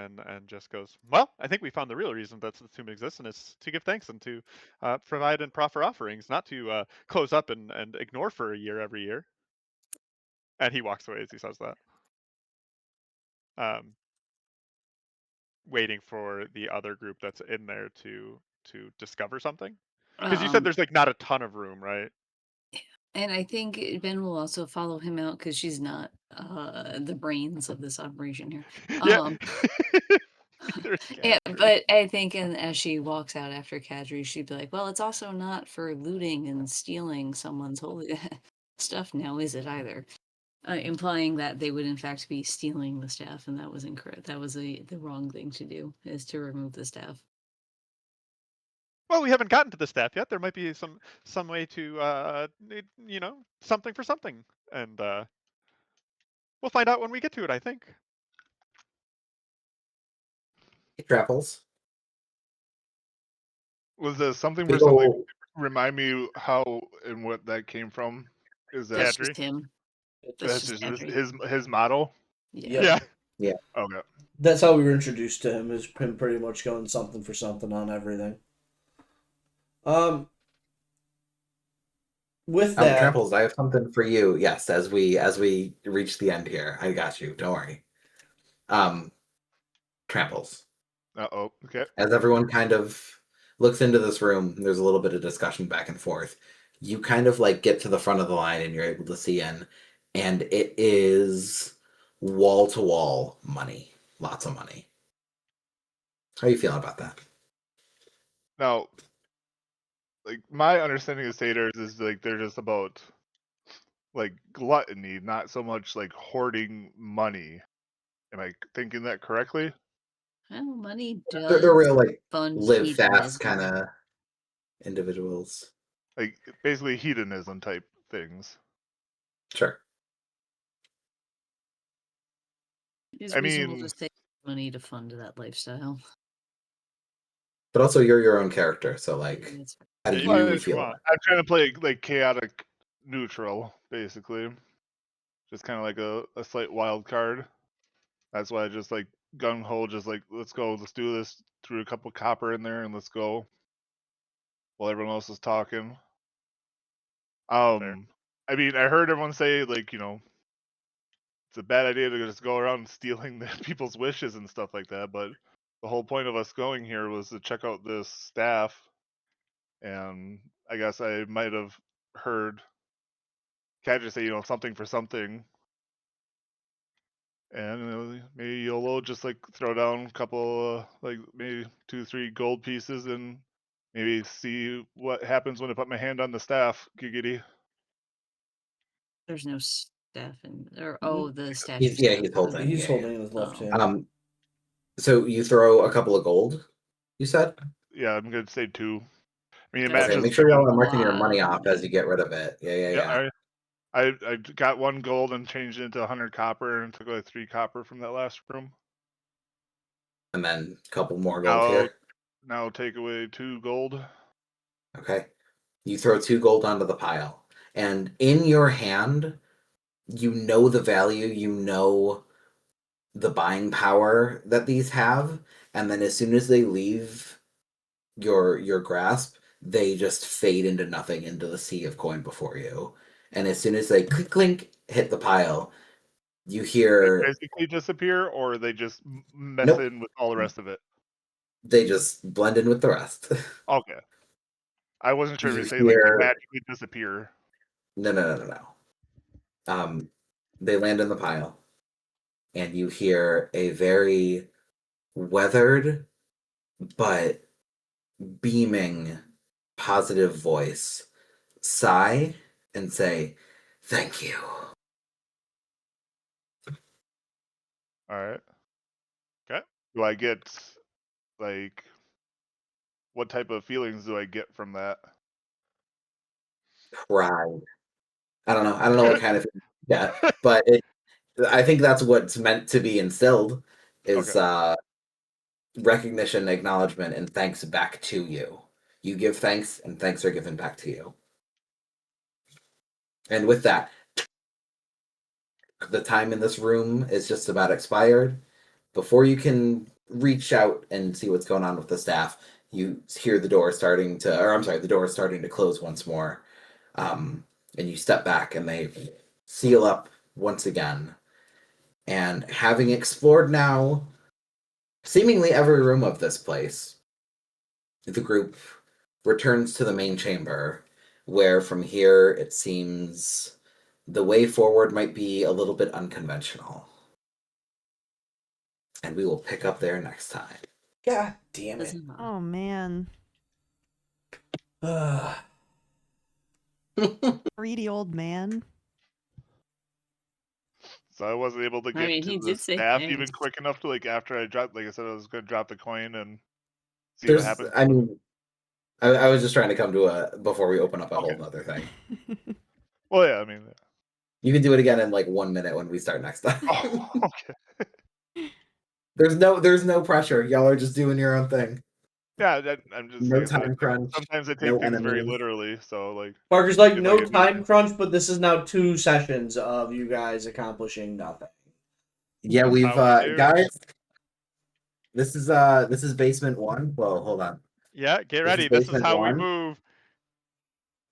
just goes, well, I think we found the real reason that the tomb exists, and it's to give thanks and to provide and proffer offerings, not to close up and ignore for a year every year. And he walks away as he says that. Waiting for the other group that's in there to discover something. Because you said there's like not a ton of room, right? And I think Ben will also follow him out because she's not the brains of this operation here. Yeah. Yeah, but I think, and as she walks out after Kadri, she'd be like, well, it's also not for looting and stealing someone's holy stuff now, is it either? Implying that they would in fact be stealing the staff, and that was incorrect. That was the wrong thing to do, is to remove the staff. Well, we haven't gotten to the staff yet. There might be some way to something for something, and we'll find out when we get to it, I think. It travels. Was there something for something? Remind me how and what that came from. Is that That's just him. That's just his model? Yeah. Okay. That's how we were introduced to him, is him pretty much going something for something on everything. With that, Tramples, I have something for you. Yes, as we reach the end here, I got you. Don't worry. Tramples. Okay. As everyone kind of looks into this room, there's a little bit of discussion back and forth. You kind of like get to the front of the line and you're able to see in, and it is wall to wall money, lots of money. How are you feeling about that? Now, like my understanding of satyrs is like they're just about like gluttony, not so much like hoarding money. Am I thinking that correctly? Well, money does. They're real like fund live fast hedonism. kind of individuals. Like basically hedonism type things. Sure. It's reasonable to save money to fund that lifestyle. But also, you're your own character, so like, how do you feel? I'm trying to play like chaotic neutral, basically. Just kind of like a slight wild card. That's why I just like gung ho, just like let's go, let's do this. Threw a couple copper in there and let's go. While everyone else is talking. I mean, I heard everyone say like it's a bad idea to just go around stealing the people's wishes and stuff like that. But the whole point of us going here was to check out this staff, and I guess I might have heard Cadger say, something for something. And maybe YOLO just like throw down a couple, like maybe 2-3 gold pieces, and maybe see what happens when I put my hand on the staff. Giggity. There's no staff in there. Mm-hmm. Oh, the statue. He's holding. He's holding in his left hand. So you throw a couple of gold, you said? Yeah, I'm gonna say 2. I mean, it Okay, matches. Make sure y'all are marking your money off as you get rid of it. Yeah. I got 1 gold and changed it into 100 copper and took like 3 copper from that last room. And then a couple more gold here. Now take away 2 gold. Okay. You throw 2 gold onto the pile. And in your hand, you know the value, you know the buying power that these have. And then as soon as they leave your grasp, they just fade into nothing, into the sea of coin before you. And as soon as they clink, clink, hit the pile, you hear... They basically disappear, or they just mess in with all the rest of it? They just blend in with the rest. Okay. I wasn't sure if you say like they magically disappear. No. They land in the pile, and you hear a very weathered but beaming, positive voice sigh and say, "Thank you." All right. Okay. Do I get like what type of feelings do I get from that? Pride. I don't know what kind of but I think that's what's meant to be instilled is recognition, acknowledgement, and thanks back to you. You give thanks, and thanks are given back to you. And with that, the time in this room is just about expired. Before you can reach out and see what's going on with the staff, you hear the door starting to close once more. And you step back and they seal up once again. And having explored now seemingly every room of this place, the group returns to the main chamber, where from here it seems the way forward might be a little bit unconventional. And we will pick up there next time. God damn it. Oh, man. Greedy old man. So I wasn't able to get to the staff even quick enough to, like, after I dropped, like I said, I was going to drop the coin and see what happens. I mean, I was just trying to come to before we open up a whole other thing. Well, yeah, I mean. You can do it again in like 1 minute when we start next time. Oh, okay. There's no pressure. Y'all are just doing your own thing. Yeah, I'm just no time crunch. Sometimes I take things very literally, so like. Parker's like, no time crunch, but this is now 2 sessions of you guys accomplishing nothing. Yeah, we've guys. This is basement 1. Well, hold on. Yeah, get ready. This is how we move.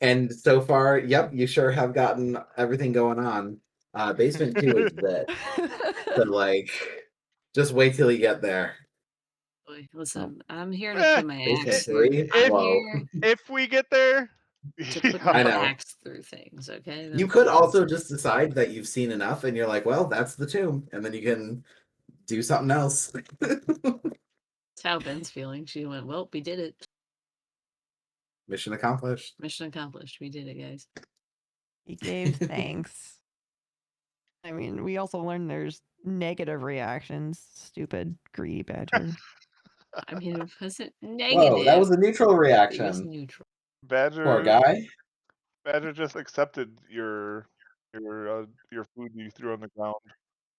And so far, yep, you sure have gotten everything going on. Basement 2 is lit. So like, just wait till you get there. Listen, I'm here to put my axe through. If we get there, to put my axe through things, okay? You could also just decide that you've seen enough and you're like, well, that's the tomb. And then you can do something else. That's how Ben's feeling. She went, well, we did it. Mission accomplished. Mission accomplished. We did it, guys. He gave thanks. I mean, we also learned there's negative reactions. Stupid, greedy badger. I mean, it wasn't negative. Whoa, that was a neutral reaction. It was neutral. Badger. Poor guy. Badger just accepted your food you threw on the ground.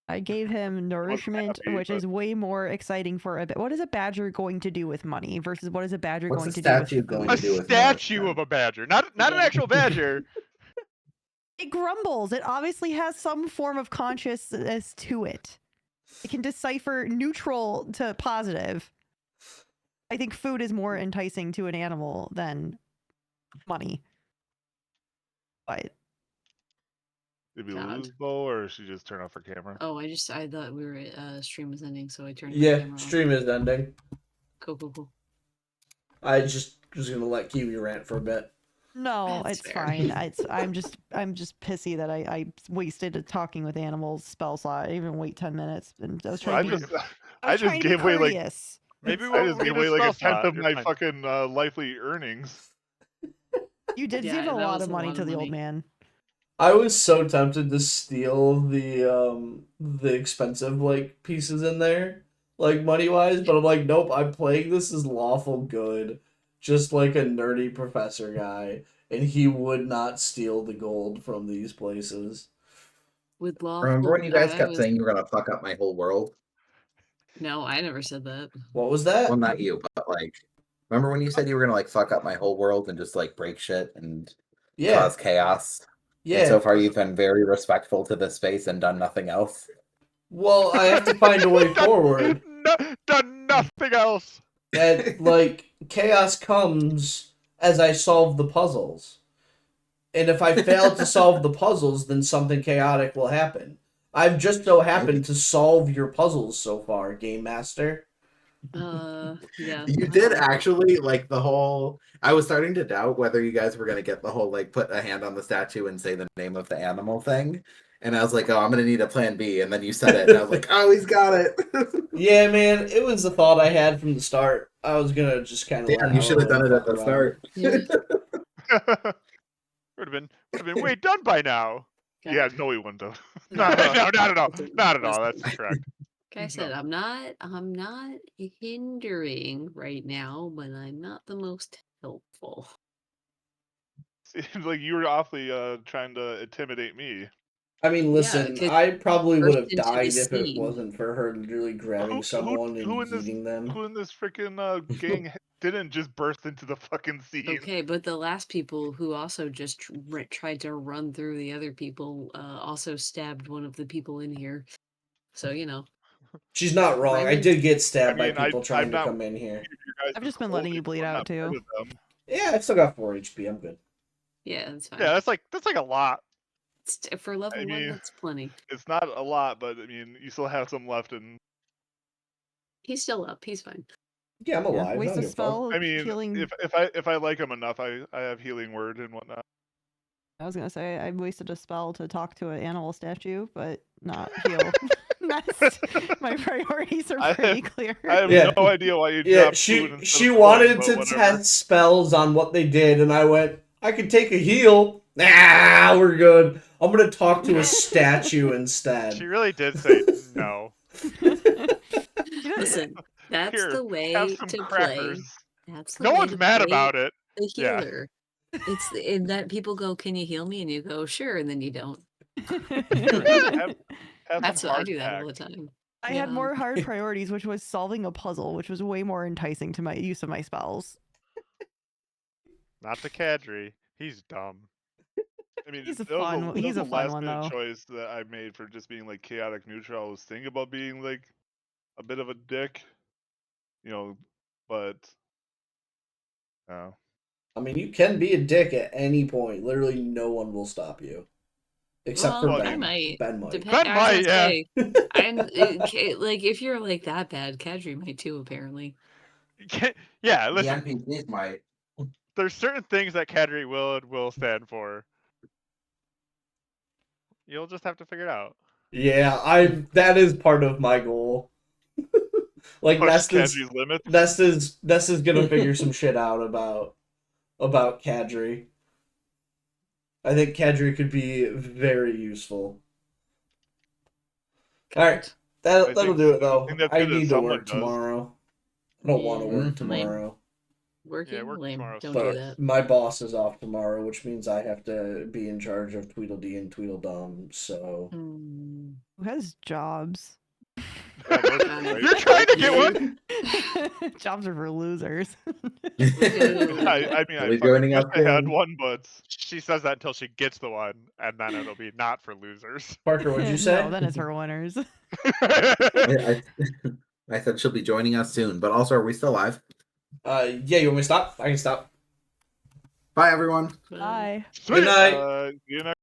I gave him nourishment, which is way more exciting for a bit. What is a badger going to do with money versus what is a badger going to do with food? A statue of a badger, not an actual badger. It grumbles. It obviously has some form of consciousness to it. It can decipher neutral to positive. I think food is more enticing to an animal than money. But Did we God. lose Bo, or she just turn off her camera? Oh, I thought we were stream was ending, so I turned my Yeah, camera off. stream is ending. Cool. I just was gonna let Kiwi rant for a bit. No, That's it's fair. fine. I'm just pissy that I wasted a talking with animals spell slot. I didn't even wait 10 minutes, and I was trying to be. I was trying to be gave away like courteous. Maybe I we'll just read gave a away like a spell tenth slot. of You're my fine. fucking lively earnings. You did Yeah, give a that lot was of a money lot to of the old money. man. I was so tempted to steal the expensive like pieces in there, like money wise, but I'm like, nope, I'm playing this as lawful good, just like a nerdy professor guy, and he would not steal the gold from these places. With lawful, Remember when you guys I kept was saying you were gonna fuck up my whole world? no, I never said that. What was that? Well, not you, but like, remember when you said you were gonna like fuck up my whole world and just like break shit and Yeah, cause chaos? And yeah. so far, you've been very respectful to this space and done nothing else. Well, I have to find a way forward. Done nothing else. And like chaos comes as I solve the puzzles. And if I fail to solve the puzzles, then something chaotic will happen. I've just so happened to solve your puzzles so far, Game Master. Yeah. You did actually like the whole. I was starting to doubt whether you guys were gonna get the whole like put a hand on the statue and say the name of the animal thing. And I was like, oh, I'm gonna need a plan B. And then you said it, and I was like, oh, he's got it. Yeah, man, it was the thought I had from the start. I was gonna just kind of Damn, you should have done it at the start. Yeah. would have been way done by now. God. Yeah, no, he wouldn't have. No, not at all. Not at all. That's correct. Like I said, I'm not hindering right now, but I'm not the most helpful. Seems like you were awfully trying to intimidate me. I mean, listen, 'cause I probably would have burst into the died if it scene. wasn't for her literally grabbing someone Who and in eating them. Who in this freaking gang didn't just burst into the fucking scene? Okay, but the last people who also just tried to run through the other people also stabbed one of the people in here. So, you know. She's not wrong. I did get stabbed by people trying I'm to not come in here. I've just been letting you bleed out too. Yeah, I've still got 4 HP. I'm good. Yeah, that's fine. Yeah, that's like a lot. For level I 1, mean, that's plenty. It's not a lot, but I mean, you still have some left, and He's still up. He's fine. Yeah, I'm alive. Waste I don't a give a fuck. spell I mean, healing. if I like him enough, I have healing word and whatnot. I was gonna say I wasted a spell to talk to an animal statue, but not heal. My priorities are pretty clear. I have Yeah. no idea why you Yeah, dropped food she instead she of wanted coin, to but whatever. test spells on what they did, and I went, I could take a heal. Nah, we're good. I'm gonna talk to a statue instead. She really did say no. Listen, that's Here, the way have some to crackers. play. That's the No way one's to mad play about it. the Yeah. healer. It's in that people go, "Can you heal me?" and you go, "Sure," and then you don't. Have That's some what I hard do that all the tack. time. I had more hard priorities, which was solving a puzzle, which was way more enticing to my use of my spells. Not to Kadri. He's dumb. I mean, He's a that was fun. that He's was a the fun last one minute though. choice that I made for just being like chaotic neutral. I was thinking about being like a bit of a dick, but no. I mean, you can be a dick at any point. Literally, no one will stop you, except for Well, Ben. I might. Ben might. Ben might, yeah. Like if you're like that bad, Kadri might too. Apparently. Yeah, The listen. NPCs might. There's certain things that Kadri will stand for. You'll just have to figure it out. Yeah, that is part of my goal. Like Push Nesta's Kadri's limits. Nesta's gonna figure some shit out about Kadri. I think Kadri could be very useful. All right, that'll do it though. that's I good that need to someone work does. tomorrow. I don't want to Yeah, work lame. tomorrow. Working work lame. tomorrow Don't sucks. do But that. my boss is off tomorrow, which means I have to be in charge of Tweedledee and Tweedledum. So Hmm. Who has jobs? Yeah, work, right? You're trying to get one. Jobs are for losers. I mean, I Will you fucking joining wish us I had soon? one, but She says that until she gets the one, and then it'll be not for losers. Parker, what'd you say? No, then it's for winners. I said she'll be joining us soon, but also, are we still live? Yeah, you want me to stop? I can stop. Bye, everyone. Bye. Sweet. night. you know.